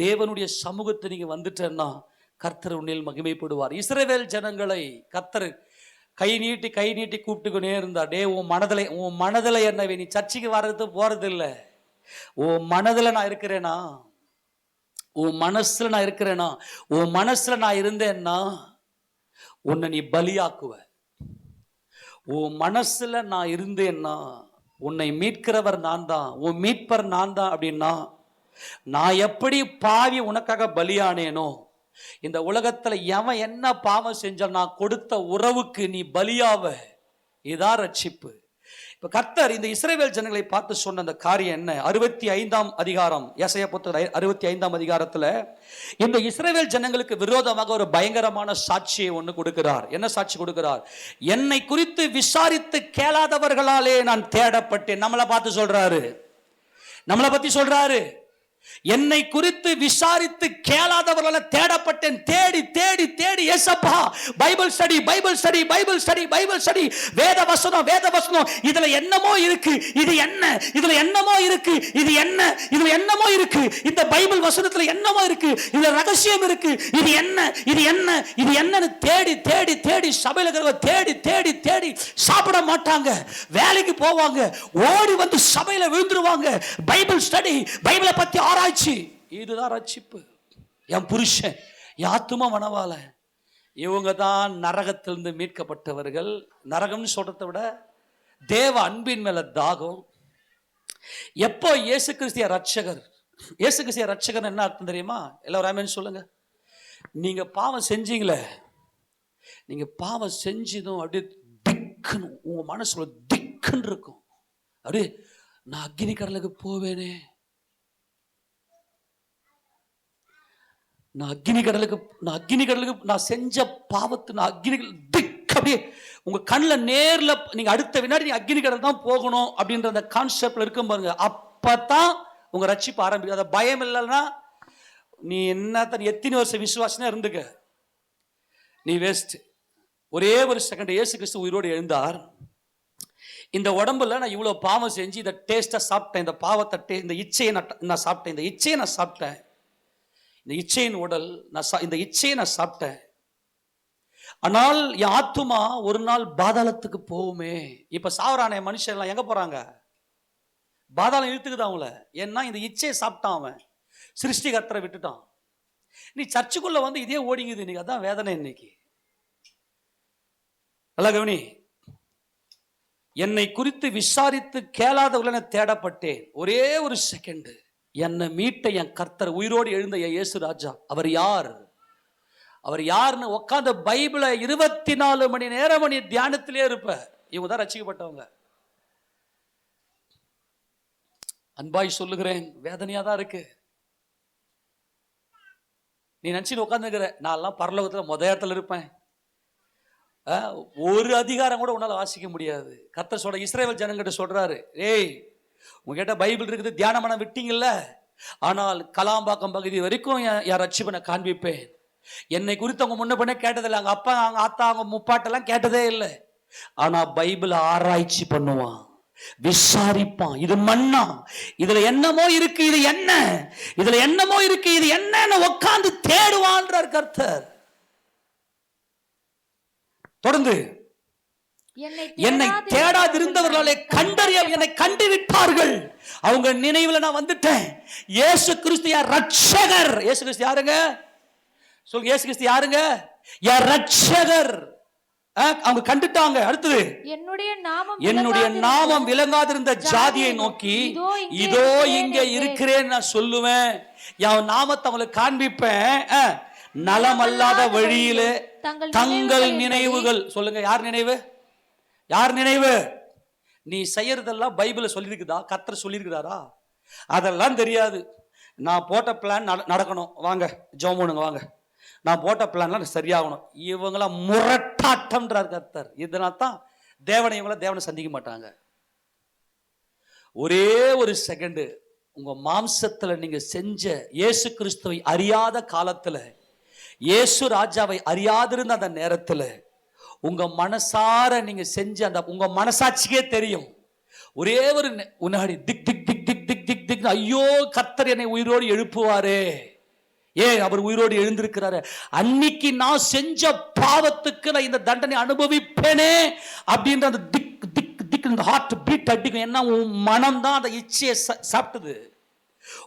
தேவனுடைய சமூகத்தை நீங்க வந்துட்டேன்னா கர்த்தர் உன்னில் மகிமைப்படுவார். இஸ்ரவேல் ஜனங்களை கர்த்தர் கை நீட்டி கூப்பிட்டுக்கொண்டே இருந்தா, டே உன் மனதில் என்னவே, நீ சர்ச்சைக்கு வர்றது போறது இல்லை, உன் மனதில் நான் இருக்கிறேனா, உன் மனசுல நான் இருக்கிறேனா, உன் மனசுல நான் இருந்தேன்னா உன்னை நீ பலியாக்குவ. உன் மனசுல நான் இருந்தேன்னா உன்னை மீட்கிறவர் நான் தான், உன் மீட்பர் நான் தான். அப்படின்னா நான் எப்படி பாவி உனக்காக பலியானேனோ, இந்த உலகத்துல எவன் என்ன பாவம் செஞ்சால் நான் கொடுத்த உறவுக்கு நீ பலியாவ. இதான் ரட்சிப்பு. இப்ப கர்த்தர் இந்த இஸ்ரவேல் ஜனங்களை பார்த்து சொன்ன அந்த காரியம் என்ன? 65ஆம் அதிகாரம், ஏசாயா புத்தகம் 65ஆம் அதிகாரத்துல இந்த இஸ்ரவேல் ஜனங்களுக்கு விரோதமாக ஒரு பயங்கரமான சாட்சியை ஒன்று கொடுக்கிறார். என்ன சாட்சி கொடுக்கிறார்? என்னை குறித்து விசாரித்து கேளாதவர்களாலே நான் தேடப்பட்டேன். நம்மளை பார்த்து சொல்றாரு, நம்மளை பத்தி சொல்றாரு. என்னை குறித்து விசாரித்து கேளாதவர்களால தேடப்பட்டேன். தேடி தேடி தேடி, ஏசப்பா, பைபிள் ஸ்டடி, வேத வசனம், இதுல என்னமோ இருக்கு, இது என்ன, இதுல என்னமோ இருக்கு, இது என்ன, இதுல என்னமோ இருக்கு, இந்த பைபிள் வசனத்துல என்னமோ இருக்கு, இதுல ரகசியம் இருக்கு, இது என்ன, இது என்ன, இது என்னன்னு தேடி தேடி தேடி சபையில தேடி தேடி தேடி சாப்பிட மாட்டாங்க, வேலைக்கு போவாங்க, ஓடி வந்து சபையில விழுந்துருவாங்க. பைபிள் ஸ்டடி, பைபிளை பத்தி ஆராய்ச்சி, இதுதான் ரட்சிப்பு. என் புருஷன், என் ஆத்துமா மனவாள, இவங்க தான் நரகத்திலிருந்து மீட்கப்பட்டவர்கள். நரகம்னு சொல்றதை விட தேவ அன்பின் மேல தாகம். எப்போ இயேசு கிறிஸ்திய ரட்சகர், இயேசு கிறிஸ்திய ரட்சகர் என்ன அர்த்தம் தெரியுமா? எல்லாரும் ஆமென் சொல்லுங்க. நீங்க பாவம் செஞ்சீங்களே, நீங்க பாவம் செஞ்சதும் அப்படியே திக்குன்னு உங்க மனசுல திக்குன்னு இருக்கும். அப்படியே நான் அக்னி கடலுக்கு போவேனே, நான் அக்னி கடலுக்கு நான் செஞ்ச பாவத்து நான் அக்னி திக், அப்படியே உங்க கண்ணில் நேர்ல நீங்க அடுத்த வினாடி நீங்க அக்னி கடல் தான் போகணும் அப்படின்ற அந்த கான்செப்ட்ல இருக்கும் பாருங்க. அப்பதான் உங்க ரட்சிப்பு ஆரம்பிக்கும். அதை பயம் இல்லைன்னா நீ என்ன எத்தனை வருஷம் விசுவாசனா இருந்துக்க, நீ வேஸ்ட். ஒரே ஒரு செகண்ட் இயேசு கிறிஸ்து உயிரோடு எழுந்தார். இந்த உடம்புல நான் இவ்வளவு பாவம் செஞ்சு இந்த டேஸ்டை சாப்பிட்டேன், இந்த பாவத்தை, இந்த இச்சையை நான் சாப்பிட்டேன், இந்த இச்சையை நான் சாப்பிட்டேன், இந்த இச்சையின் உடல் இந்த இச்சையை நான் சாப்பிட்டேன். ஆனால் என் ஆத்துமா ஒரு நாள் பாதாளத்துக்கு போகுமே. இப்ப சாவரான மனுஷன் எல்லாம் எங்க போறாங்க? பாதாளம் இழுத்துக்குதான் அவங்கள. ஏன்னா இந்த இச்சையை சாப்பிட்டான் அவன், சிருஷ்டிகர்த்தரை விட்டுட்டான். நீ சர்ச்சுக்குள்ள வந்து இதே ஓடிங்குது இன்னைக்கு. அதான் வேதனை இன்னைக்கு. நல்லா கவனி. என்னை குறித்து விசாரித்து கேளாதவர்கள தேடப்பட்டேன். ஒரே ஒரு செகண்ட் என்னை மீட்ட என் கர்த்தர், உயிரோடு எழுந்த என் இயேசு ராஜா, அவர் யார், அவர் யாருன்னு உட்கார்ந்த பைபிளை 24 மணி நேரம் நீ தியானத்திலே இருப்ப. இவங்க தான் ரட்சிக்கப்பட்டவங்க. அன்பாய் சொல்லுகிறேன், வேதனையா தான் இருக்கு. நீ நினைச்சு உட்காந்துக்கிற நான் எல்லாம் பரலோகத்துல இடத்துல இருப்பேன். ஒரு அதிகாரம் கூட உன்னால வாசிக்க முடியாது. கர்த்தர் சொல்ற இஸ்ரவேல் ஜனங்கிட்ட சொல்றாரு, ஏய் உங்ககிட்ட பைபிள் இருக்குது, தியானம் பண்ண விட்டீங்கல்ல, ஆனால் கலாம்பாக்கம் பகுதி வரைக்கும் என் ரட்சிப்பனை காண்பிப்பேன். என்னை குறித்து அவங்க முன்ன பண்ண கேட்டதில்லை, அவங்க அப்பா அவங்க ஆத்தா அவங்க முப்பாட்டெல்லாம் கேட்டதே இல்லை. ஆனா பைபிளை ஆராய்ச்சி பண்ணுவான், விசாரிப்பான். இது மண்ணா, இதுல என்னமோ இருக்கு, இது என்ன, இதுல என்னமோ இருக்கு, இது என்னன்னு உட்கார்ந்து தேடுவான்றார் கர்த்தர். தொடர்ந்து என்னை தேடாதிருந்தவர்களாலே கண்டறிய என்னை கண்டுவிட்டார்கள். அவங்க நினைவுல நான் வந்துட்டேன். இயேசு கிறிஸ்து யார்? ரட்சகர். இயேசு கிறிஸ்து யாருங்க? சொல்லுங்க, இயேசு கிறிஸ்து யாருங்க? யார்? ரட்சகர். அவங்க கண்டுட்டாங்க. அடுத்தது, என்னுடைய நாமம் விளங்காதிருந்த ஜாதியை நோக்கி இதோ இங்க இருக்கிறேன் நான் சொல்லுவேன். என் நாமத்தை அவங்களுக்கு காண்பிப்பேன். நலமல்லாத வழியில தங்கள் நினைவுகள். சொல்லுங்க, யார் நினைவு? யார் நினைவு? நீ செய்யறதெல்லாம் பைபிள சொல்லியிருக்குதா? கர்த்தர் சொல்லியிருக்கிறாரா? அதெல்லாம் தெரியாது. நான் போட்ட பிளான் நடக்கணும், வாங்க ஜெபம் பண்ணுங்க, வாங்க நான் போட்ட பிளான்லாம் சரியாகணும். இவங்களாம் முரட்டாட்டம்ன்றார் கர்த்தர். இதனால தான் தேவனை சந்திக்க மாட்டாங்க. ஒரே ஒரு செகண்ட் உங்க மாம்சத்துல நீங்க செஞ்ச இயேசு கிறிஸ்துவை அறியாத காலத்துல, இயேசு ராஜாவை அறியாதிருந்த அந்த நேரத்துல, உங்க மனசார நீங்க செஞ்ச அந்த உங்க மனசாட்சிக்கே தெரியும். ஒரே ஒரு உன்னாடி திக் திக் திக் திக் ஐயோ கர்த்தர் என்னை உயிரோடு எழுப்புவாரே. அவர் உயிரோடு எழுந்திருக்கிறாரு. அன்னைக்கு நான் செஞ்ச பாவத்துக்கு நான் இந்த தண்டனை அனுபவிப்பேனே அப்படின்ற அந்த திக் திக் திக் இந்த ஹார்ட் பீட் அடிக்கும். என்ன, உன் மனம் தான் அந்த இச்சையை சாப்பிட்டது.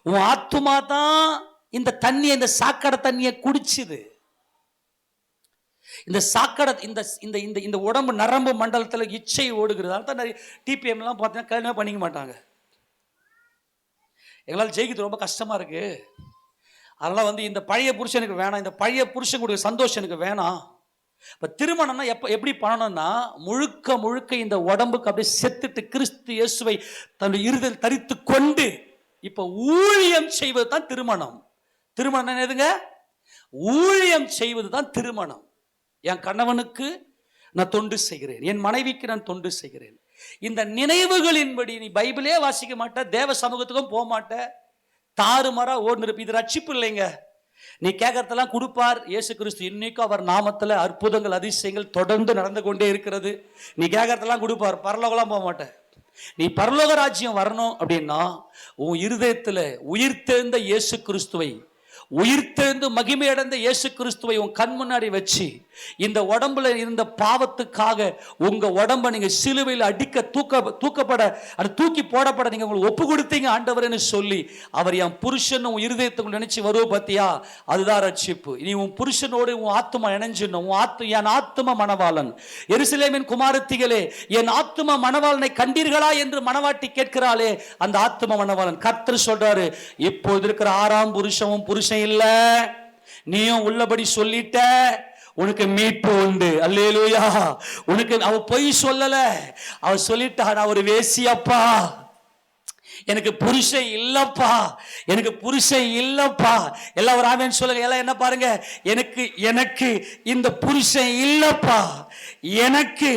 உன் ஆத்துமா தான் இந்த தண்ணியை, இந்த சாக்கடை தண்ணியை குடிச்சுது. இந்த சாக்கடை இந்த இந்த இந்த இந்த உடம்பு நரம்பு மண்டலத்தில் இச்சை ஓடுகிறது. அதான் நிறைய டிபிஎம்லாம் பார்த்தீங்கன்னா கல்யாணம் பண்ணிக்க மாட்டாங்க. எங்களால் ஜெயிக்கிறது ரொம்ப கஷ்டமாக இருக்கு. அதனால் இந்த பழைய புருஷனுக்கு வேணாம், இந்த பழைய புருஷனுடைய சந்தோஷம் எனக்கு வேணாம். இப்போ திருமணம்னா எப்படி பண்ணணும்னா, முழுக்க முழுக்க இந்த உடம்புக்கு அப்படியே செத்துட்டு கிறிஸ்து இயேசுவை தன்னுடைய இருதயத்தில் தரித்து கொண்டு இப்போ ஊழியம் செய்வது தான் திருமணம். திருமணம் எதுங்க? ஊழியம் செய்வது தான் திருமணம். என் கணவனுக்கு நான் தொண்டு செய்கிறேன், என் மனைவிக்கு நான் தொண்டு செய்கிறேன். இந்த நினைவுகளின்படி நீ பைபிளே வாசிக்க மாட்ட, தேவ சமூகத்துக்கும் போக மாட்ட, தாறுமாறா ஓடுன்னு இருப்ப. இது ரட்சிப்பு இல்லைங்க. நீ கேட்கறதெல்லாம் கொடுப்பார் இயேசு கிறிஸ்து. இன்னைக்கும் அவர் நாமத்தில் அற்புதங்கள் அதிசயங்கள் தொடர்ந்து நடந்து கொண்டே இருக்கிறது. நீ கேட்கறதெல்லாம் கொடுப்பார். பரலோகலாம் போக மாட்டேன். நீ பரலோக ராஜ்யம் வரணும் அப்படின்னா உன் இருதயத்தில் உயிர்த்தெழுந்த இயேசு கிறிஸ்துவை, உயிர்த்தெழுந்து மகிமை அடைந்த இயேசு கிறிஸ்துவை உன் கண் முன்னாடி வச்சு, இந்த உடம்புல இருந்த பாவத்துக்காக உங்க உடம்பை நீங்க சிலுவையில் அடிக்க தூக்கப்பட அது தூக்கி போடப்பட நீங்க உங்களுக்கு ஒப்பு கொடுத்தீங்க ஆண்டவர்னு சொல்லி, அவர் என் புருஷன் உன் இருதயத்துக்கு நினைச்சு வருவ பார்த்தியா, அதுதான் ரட்சிப்பு. நீ உன் புருஷனோடு உன் ஆத்மா இணைஞ்சிடணும். என் ஆத்மா மணவாளன், எருசலேமின் குமாரத்திகளே என் ஆத்மா மணவாளனை கண்டீர்களா என்று மணவாட்டி கேட்கிறாளே, அந்த ஆத்மா மணவாளன். கர்த்தர் சொல்றாரு, இப்போது இருக்கிற 6ஆம் புருஷன் இல்ல, நீயும் உள்ளபடி சொல்லிட்ட, உனக்கு மீட்பு உண்டு. அல்லேலூயா. உனக்கு அவ பொய் சொல்லல, அவ சொல்லிட்டா, நான் ஒரு வேசியப்பா, எனக்கு புருஷன் இல்லப்பா, எனக்கு புருஷன் இல்லப்பா. எல்லாம் ஒரு ஆமென் சொல்லுங்க. எல்லாம் என்ன பாருங்க, எனக்கு இந்த புருஷன் இல்லப்பா, எனக்கு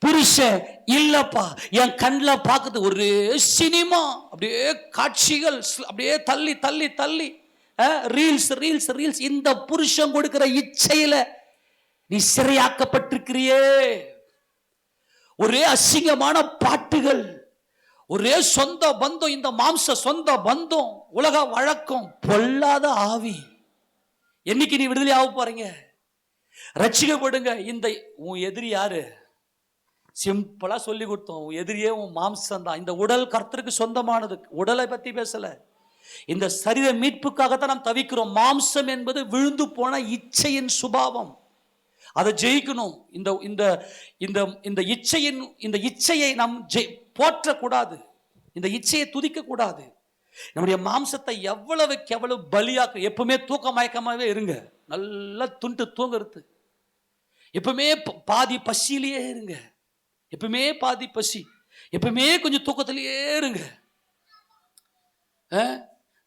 புருஷன் இல்லப்பா. என் கண்ணில் பார்க்குறது ஒரு சினிமா, அப்படியே காட்சிகள், அப்படியே தள்ளி தள்ளி தள்ளி ரீல்ஸ் ரீல்ஸ் ரீல்ஸ். இந்த புருஷன் கொடுக்கிற இச்சையில நீ சிறையாக்கப்பட்டிருக்கிறியே. ஒரே அசிங்கமான பாட்டுகள், ஒரே சொந்த பந்தம், இந்த மாம்ச சொந்த பந்தம், உலக வழக்கம், பொல்லாத ஆவி. என்னைக்கு நீ விடுதலை ஆக போறீங்க? ரட்சிக்கப்படுங்க. இந்த உன் எதிரி யாரு? சிம்பிளா சொல்லி கொடுத்தோம். உன் எதிரியே உன் மாம்சம் தான். இந்த உடல் கர்த்தருக்கு சொந்தமானது. உடலை பத்தி பேசல, இந்த சரீர மீட்புக்காகத்தான் நாம் தவிக்கிறோம். மாம்சம் என்பது விழுந்து போன இச்சையின் சுபாவம். அதை ஜெயிக்கணும். இந்த இந்த இந்த இந்த இச்சையின் இந்த இச்சையை நாம் போற்றக்கூடாது, இந்த இச்சையை துதிக்க கூடாது. நம்முடைய மாம்சத்தை எவ்வளவுக்கு எவ்வளவு பலியாக்க. எப்பவுமே தூக்க மயக்கமாகவே இருங்க, நல்லா துண்டு தூங்குறது. எப்பவுமே பாதி பசியிலேயே இருங்க, எப்பவுமே பாதி பசி, எப்பவுமே கொஞ்சம் தூக்கத்திலேயே இருங்க.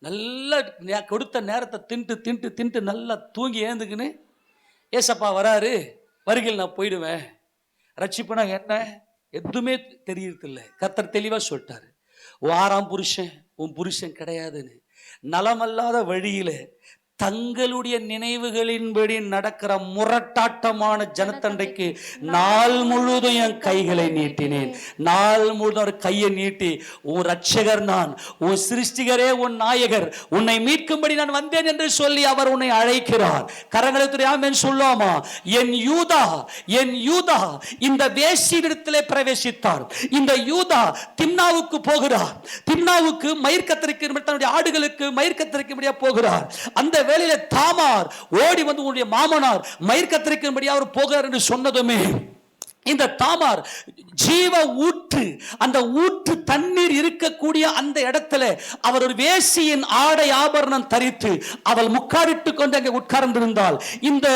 நல்லா கொடுத்த நேரத்தை தின்ட்டு தின்ட்டு தின்ட்டு நல்லா தூங்கி ஏந்துக்குன்னு, ஏசப்பா வராரு, வருகையில் நான் போயிடுவேன். ரட்சிப்புனா என்ன எதுவுமே தெரியறதில்லை. கர்த்தர் தெளிவாக சொல்லிட்டாரு, 6ஆம் புருஷன் உன் புருஷன் கிடையாதுன்னு. நலமல்லாத வழியில தங்களுடைய நினைவுகளின்படி நடக்கிற முரட்டாட்டமான ஜனத்தண்டைக்கு நாள் முழுவதும் என் கைகளை நீட்டினேன். நாள் முழுவதும் ஒரு கையை நீட்டி, உன் ரட்சகர் நான், உன் சிருஷ்டிகரே, உன் நாயகர், உன்னை மீட்கும்படி நான் வந்தேன் என்று சொல்லி அவர் உன்னை அழைக்கிறார். கரங்களை தெரியாமல் சொல்லாமா, என் யூதா இந்த வேசியிடத்திலே பிரவேசித்தார். இந்த யூதா திம்னாவுக்கு போகிறார். திம்னாவுக்கு மயிர் கத்தரிக்க, தன்னுடைய ஆடுகளுக்கு மயிர் கத்தரிக்கும்படியா போகிறார். அந்த வேளையில தாமார் ஓடி வந்து உன்னுடைய மாமனார் மயிர் கத்தரிக்கும்படி அவர் போகிறார் என்று சொன்னதுமே, இந்த தாமார் ஜீவ ஊற்று, அந்த ஊற்று தண்ணீர் இருக்கக்கூடிய அந்த இடத்துல அவர் ஒரு வேசியின் ஆடை ஆபரணம் தரித்து அவள் முக்காடிட்டு கொண்டு அங்கே உட்கார்ந்திருந்தால், இந்த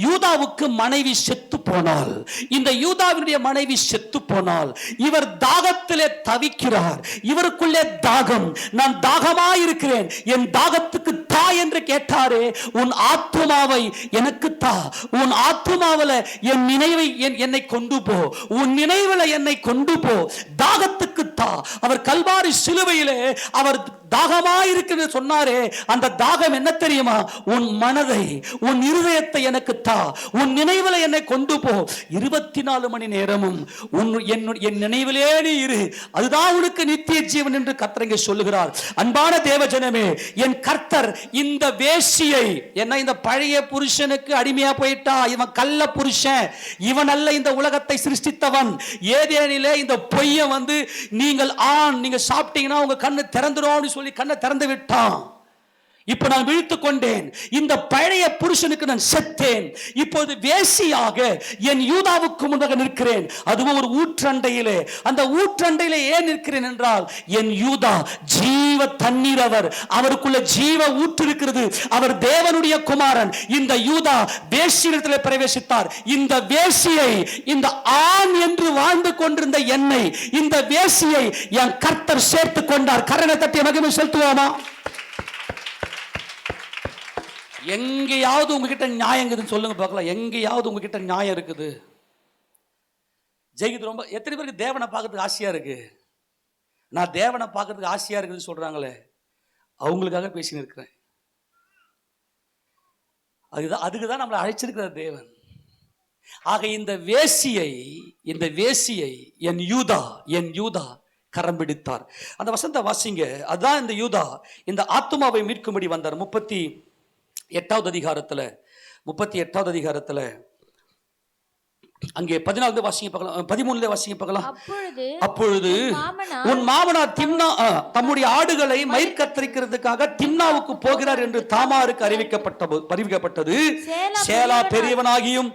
யூதாவுக்கு மனைவி செத்து போனாள். இந்த யூதாவினுடைய மனைவி செத்து போனாள். இவர் தாகத்திலே தவிக்கிறார். இவருக்குள்ளே தாகம், நான் தாகமாயிருக்கிறேன், என் தாகத்துக்கு தா என்று கேட்டாரே. உன் ஆத்துமாவை எனக்கு தா, உன் ஆத்துமாவில என் நினைவை என்னை கொண்டு போ, உன் நினைவுல என்னை கொண்டு போ, தாகத்துக்கு தா. அவர் கல்வாரி சிலுவையிலே அவர் தாகமாயிருக்கிறது சொன்னாரே, அந்த தாகம் என்ன தெரியுமா? உன் மனதை, உன் இருதயத்தை எனக்கு தா, உன் நினைவில் என்னை கொண்டு போ, 24 மணி நேரமும் என் நினைவிலே நீ இரு, அதுதான் உனக்கு நித்திய ஜீவன் என்று கர்த்தர் இங்கே சொல்லுகிறார். அன்பான தேவஜனமே, என் கர்த்தர் இந்த வேசியை, என்ன இந்த பழைய புருஷனுக்கு அடிமையா போயிட்டா, இவன் கள்ள புருஷன், இவன் அல்ல இந்த உலகத்தை சிருஷ்டித்தவன், ஏதேனிலே இந்த பொய்யன் வந்து நீங்கள் நீங்க சாப்பிட்டீங்கன்னா உங்க கண்ணு திறந்துடும் சொல்லி கண்ணை திறந்து விட்டான். இப்ப நான் விழித்துக் கொண்டேன், இந்த பழைய புருஷனுக்கு நான் செத்தேன், இப்போது வேசியாக என் யூதாவுக்கு முன்னாக நிற்கிறேன், அதுவும் ஒரு ஊற்றண்டையிலே. அந்த ஊற்றண்டையிலே ஏன் நிற்கிறேன் என்றால், என் யூதா ஜீவ தண்ணீர், அவருக்குள்ள ஜீவ ஊற்று இருக்கிறது, அவர் தேவனுடைய குமாரன். இந்த யூதா வேசியிடத்தில் பிரவேசித்தார். இந்த வேசியை, இந்த ஆண் என்று வாழ்ந்து கொண்டிருந்த என்னை, இந்த வேசியை என் கர்த்தர் சேர்த்து கொண்டார். கரனை தட்டி மகிமை செலுத்துவோமா? எங்கேயாவது உங்ககிட்ட நியாயம் இருக்குதுன்னு சொல்லுங்க பார்க்கலாம். எங்கேயாவது உங்ககிட்ட நியாயம் இருக்குது? ஜெயிக்குது. ரொம்ப எத்தனை பேருக்கு தேவனை பார்க்கறதுக்கு ஆசையா இருக்கு? நான் தேவனை பார்க்கறதுக்கு ஆசையா இருக்குதுன்னு சொல்றாங்களே, அவங்களுக்காக பேசின்னு இருக்கிறேன். அதுக்குதான் நம்மளை அழைச்சிருக்கிற தேவன். ஆக இந்த வேசியை என் யூதா கரம் பிடித்தார். அந்த வசனத்தை வாசிங்க. அதான் இந்த யூதா இந்த ஆத்துமாவை மீட்கும்படி வந்தார். 38வது அதிகாரத்துல அங்கே 14 வாசிங்க பார்க்கலாம், 13 வாசிங்க பார்க்கலாம். அப்பொழுது உன் மாமனார் திம்னா தம்முடைய ஆடுகளை மயிர் கத்தரிக்கிறதுக்காக திம்னாவுக்கு போகிறார் என்று தாமாருக்கு அறிவிக்கப்பட்டது. சேலா பெரியவனாகியும்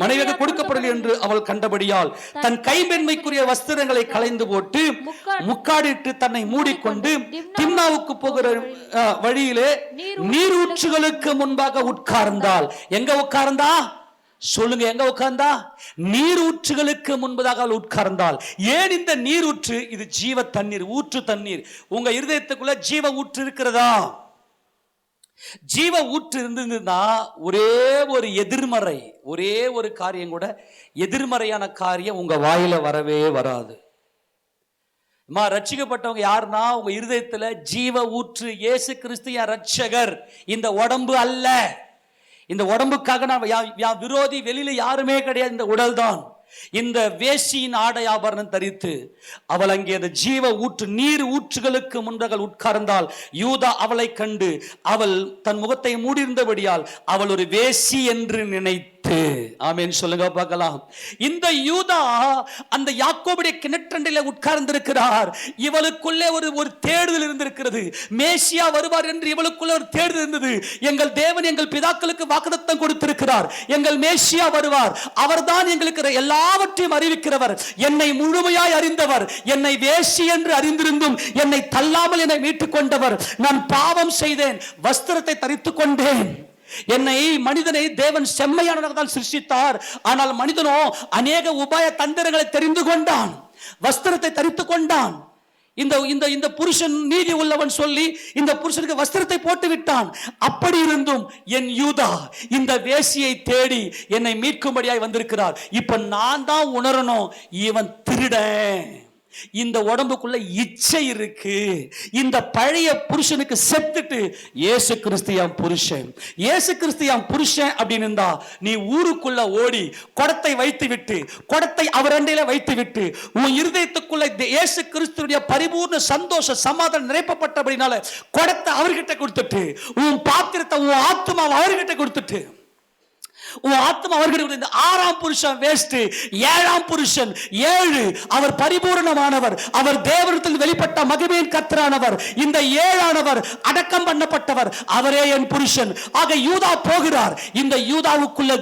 மனைவிக்கு கொடுக்கப்படவில்லை என்று அவள் கண்டபடியால் தன் கைமென்மைக்குரிய வஸ்திரங்களை களைந்து போட்டு முக்காடிட்டு தன்னை மூடிக்கொண்டு திம்னாவுக்கு போகிற வழியிலே நீரூற்றுகளுக்கு முன்பாக உட்கார்ந்தாள். எங்க உட்கார்ந்தா சொல்லுங்க? எங்க உட்கார்ந்தா? நீரூற்றுகளுக்கு முன்பதாக அவள் உட்கார்ந்தாள். ஏன் இந்த நீரூற்று? இது ஜீவ தண்ணீர், ஊற்று தண்ணீர். உங்க இருதயத்துக்குள்ள ஜீவ ஊற்று இருக்கிறதா? ஜீவ ஊற்று இருந்ததுன்னா ஒரே ஒரு எதிர்மறை, ஒரே ஒரு காரியம் கூட, எதிர்மறையான காரியம் உங்க வாயில வரவே வராது. ரட்சிக்கப்பட்டவங்க யாருன்னா, உங்க இருதயத்துல ஜீவ ஊற்று இயேசு கிறிஸ்து என் ரட்சகர், இந்த உடம்பு அல்ல. இந்த உடம்புக்காக நான் விரோதி வெளியில யாருமே கிடையாது, இந்த உடல் தான். இந்த வேசியின் ஆடை ஆபரணம் தரித்து அவள் அங்கே அந்த ஜீவ ஊற்று நீர் ஊற்றுகளுக்கு முன்பாக உட்கார்ந்தாள். யூதா அவளை கண்டு அவள் தன் முகத்தை மூடியிருந்தபடியால் அவள் ஒரு வேசி என்று நினைத்து, ஆமென் சொல்லுங்க பார்க்கலாம். இந்த யூதா அந்த யாக்கோபுடைய கிணற்றண்டில உட்கார்ந்திருக்கிறார். இவளுக்குள்ளே ஒரு தேடுதல் இருந்திருக்கிறது. மேசியா வருவார் என்று இவளுக்குள்ள ஒரு தேடுதல் இருந்தது. எங்கள் தேவன் எங்கள் பிதாக்களுக்கு வாக்குத்தத்தம் கொடுத்திருக்கிறார், எங்கள் மேசியா வருவார், அவர்தான் எங்களுக்கு எல்லாவற்றையும் அறிவிக்கிறவர், என்னை முழுமையாய் அறிந்தவர், என்னை வேசி என்று அறிந்திருந்தும் என்னை தள்ளாமல் என்னை மீட்டுக் கொண்டவர். நான் பாவம் செய்தேன், வஸ்திரத்தை தரித்துக் கொண்டேன். மனிதனை தேவன் செம்மையானவராக தான் சிருஷ்டித்தார். ஆனால் மனிதனோ அநேக உபாய தந்திரங்களை தெரிந்து கொண்டான், வஸ்திரத்தை தரித்துக் கொண்டான். இந்த புருஷன் நீதி உள்ளவன் சொல்லி இந்த புருஷனுக்கு வஸ்திரத்தை போட்டு விட்டான். அப்படி இருந்தும் என் யூதா இந்த வேசியை தேடி என்னை மீட்கும்படியாய் வந்திருக்கிறார். இப்ப நான் தான் உணரணும், இவன் திருடன், இந்த உடம்புக்குள்ள இச்சை இருக்கு. இந்த பழைய புருஷனுக்கு செத்துட்டு இயேசு கிறிஸ்தியாம் புருஷன், இயேசு கிறிஸ்தியாம் புருஷன் அப்படின்னு இருந்தா நீ ஊருக்குள்ள ஓடி குடத்தை வைத்து விட்டு, குடத்தை அவர் அண்டையில வைத்து விட்டு, உன் இருதயத்துக்குள்ள இயேசு கிறிஸ்துடைய பரிபூர்ண சந்தோஷ சமாதானம் நிறைப்பப்பட்டபடினால குடத்தை அவர்கிட்ட கொடுத்துட்டு, உன் பாத்திரத்தை உன் ஆத்துமாவை அவர்கிட்ட கொடுத்துட்டு, உன் ஆத்மா அவர்கிட்ட. இந்த 6ஆம் புருஷன் வேஸ்ட், 7ஆம் புருஷன் 7 அவர் பரிபூர்ணமானவர், அவர் தேவனிடத்தில் வெளிப்பட்ட மகிமையின் கர்த்தரானவர். இந்த 7ஆனவர் அடக்கம் பண்ணப்பட்டவர், அவரே என் புருஷன். ஆக யூதா போகிறார். இந்த யூதாவுக்குள்ள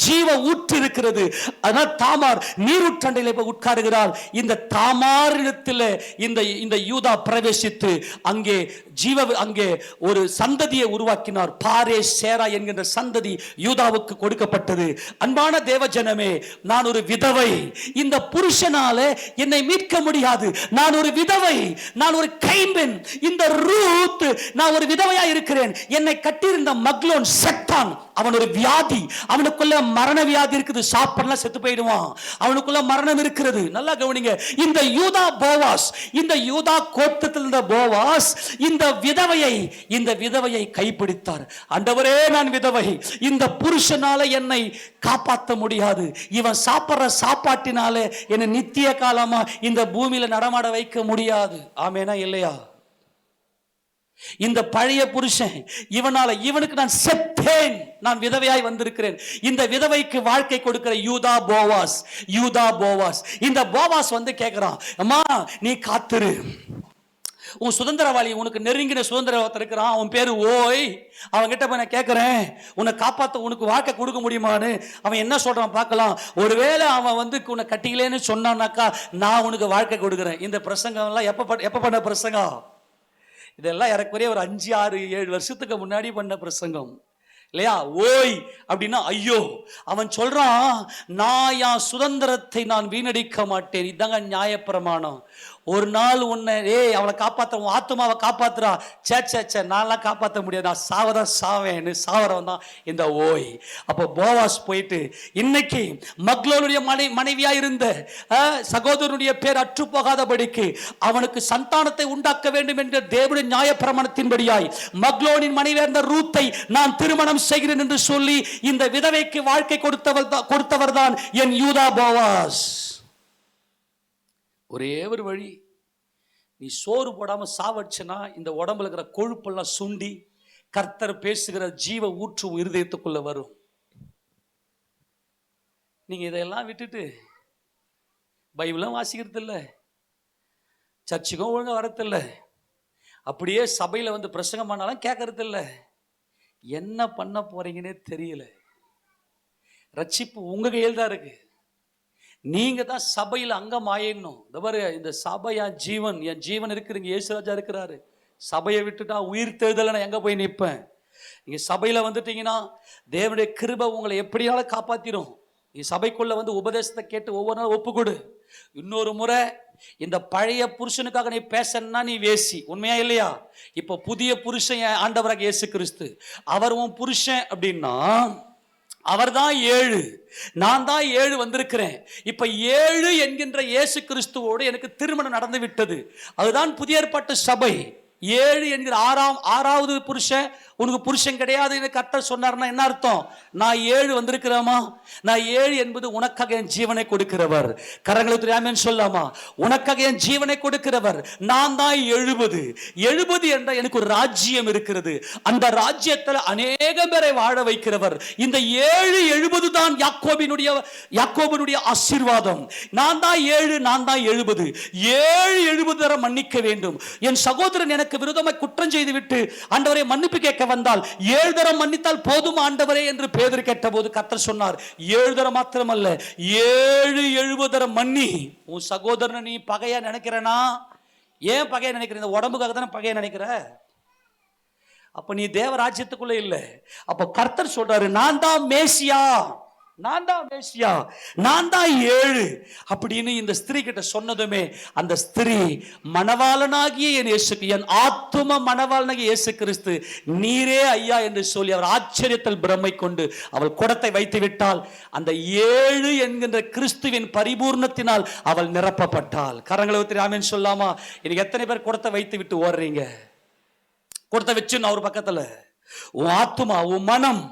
ஜீவ ஊற்று இருக்கிறது. அதனால் தாமார் நீரூற்றண்டையிலே போய் உட்காருகிறார். இந்த தாமாரிடத்தில் இந்த யூதா பிரவேசித்து அங்கே அங்கே ஒரு சந்ததியை உருவாக்கினார். பாரே சேரா என்கின்ற சந்ததி யூதாவுக்கு கொடுக்கப்பட்டது. அன்பான தேவஜனமே, நான் ஒரு விதவை, இந்த புருஷனால என்னை மீட்க முடியாது. நான் ஒரு விதவை, நான் ஒரு கைம்பெண். இந்த ரூத், நான் ஒரு விதவையா இருக்கிறேன். என்னை கட்டியிருந்த மக்லோன் செத்தான். அவன் ஒரு வியாதி, அவனுக்குள்ள மரண வியாதி இருக்குது. சாப்பிடலாம் செத்து போயிடுவான். அவனுக்குள்ள மரணம் இருக்கிறது. நல்லா கவனிங்க. இந்த யூதா போவாஸ், இந்த யூதா கோத்திரத்தில் இருந்த போவாஸ் இந்த விதவையை கைப்பிடித்தார். ஆண்டவரே, நான் விதவை, இந்த புருஷனால என்னை காப்பாற்ற முடியாது. இவன் சாப்பிடுற சாப்பாட்டினால என்னை நித்திய காலமா இந்த பூமியில நடமாட வைக்க முடியாது. ஆமேனா இல்லையா? இந்த பழைய புருஷன், இவனுக்கு நான் செத்தேன், நான் விதவையாய் வந்திருக்கிறேன். இந்த விதவைக்கு வாழ்க்கை கொடுக்கிற யூதா போவாஸ். இந்த போவாஸ் வந்து கேட்கிறான், அம்மா நீ காத்துரு, உன் சுதந்திரவாளி, உனக்கு நெருங்கின சுதந்திரவாளி இருக்கிறான், அவன் பேரு ஓய், அவன் கிட்ட போய் நான் கேட்கிறேன், உன்னை காப்பாற்ற உனக்கு வாழ்க்கை கொடுக்க முடியுமான்னு. அவன் என்ன சொல்றான் பார்க்கலாம். ஒருவேளை அவன் வந்து உன்னை கட்டிக்கலேன்னு சொன்னான்னாக்கா நான் உனக்கு வாழ்க்கை கொடுக்குறேன். இந்த பிரசங்கம் எல்லாம் எப்ப பண்ண பிரசங்கம்? இதெல்லாம் ஏறக்குறைய ஒரு 5, 6, 7 வருஷத்துக்கு முன்னாடி பண்ண பிரசங்கம் இல்லையா? ஓய் அப்படின்னா ஐயோ. அவன் சொல்றான், நான் என் சுதந்திரத்தை நான் வீணடிக்க மாட்டேன். இதாங்க நியாயப்பிரமாணம். ஒரு நாள் உன்னை அவளை காப்பாற்ற, உன் ஆத்மாவை காப்பாத்துறா. சே நான்லாம் காப்பாற்ற முடியாது, நான் சாவதான் சாவேன்னு சாவரவன் தான் இந்த ஓய். அப்போ போவாஸ் போயிட்டு, இன்னைக்கு மக்லோனுடைய மனைவியா இருந்த சகோதரனுடைய பேர் அற்று போகாதபடிக்கு அவனுக்கு சந்தானத்தை உண்டாக்க வேண்டும் என்ற தேவனுடைய நியாயப்பிரமாணத்தின்படியாய் மக்லோனின் மனைவியா இருந்த ரூத்தை நான் திருமணம் செய்கிறேன் என்று சொல்லி இந்த விதவைக்கு வாழ்க்கை கொடுத்தவர் தான் என் யூதா போவாஸ். ஒரே ஒரு வழி, நீ சோறு போடாம சாவடிச்சனா இந்த உடம்புல இருக்கிற கொழுப்பெல்லாம் சுண்டி கர்த்தர் பேசுகிற ஜீவ ஊற்று இருதயத்துக்குள்ள வரும். நீங்க இதெல்லாம் விட்டுட்டு பைபிளும் வாசிக்கிறது இல்லை, சர்ச்சுக்கும் ஒழுங்கா வரதில்லை, அப்படியே சபையில வந்து பிரசங்கம் பண்ணாலும் கேட்கறது இல்லை. என்ன பண்ண போறீங்கன்னே தெரியல. ரட்சிப்பு உங்க கையில் தான் இருக்கு. நீங்க தான் சபையில் அங்கம் ஆயிடணும். இந்த சபை என் ஜீவன் இருக்கிறீங்க. இயேசுராஜா இருக்கிறாரு. சபையை விட்டுட்டா உயிர் தேர்தல நான் எங்க போய் நிற்பேன்? நீங்க சபையில வந்துட்டீங்கன்னா தேவனுடைய கிருபை உங்களை எப்படியாலும் காப்பாத்திரும். நீ சபைக்குள்ள வந்து உபதேசத்தை கேட்டு ஒவ்வொரு நாள் ஒப்புக்கொடு. இன்னொரு முறை இந்த பழைய புருஷனுக்காக நீ பேசணும்னா நீ வேசி. உண்மையா இல்லையா? இப்ப புதிய புருஷன் ஆண்டவராக இயேசு கிறிஸ்து, அவர் உன் புருஷன் அப்படின்னா அவர் தான் 7, நான் தான் 7 வந்திருக்கிறேன். இப்ப 7 என்கின்ற இயேசு கிறிஸ்துவோடு எனக்கு திருமணம் நடந்து விட்டது. அதுதான் புதிய ஏற்பாட்டு சபை. 7 என்கிற 6வது புருஷன் உனக்கு புருஷன் கிடையாது கர்த்தர் சொன்னார்னா என்ன அர்த்தம்? நான் 7 வந்திருக்கிறேமா? நான் 7 என்பது உனக்காக என் ஜீவனை கொடுக்கிறவர். கரங்களை தெரியாம சொல்லாமா? உனக்காக என் ஜீவனை கொடுக்கிறவர். நான் தான் 70 என்ற எனக்கு ஒரு ராஜ்யம் இருக்கிறது. அந்த ராஜ்யத்தில் அநேக பேரை வாழ வைக்கிறவர். இந்த 70 தான் யாக்கோபினுடைய ஆசீர்வாதம். நான் தான் 7, நான் தான் 70 தர மன்னிக்க வேண்டும். என் சகோதரன் எனக்கு விரோதமாய் குற்றம் செய்து விட்டு ஆண்டவரை மன்னிப்பு கேட்க வந்தால் 7 தரம் மன்னித்தால் போதும் ஆண்டவரே என்று பேதுரு கேட்டபோது கர்த்தர் சொன்னார், 7 தரம் மாத்திரமல்ல 70 தரம் மன்னி. உன் சகோதரனை நீ பகையா நினைக்கிறனா? ஏன் பகையா நினைக்கிற? இந்த உடம்புக்காக தானே பகையா நினைக்கிற? அப்ப நீ தேவ ராஜ்யத்துக்குள்ள இல்ல. அப்ப கர்த்தர் சொல்றாரு, நான் தான் மேசியா, நான் தான் 7 அப்படின்னு இந்த ஸ்திரீ கிட்ட சொன்னதுமே அந்த ஸ்திரீ மணவாளனாகிய என் ஆத்தும மணவாளனாகிய இயேசு கிறிஸ்து நீரே ஐயா என்று சொல்லி அவர் ஆச்சரியத்தில் பிரமை கொண்டு அவள் குடத்தை வைத்து விட்டால் அந்த 7 என்கின்ற கிறிஸ்துவின் பரிபூர்ணத்தினால் அவள் நிரப்பப்பட்டாள். கரங்களை ஊத்தி ஆமென் சொல்லாமா? இன்னைக்கு எத்தனை பேர் குடத்தை வைத்து விட்டு ஓடுறீங்க? குடத்தை வச்சு அவர் பக்கத்துல உன் ஆத்துமா, உன் மனம்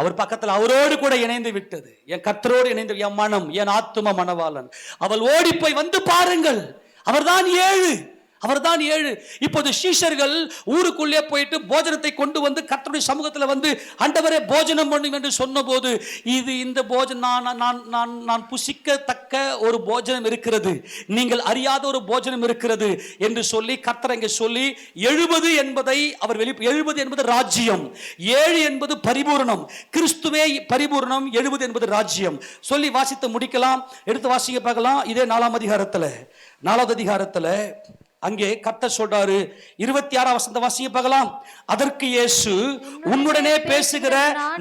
அவர் பக்கத்தில் அவரோடு கூட இணைந்து விட்டது. என் கர்த்தரோடு இணைந்து என் மனம், என் ஆத்தும மணவாளன். அவள் ஓடி போய் வந்து பாருங்கள், அவர்தான் 7. இப்போது சீஷர்கள் ஊருக்குள்ளே போயிட்டு போஜனத்தை கொண்டு வந்து கர்த்தருடைய சமூகத்தில் வந்து ஆண்டவரே போஜனம் பண்ணும் என்று சொன்னபோது, இந்த போஜனம் நான் புசிக்கத்தக்க ஒரு போஜனம் இருக்கிறது, நீங்கள் அறியாத ஒரு போஜனம் இருக்கிறது என்று சொல்லி கர்த்தர் இங்கே சொல்லி 70 என்பதை அவர் 70 என்பது ராஜ்யம், 7 என்பது பரிபூரணம். கிறிஸ்துவே பரிபூரணம், 70 என்பது ராஜ்யம் சொல்லி வாசித்து முடிக்கலாம். எடுத்து வாசிக்க பார்க்கலாம். இதே 4வது அதிகாரத்தில் அங்கே கர்த்தர் சொல்றாரு 26 வசனத்தை வாசிங்க பார்க்கலாம். அதற்கு இயேசு, உன்னுடனே பேசுகிற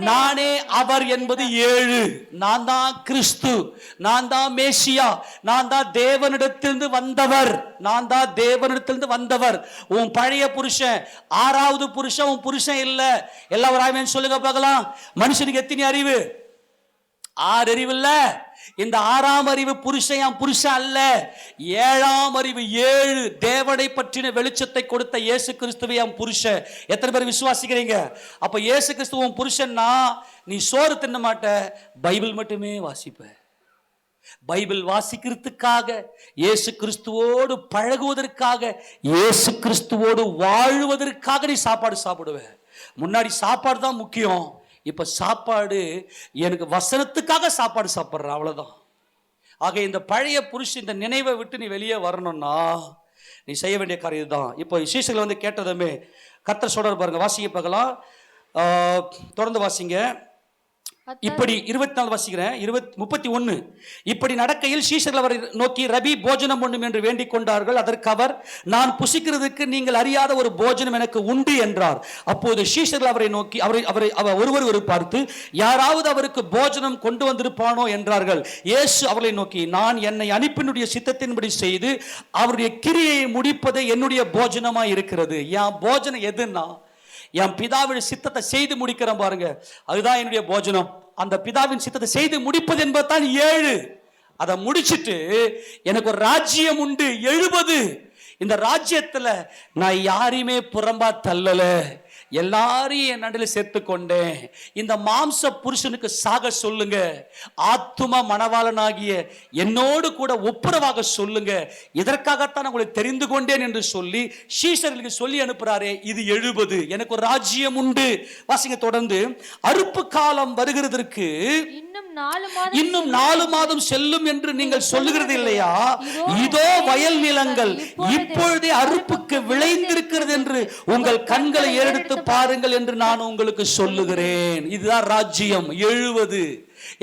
நானே அவர் என்பது 7. நான் தான் கிறிஸ்து, நான் தான் மேசியா, நான் தான் தேவனிடத்திலிருந்து வந்தவர், நான் தான் தேவனிடத்திலிருந்து வந்தவர். உன் பழைய புருஷன், 6வது புருஷன் உன் புருஷன் இல்ல. எல்லாரும் ஆமென் சொல்லுங்க பார்க்கலாம். மனுஷனுக்கு எத்தனை அறிவு? 6 அறிவு இல்ல. இந்த 6ஆம் அறிவு புருஷன் புருஷன் அல்ல. 7ஆம் அறிவு 7 தேவனை பற்றின வெளிச்சத்தை கொடுத்த இயேசு கிறிஸ்துவை புருஷன். எத்தனை பேர் விசுவாசிக்கிறீங்க? அப்ப இயேசு கிறிஸ்துவ புருஷன்னா நீ சோறு தின்ன மாட்ட, பைபிள் மட்டுமே வாசிப்ப. பைபிள் வாசிக்கிறதுக்காக, இயேசு கிறிஸ்துவோடு பழகுவதற்காக, இயேசு கிறிஸ்துவோடு வாழ்வதற்காக நீ சாப்பாடு சாப்பிடுவ. முன்னாடி சாப்பாடு தான் முக்கியம், இப்ப சாப்பாடு எனக்கு வசனத்துக்காக சாப்பாடு சாப்பிட்ற, அவ்வளவுதான். ஆக இந்த பழைய புருஷன் இந்த நினைவை விட்டு நீ வெளியே வரணும்னா நீ செய்ய வேண்டிய காரியம் தான். இப்போ சீசர்கள் கேட்டதுமே கர்த்தர் சொல்றாரு பாருங்க, வாசிங்க பார்க்கலாம். தொடர்ந்து வாசிங்க. இப்படி 24 வாசிக்கிறேன். 31. இப்படி நடக்கையில் சீஷர்கள் அவரை நோக்கி, ரபி போஜனம் பண்ணும் என்று வேண்டிக் கொண்டார்கள். அதற்கு அவர், நான் புசிக்கிறதுக்கு நீங்கள் அறியாத ஒரு போஜனம் எனக்கு உண்டு என்றார். அப்போது சீஷர்கள் அவரை நோக்கி ஒருவர் பார்த்து, யாராவது அவருக்கு போஜனம் கொண்டு வந்திருப்பானோ என்றார்கள். இயேசு அவர்களை நோக்கி, நான் என்னை அனுப்பினுடைய சித்தத்தின்படி செய்து அவருடைய கிரியை முடிப்பது என்னுடைய போஜனமாய் இருக்கிறது. என் போஜனம் எதுன்னா, என் பிதாவின் சித்தத்தை செய்து முடிக்கிறேன் பாருங்க, அதுதான் என்னுடைய போஜனம். அந்த பிதாவின் சித்தத்தை செய்து முடிப்பது என்பதுதான் 7. அதை முடிச்சிட்டு எனக்கு ஒரு ராஜ்யம் உண்டு 70. இந்த ராஜ்யத்துல நான் யாரையுமே புறம்பா தள்ளல, எல்லாரையும் என் நடுவில் சேர்த்து கொண்டேன். இந்த மாம்ச புருஷனுக்கு சாக சொல்லுங்க, ஆத்துமா மணவாளனாகிய என்னோடு கூட ஒப்புரவாக சொல்லுங்க, இதற்காகத்தான் உங்களை தெரிந்து கொண்டேன் என்று சொல்லி சீஷர்களுக்கு சொல்லி அனுப்புறாரே. இது 70. எனக்கு ஒரு ராஜ்யம் உண்டு. வாசிங்க தொடர்ந்து. அறுப்பு காலம் வருகிறதற்கு இன்னும் 4 மாதம் செல்லும் என்று நீங்கள் சொல்லுகிறது இல்லையா? இதோ வயல் நிலங்கள் இப்பொழுதே அறுப்புக்கு விளைந்திருக்கிறது என்று உங்கள் கண்களை ஏறெடுத்து பாருங்கள் என்று நான் உங்களுக்கு சொல்லுகிறேன். இதுதான் ராஜ்யம் 70.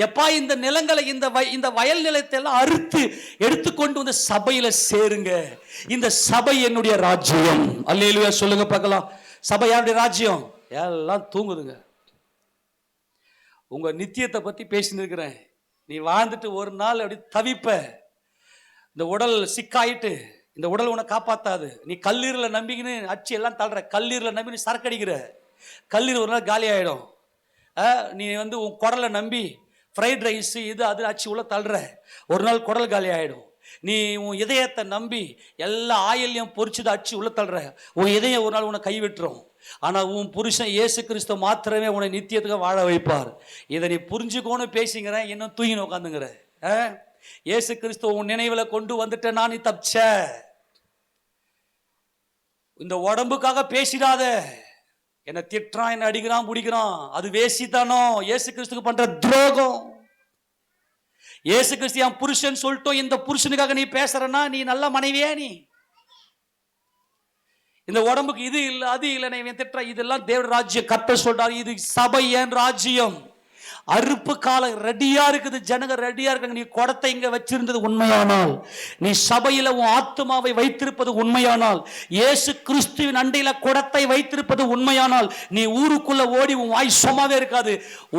எப்பா, இந்த நிலங்களை, இந்த வயல் நிலத்தை எல்லாம் அறுத்து எடுத்துக்கொண்டு வந்து சபையில சேருங்க. இந்த சபை என்னுடைய ராஜ்யம். அல்லேலூயா சொல்லுங்க பார்க்கலாம். சபை யாருடைய ராஜ்யம்? எல்லாம் தூங்குதுங்க. உங்க நித்தியத்தை பத்தி பேசின்னு இருக்கிறேன். நீ வாழ்ந்துட்டு ஒரு நாள் அப்படி தவிப்ப. இந்த உடல் சிக்காயிட்டு, இந்த உடல் உன்னை காப்பாத்தாது. நீ கல்லீரல நம்பிக்கின்னு அச்சு எல்லாம் தள்ளுற, கல்லீரல நம்பி நீ சரக்கு அடிக்கிற, கல்லீரல் ஒரு நாள் காலி ஆயிடும். நீ உன் குடலை நம்பி ஃப்ரைட் ரைஸ் இது அது அச்சு உள்ள தள்ளுற, ஒரு நாள் குடல் காலி ஆயிடும். நீ உன் இதயத்தை நம்பி எல்லா ஆயிலையும் பொறிச்சுது அச்சு உள்ள தள்ளுற, உன் இதயம் ஒரு நாள் உன்னை கைவிட்டுரும். ஆனா உன் புருஷன் இயேசு கிறிஸ்து மாத்திரமே உன்னை நித்தியத்துக்கு வாழ வைப்பார். இதை நீ புரிஞ்சுக்கோன்னு பேசிங்கிற, இன்னும் தூங்கின உட்காந்துங்கிற. இயேசு கிறிஸ்து உன் நினைவுல கொண்டு வந்துட்ட, நான் நீ தப்பிச்ச. இந்த உடம்புக்காக பேசிடாத. என்ன திட்டுறான், என்ன அடிக்கிறான், பிடிக்கிறான், அது வேசித்தானோ, இயேசு கிறிஸ்துக்கு பண்ற துரோகம். இயேசு கிறிஸ்து என் புருஷன் சொல்லிட்டோம், இந்த புருஷனுக்காக நீ பேசுறன்னா நீ நல்ல மனைவியா? நீ இந்த உடம்புக்கு இது இல்லை அது இல்லை இவன் திட்டுற, இதெல்லாம் தேவ ராஜ்யம். கர்த்தர் சொல்றாரு, இது சபை என் ராஜ்யம். அறுப்பு காலம் ரெடியா இருக்குது, ஜனங்க ரெடியா இருக்காங்க. நீ குடத்தை இங்க வச்சிருந்தது உண்மையானால், நீ சபையில உன் ஆத்துமாவை வைத்திருப்பது உண்மையானால், இயேசு கிறிஸ்துவின் அண்டையில குடத்தை வைத்திருப்பது உண்மையானால், நீ ஊருக்குள்ள ஓடி உன் வாய் சும்மாவே இருக்காது.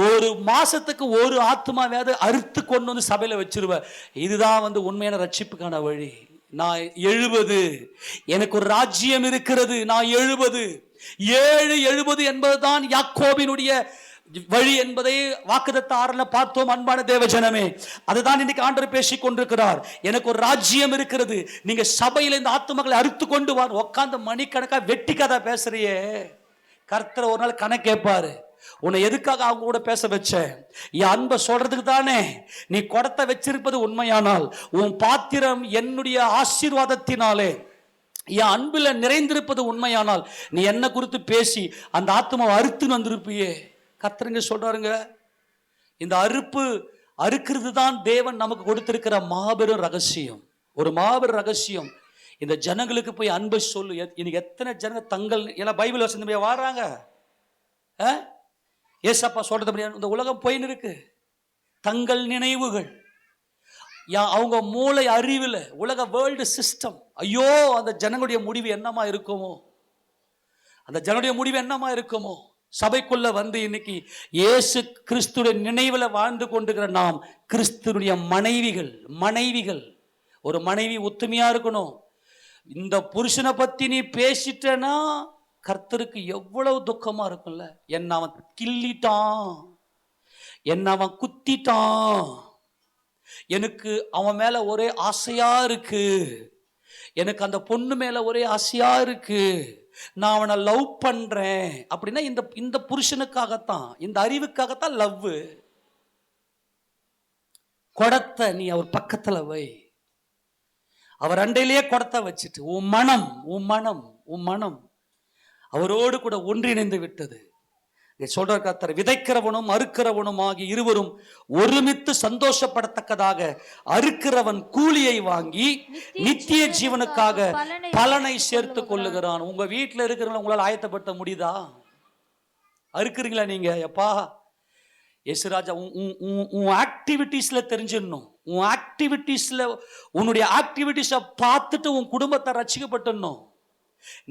ஒரு மாசத்துக்கு ஒரு ஆத்துமாவையாவது அறுத்து கொண்டு வந்து சபையில வச்சிருவ. இதுதான் உண்மையான ரட்சிப்புக்கான வழி. நான் 70, எனக்கு ஒரு ராஜ்யம் இருக்கிறது. நான் 70 என்பதுதான் யாக்கோபினுடைய வழி என்பதை வாக்குத்தத்த 6 பார்த்தோம். அன்பான தேவஜனமே, அதுதான் இன்னைக்கு ஆண்டவர் பேசிக் கொண்டிருக்கிறார். எனக்கு ஒரு ராஜ்யம் இருக்கிறது. நீங்க சபையில இந்த ஆத்துமக்களை அறுத்து கொண்டு வா. உட்கார்ந்து மணிக்கணக்கா வெட்டி கதை பேசுறியே, கர்த்தர் ஒரு நாள் கணக்கு கேட்பாரு. உன்னை எதுக்காக அவங்க கூட பேச வச்ச? என் அன்பை சொல்றதுக்கு தானே. நீ குடத்தை வச்சிருப்பது உண்மையானால், உன் பாத்திரம் என்னுடைய ஆசீர்வாதத்தினாலே என் அன்புல நிறைந்திருப்பது உண்மையானால், நீ என்ன குறித்து பேசி அந்த ஆத்மாவை அறுத்துன்னு வந்திருப்பியே. கர்த்தருங்க சொல்றாருங்க, இந்த அறுக்கிறது தான் தேவன் நமக்கு கொடுத்திருக்கிற மாபெரும் ரகசியம். ஒரு மாபெரும் ரகசியம். இந்த ஜனங்களுக்கு போய் அன்பை சொல்லு. இன்னைக்கு எத்தனை ஜனங்க தங்கள் எல்லாம் பைபிள் வசனம் வாடுறாங்க. ஏசப்பா சொல்றது, இந்த உலகம் போயின்னு இருக்கு. தங்கள் நினைவுகள் அவங்க மூளை அறிவுல உலக வேர்ல்டு சிஸ்டம், ஐயோ அந்த ஜனங்களுடைய முடிவு என்னமா இருக்குமோ, அந்த ஜனங்களுடைய முடிவு என்னமா இருக்குமோ. சபைக்குள்ள வந்து இன்னைக்கு இயேசு கிறிஸ்துடைய நினைவுல வாழ்ந்து கொண்டிருக்கிற நாம் கிறிஸ்துடைய மனைவிகள். ஒரு மனைவி ஒத்துமையா இருக்கணும். இந்த புருஷனை பத்தி நீ பேசிட்டனா கர்த்தருக்கு எவ்வளவு துக்கமா இருக்கும்ல. என்ன அவன் கிள்ளிட்டான், என்ன அவன் குத்திட்டான், எனக்கு அவன் மேல ஒரே ஆசையா இருக்கு, எனக்கு அந்த பொண்ணு மேல ஒரே ஆசையா இருக்கு, நான் அவனை லவ் பண்றேன் அப்படின்னா இந்த புருஷனுக்காகத்தான், இந்த அறிவுக்காகத்தான் லவ். குடத்தை நீ அவர் பக்கத்துல வை, அவர் அண்டையிலேயே குடத்தை வச்சுட்டு உன் மனம் அவரோடு கூட ஒன்றிணைந்து விட்டது. சொல்ற கர்த்தர், விதைக்கிறவனும் அறுக்கிறவனும் ஆகி இருவரும் ஒருமித்து சந்தோஷப்படத்தக்கதாக அறுக்கிறவன் கூலியை வாங்கி நித்திய ஜீவனுக்காக பலனை சேர்த்து கொள்ளுகிறான். உங்க வீட்டில் இருக்கிறவங்க உங்களால் ஆயத்தப்படுத்த முடியுதா? அறுக்கிறீங்களா நீங்க? எப்பா யேசுராஜா, உன் ஆக்டிவிட்டீஸ்ல தெரிஞ்சிடணும். உன் ஆக்டிவிட்டீஸ்ல உன்னுடைய ஆக்டிவிட்டீஸை பார்த்துட்டு உன் குடும்பத்தை ரட்சிக்கப்பட்டுடணும்.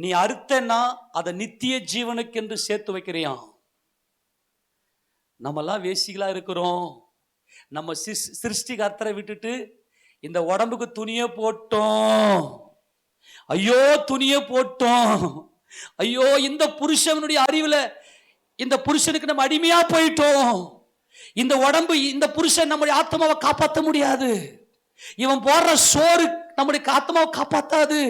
நீ அறுத்தன்னா அதை நித்திய ஜீவனுக்கு என்று சேர்த்து வைக்கிறியான். நம்மெல்லாம் வேசிகளா இருக்கிறோம். நம்ம சிருஷ்டிகர்த்தரை விட்டுட்டு இந்த உடம்புக்கு துணியை போட்டோம். ஐயோ துணியை போட்டோம். ஐயோ இந்த புருஷனுடைய அறிவுல இந்த புருஷனுக்கு நம்ம அடிமையா போயிட்டோம். இந்த உடம்பு, இந்த புருஷன் நம்முடைய ஆத்மாவை காப்பாற்ற முடியாது. இவன் போடுற சோறு நம்முடைய ஆத்மாவை காப்பாத்தாது.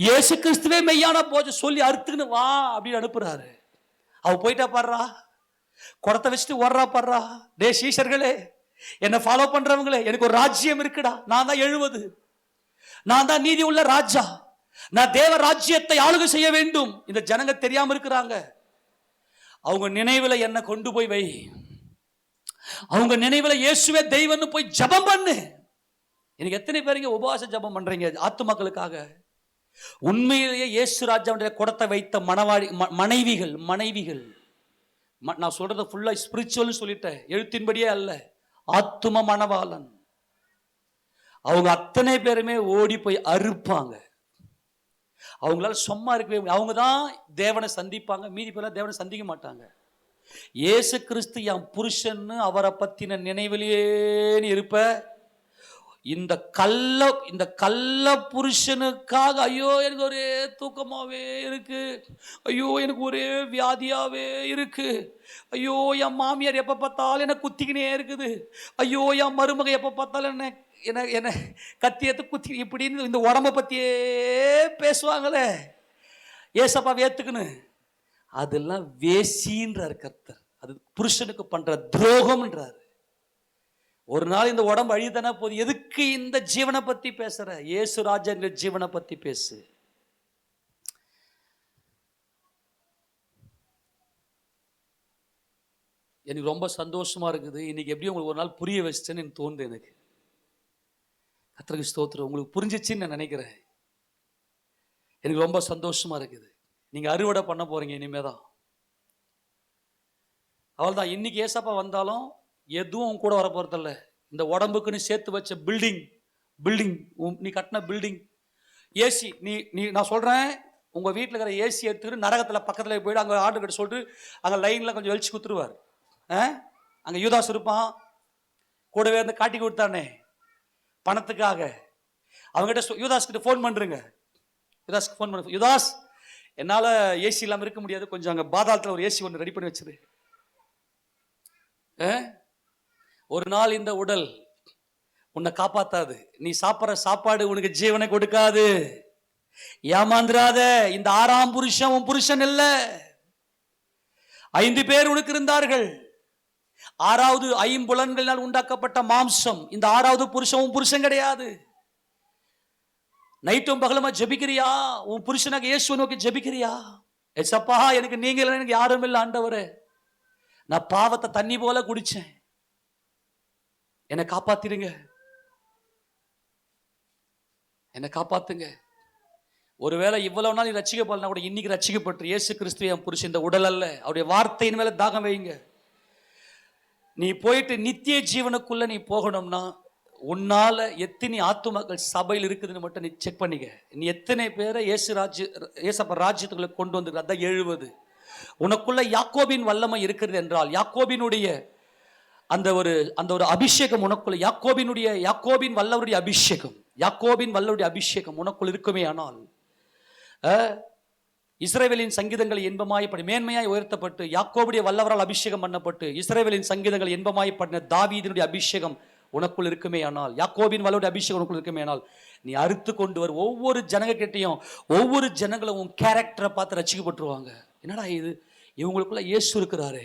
இயேசு கிறிஸ்துவே மெய்யான போஜ சொல்லி அறுத்துன்னு வா அப்படின்னு அனுப்புறாரு. அவ போயிட்டா பாடுறா, குடத்தை வச்சுட்டு ஓடுறா பாடுறா. டே சீஷர்களே, என்ன ஃபாலோ பண்றவங்களே, எனக்கு ஒரு ராஜ்யம் இருக்குடா, நான் தான் 70, நான் தான் நீதி உள்ள ராஜா, நான் தேவ ராஜ்யத்தை ஆளுகை செய்ய வேண்டும். இந்த ஜனங்க தெரியாம இருக்கிறாங்க. அவங்க நினைவுல என்ன கொண்டு போய் வை, அவங்க நினைவுல இயேசுவே தெய்வம்னு போய் ஜபம் பண்ணு. எனக்கு எத்தனை பேருங்க உபவாச ஜபம் பண்றீங்க ஆத்துமக்களுக்காக? உண்மையிலேயே இயேசு ராஜாவுடைய குடத்தை வைத்த மனைவிகள், நான் சொல்றது ஃபுல்லா ஸ்பிரிச்சுவல் சொல்லிட்டேன், எழுத்தின்படியே அல்ல, ஆத்தும மணவாளன். அவங்க அத்தனை பேருமே ஓடி போய் அறுப்பாங்க. அவங்களால சும்மா இருக்கவே முடியாது. அவங்க தான் தேவனை சந்திப்பாங்க, மீதி பேர் தேவனை சந்திக்க மாட்டாங்க. இயேசு கிறிஸ்து என் புருஷன்னு அவரை பத்தின நினைவிலேயே இருப்ப. இந்த கள்ள புருஷனுக்காக ஐயோ எனக்கு ஒரே தூக்கமாவே இருக்கு, ஐயோ எனக்கு ஒரே வியாதியாவே இருக்கு, ஐயோ என் மாமியார் எப்ப பார்த்தாலும் என்ன குத்திக்கினே இருக்குது, ஐயோ என் மருமக எப்ப பார்த்தாலும் என்ன கத்தியத்து குத்தி, இப்படின்னு இந்த உடம்ப பத்தியே பேசுவாங்களே. ஏசப்பா ஏத்துக்குன்னு, அதெல்லாம் வேசின்றார் கர்த்தர். அது புருஷனுக்கு பண்ற துரோகம்ன்றார். ஒரு நாள் இந்த உடம்பு அழிதானா போது, எதுக்கு இந்த ஜீவனை பத்தி பேசுற? இயேசு ராஜா ஜீவனை பத்தி பேசு. எனக்கு ரொம்ப சந்தோஷமா இருக்குது. இன்னைக்கு எப்படியும் உங்களுக்கு ஒரு நாள் புரிய வச்சிட்டேன்னு எனக்கு தோணுது. எனக்கு கர்த்தருக்கு ஸ்தோத்திரம், உங்களுக்கு புரிஞ்சிச்சுன்னு நான் நினைக்கிறேன். எனக்கு ரொம்ப சந்தோஷமா இருக்குது. நீங்க அறுவடை பண்ண போறீங்க இனிமேதான். அவள்தான் இன்னைக்கு ஏசப்பா வந்தாலும் எதுவும் கூட வர போறதில்ல. இந்த உடம்புக்குன்னு சேர்த்து வச்ச பில்டிங் நீ கட்டின பில்டிங், ஏசி, நீ நான் சொல்றேன், உங்க வீட்டில் இருக்கிற ஏசி எடுத்துக்கிட்டு நரகத்தில் பக்கத்தில் போயிட்டு அங்கே ஆர்டர் கிட்ட சொல்லிட்டு அங்கே லைனில் கொஞ்சம் வெளிச்சு குத்துருவார். அங்கே யூதாஸ் இருப்பான், கூடவே இருந்து காட்டி கொடுத்தானே பணத்துக்காக. அவங்ககிட்ட யூதாஸ் கிட்ட ஃபோன் பண்ணுறங்க, யூதாஸ்க்கு ஃபோன் பண்ண, யூதாஸ் என்னால் ஏசி இல்லாமல் இருக்க முடியாது, கொஞ்சம் அங்கே பாதாளத்தில் ஒரு ஏசி ஒன்று ரெடி பண்ணி வச்சிரு. ஒரு நாள் இந்த உடல் உன்னை காப்பாத்தாது, நீ சாப்பிட்ற சாப்பாடு உனக்கு ஜீவனை கொடுக்காது. ஏமாந்துராத. இந்த 6ஆம் புருஷன் உன் புருஷன் இல்ல. 5 பேர் உனக்கு இருந்தார்கள். 6வது ஐம்புலன்களினால் உண்டாக்கப்பட்ட மாம்சம். இந்த 6வது புருஷன் உன் புருஷன் கிடையாது. நைட்டும் பகலுமா ஜெபிக்கிறியா? உன் புருஷனாக இயேசுவை நோக்கி ஜெபிக்கிறியா? ஏசப்பா எனக்கு நீங்க இல்லை, எனக்கு யாரும் இல்லை ஆண்டவரே, நான் பாவத்தை தண்ணி போல குடிச்சேன், என்னை காப்பாத்திருங்க, என்னை காப்பாத்துங்க. ஒருவேளை இவ்வளவு நாள் நீ ரட்சிக்கப்படலாம் கூட, இன்னைக்கு ரட்சிக்கப்பட்டு இயேசு கிறிஸ்து என் புருஷன், இந்த உடல் அல்ல, அவருடைய வார்த்தையின் மேல தாகம் வைங்க. நீ போயிட்டு நித்திய ஜீவனுக்குள்ள நீ போகணும்னா உன்னால எத்தனை ஆத்துமாக்கள் சபையில் இருக்குதுன்னு மட்டும் நீ செக் பண்ணிக்க. நீ எத்தனை பேரை ஏசப்ப ராஜ்யத்துக்குள்ள கொண்டு வந்து, அதான் 70. உனக்குள்ள யாக்கோபின் வல்லமை இருக்கிறது என்றால், யாக்கோபினுடைய அந்த ஒரு அபிஷேகம் உனக்குள்ள, யாக்கோபின் வல்லவருடைய அபிஷேகம் உனக்குள் இருக்குமே. ஆனால் இஸ்ரவேலின் சங்கீதங்கள் இன்பமாய் மேன்மையாய் உயர்த்தப்பட்டு, யாக்கோபுடைய வல்லவரால் அபிஷேகம் பண்ணப்பட்டு, இஸ்ரவேலின் சங்கீதங்கள் இன்பமாய் பண்ணின தாவீதினுடைய அபிஷேகம் உனக்குள் இருக்குமே. ஆனால் யாக்கோபின் வல்லவருடைய அபிஷேகம் உனக்குள் இருக்குமே. ஆனால் நீ அறுத்து கொண்டு வர ஒவ்வொரு ஜனங்க கிட்டையும், ஒவ்வொரு ஜனங்களும் உன் கேரக்டரை பார்த்து ரசிக்கப்பட்டுருவாங்க. என்னடா இது, இவங்களுக்குள்ள இயேசு இருக்கிறாரு,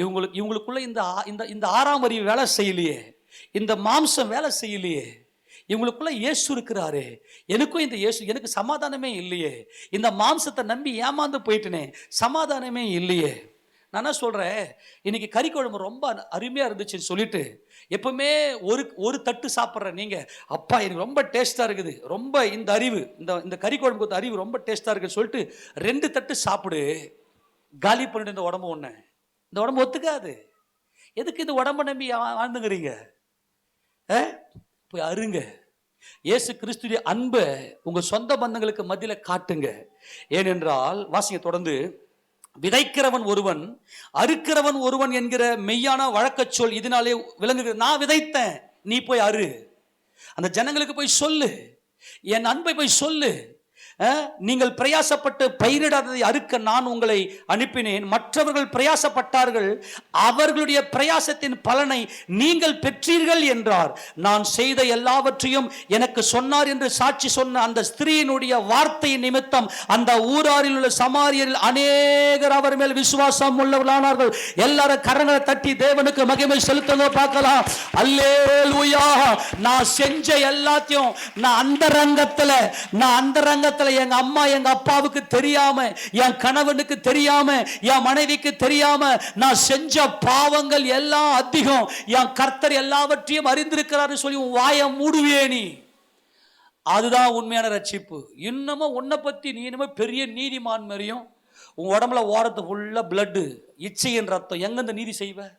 இவங்களுக்குள்ள இந்த 6ஆம் அறிவு வேலை செய்யலையே, இந்த மாம்சம் வேலை செய்யலையே, இவங்களுக்குள்ள இயேசு இருக்கிறாரு, எனக்கும் இந்த இயேசு, எனக்கு சமாதானமே இல்லையே, இந்த மாம்சத்தை நம்பி ஏமாந்து போயிட்டனே, சமாதானமே இல்லையே. நான் என்ன சொல்றேன், இன்னைக்கு கறி குழம்பு ரொம்ப அருமையா இருந்துச்சுன்னு சொல்லிட்டு எப்பவுமே ஒரு தட்டு சாப்பிட்ற நீங்க, அப்பா எனக்கு ரொம்ப டேஸ்டா இருக்குது, ரொம்ப இந்த அறிவு, இந்த கறி குழம்பு அறிவு ரொம்ப டேஸ்டா இருக்குன்னு சொல்லிட்டு 2 தட்டு சாப்பிடு, காலி பண்ணிட்டு இந்த உடம்பு ஒண்ணு, இந்த உடம்பு ஒத்துக்காது. எதுக்கு இந்த உடம்பை நம்பி வாழ்ந்துங்கிறீங்க? போய் அருங்க. இயேசு கிறிஸ்துவின் அன்பை உங்க சொந்த பந்தங்களுக்கு மத்தியில காட்டுங்க. ஏனென்றால் வாசிங்க தொடர்ந்து, விதைக்கிறவன் ஒருவன் அறுக்கிறவன் ஒருவன் என்கிற மெய்யான வழக்கச் சொல் இதனாலே விளங்குகிறது. நான் விதைத்தேன், நீ போய் அறு. அந்த ஜனங்களுக்கு போய் சொல்லு, என் அன்பை போய் சொல்லு. நீங்கள் பிரயாசப்பட்டு பயிரிடாததை அறுக்க நான் உங்களை அனுப்பினேன், மற்றவர்கள் பிரயாசப்பட்டார்கள், அவர்களுடைய பிரயாசத்தின் பலனை நீங்கள் பெற்றீர்கள் என்றார். நான் செய்த எல்லாவற்றையும் எனக்கு சொன்னார் என்று சாட்சி சொன்ன அந்த ஸ்திரீயினுடைய வார்த்தையின் நிமித்தம் அந்த ஊராரில் உள்ள சமாரியரில் அநேகர் அவர் மேல் விசுவாசம் உள்ளவர்களானார்கள். எல்லாரும் கரங்களை தட்டி தேவனுக்கு மகிமை செலுத்துங்க பார்க்கலாம். அல்லேலூயா. நான் செஞ்ச எல்லாத்தையும் நான் அந்தரங்கத்துல எங்க அம்மா எங்க அப்பாவுக்கு தெரியாம, என் கணவனுக்கு தெரியாம, என் மனைவிக்கு தெரியாம நான் செஞ்ச பாவங்கள் எல்லாம் அதிகம், என் கர்த்தர் எல்லாவற்றையும் அறிந்திருக்கிறார் சொல்லி உன் வாயை மூடுவே நீ. அதுதான் உண்மையான ரட்சிப்பு. இன்னமும் உன்னை பத்தி நீ இன்னமும் பெரிய நீதிமான் மாதிரியும், உன் உடம்புல ஓரத்து ஃபுல்லா பிளட்டு, இச்சையின் ரத்தம், எங்க இந்த நீதி செய்வ?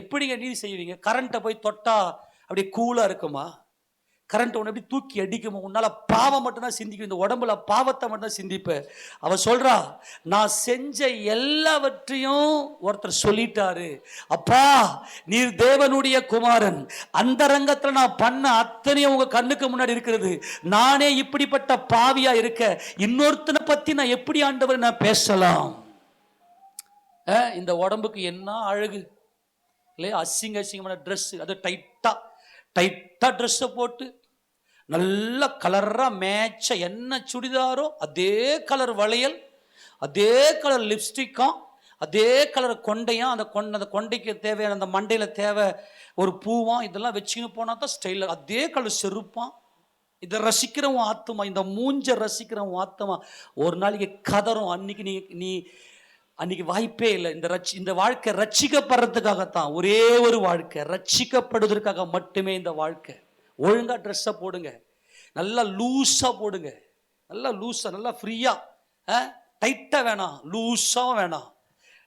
எப்படிங்க நீதி செய்வீங்க? கரண்ட்டை போய் தொட்டா அப்படியே கூலா இருக்குமா? கரண்ட் ஒன்று எப்படி தூக்கி அடிக்குமோ? உன்னால பாவம் மட்டும்தான் சிந்திக்கும், இந்த உடம்புல பாவத்தை மட்டும்தான் சிந்திப்ப. அவ சொல்றா, நான் செஞ்ச எல்லாவற்றையும் ஒருத்தர் சொல்லிட்டாரு, அப்பா நீர் தேவனுடைய குமாரன், அந்த ரங்கத்துல நான் பண்ண அத்தனையும் உங்க கண்ணுக்கு முன்னாடி இருக்கிறது, நானே இப்படிப்பட்ட பாவியா இருக்க இன்னொருத்தனை பத்தி நான் எப்படி ஆண்டவர் நான் பேசலாம்? இந்த உடம்புக்கு என்ன அழகு இல்லையா? அசிங்கமான ட்ரெஸ், அது டைட்டா ட்ரெஸ்ஸை போட்டு நல்ல கலரா மேட்ச என்ன சுடிதாரோ அதே கலர் வளையல், அதே கலர் லிப்ஸ்டிக்கும், அதே கலர் கொண்டையும், அந்த கொண்டைக்கு தேவையான அந்த மண்டையில தேவை ஒரு பூவாம், இதெல்லாம் வச்சுக்கின்னு போனா தான் ஸ்டைல, அதே கலர் செருப்பான். இதை ரசிக்கிறவன் ஆத்துமா, இந்த மூஞ்ச ரசிக்கிறவன் ஆத்துமா ஒரு நாளைக்கு கதரும். அன்னைக்கு வாய்ப்பே இல்லை. இந்த வாழ்க்கை ரட்சிக்கப்படுறதுக்காகத்தான், ஒரே ஒரு வாழ்க்கை, ரட்சிக்கப்படுவதற்காக மட்டுமே இந்த வாழ்க்கை. ஒழுங்கா ட்ரெஸ்ஸை போடுங்க, நல்லா லூஸா போடுங்க, நல்லா ஃப்ரீயா, டைட்டா வேணாம், லூஸா வேணாம்,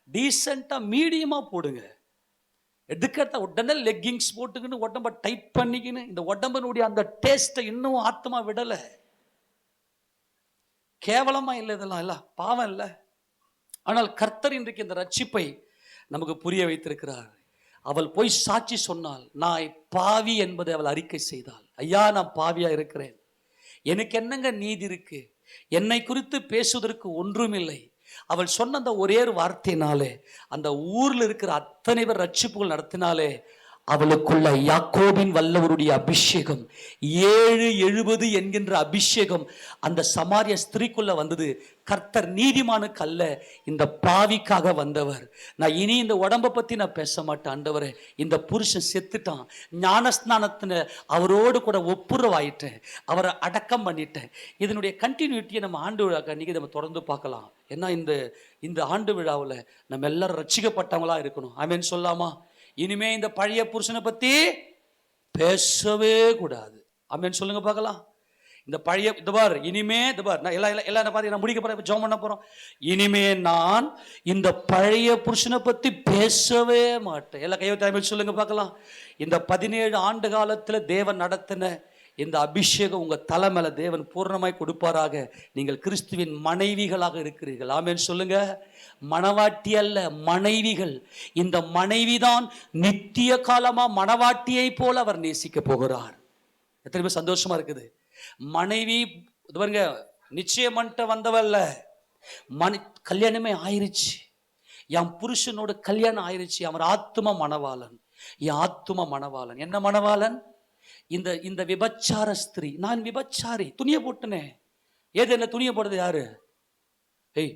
டீசெண்டா மீடியமா போடுங்க. எடுக்கிறத உடனே லெக்கிங்ஸ் போட்டுக்கின்னு உடம்ப டைட் பண்ணிக்கின்னு இந்த உடம்பனுடைய அந்த டேஸ்ட்டை இன்னும் ஆத்மா விடலை. கேவலமா இல்லை, இதெல்லாம் இல்லை, பாவம் இல்லை. ஆனால் கர்த்தர் இன்றைக்கு இந்த ரட்சிப்பை நமக்கு புரிய வைத்திருக்கிறார். அவள் போய் சாட்சி சொன்னாள், நான் பாவி என்பதை அவள் அறிக்கை செய்தாள். ஐயா நான் பாவியா இருக்கிறேன், எனக்கு என்னங்க நீதி இருக்கு, என்னை குறித்து பேசுவதற்கு ஒன்றுமில்லை. அவள் சொன்ன அந்த ஒரே ஒரு வார்த்தையினாலே அந்த ஊர்ல இருக்கிற அத்தனை பேர் ரட்சிப்புகள் நடத்தினாலே அவளுக்குள்ள யாக்கோபின் வல்லவருடைய அபிஷேகம், 770 என்கின்ற அபிஷேகம் அந்த சமாரிய ஸ்திரீக்குள்ள வந்தது. கர்த்தர் நீதிமானுக்கு அல்ல, இந்த பாவிக்காக வந்தவர். நான் இனி இந்த உடம்பை பத்தி நான் பேச மாட்டேன் ஆண்டவரே, இந்த புருஷன் செத்துட்டான், ஞானஸ்நானத்தின அவரோடு கூட ஒப்புரவாயிட்டேன், அவரை அடக்கம் பண்ணிட்டேன். இதனுடைய கண்டினியூட்டியை நம்ம ஆண்டு விழாக்கு அன்னைக்கு நம்ம தொடர்ந்து பார்க்கலாம். ஏன்னா இந்த ஆண்டு விழாவில் நம்ம எல்லாரும் ரட்சிக்கப்பட்டவங்களா இருக்கணும். ஆமென் சொல்லாமா? இனிமே இந்த பழைய புருஷனை பத்தி பேசவே கூடாது. ஆமென் சொல்லுங்க பார்க்கலாம். இந்த பழைய இந்த பார் இனிமே இந்த பார் நான் எல்லாம் பாரு நான் முடிக்க போறேன், ஜெபம் பண்ண போறோம். இனிமே நான் இந்த பழைய புருஷனை பத்தி பேசவே மாட்டேன். எல்லாம் கையை தலைமையில் சொல்லுங்க பார்க்கலாம். இந்த 17 ஆண்டு காலத்துல தேவன் நடத்தின இந்த அபிஷேகம் உங்க தலை மேல தேவன் பூர்ணமாய் கொடுப்பாராக. நீங்கள் கிறிஸ்துவின் மனைவிகளாக இருக்கிறீர்கள். ஆமென் சொல்லுங்க. மணவாட்டி அல்ல, மனைவிகள். இந்த மனைவிதான் நித்திய காலமா மணவாட்டியை போல அவர் நேசிக்க போகிறார். எத்தனை பேர் சந்தோஷமா இருக்குது. மனைவி பாருங்க, நிச்சயமன்ட்ட வந்தவல்ல, கல்யாணமே ஆயிருச்சு. என் புருஷனோட கல்யாணம் ஆயிருச்சு. அவர் ஆத்தும மணவாளன், என் ஆத்தும மணவாளன். என்ன மணவாளன்? இந்த விபச்சார ஸ்திரீ. நான் விபச்சாரி, துணியை போட்டுனே. ஏது என்ன துணியை போடுறது யாரு? ஏய்,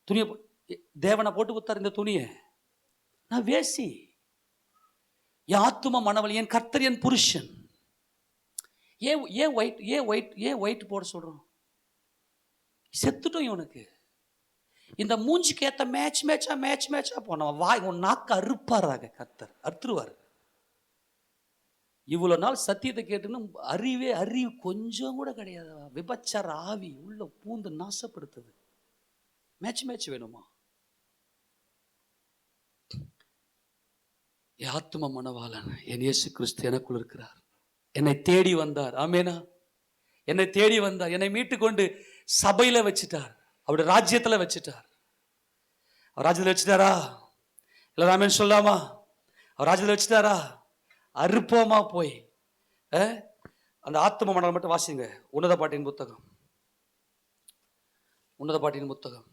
துணியை தேவனை போட்டு கொடுத்தாரு இந்த துணியை. நான் வேசி, என் ஆத்தும மணவாளன், என் கர்த்தர், என் புருஷன். ஏன் ஒயிட் போட சொல்றோம்? செத்துட்டோம் இவனுக்கு. இந்த மூஞ்சிக்கு ஏத்த மேட்சா போனவன் வாய் உன் நாக்கு அறுப்பாராக கர்த்தர், அறுத்துருவார். இவ்வளவு நாள் சத்தியத்தை கேட்டுன்னு அறிவு கொஞ்சம் கூட கிடையாது. விபச்சார ஆவி உள்ள பூந்து நாசப்படுத்துது. மேட்ச் வேணுமா? என் ஆத்தும மணவாளன் என் இயேசு கிறிஸ்து எனக்குள் இருக்கிறார். என்னை தேடி வந்தார். ஆமேனா? என்னை தேடி வந்தார். என்னை மீட்டு கொண்டு சபையில வச்சுட்டார். அவருடைய ராஜ்யத்துல வச்சுட்டார். அவர் ராஜ்யத்தில் வச்சுட்டாரா? இல்லை ஆமேன் சொல்லாமா? அவர் ராஜ்யத்தில் வச்சுட்டாரா? அறுப்போமா போய் அந்த ஆத்தும மணவாளன் மட்டும் வாசிங்க. உன்னத பாட்டின் புத்தகம், உன்னத பாட்டின் புத்தகம்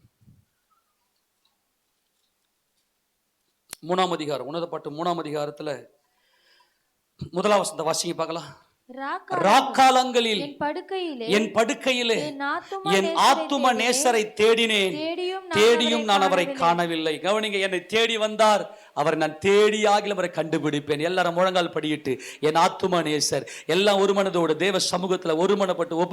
3ஆம் அதிகாரம். உன்னத பாட்டு 3ஆம் அதிகாரத்துல 1ஆம் வசனத்தை வாசிங்க பார்க்கலாம். ராக்காலங்களில் என் படுக்கையிலே என் ஆத்தும நேசரை தேடினேன், தேடியும் நான் அவரை காணவில்லை. கவனிங்க, என்னை தேடி வந்தார். அவர் நான் தேடி ஆகிலும் அவரை கண்டுபிடிப்பேன். எல்லாரும் முழங்கால் படியிட்டு என் ஆத்தும நேசர் எல்லாம் ஒரு மனதோடு தேவ சமூகத்துல ஒரு மனப்பட்டு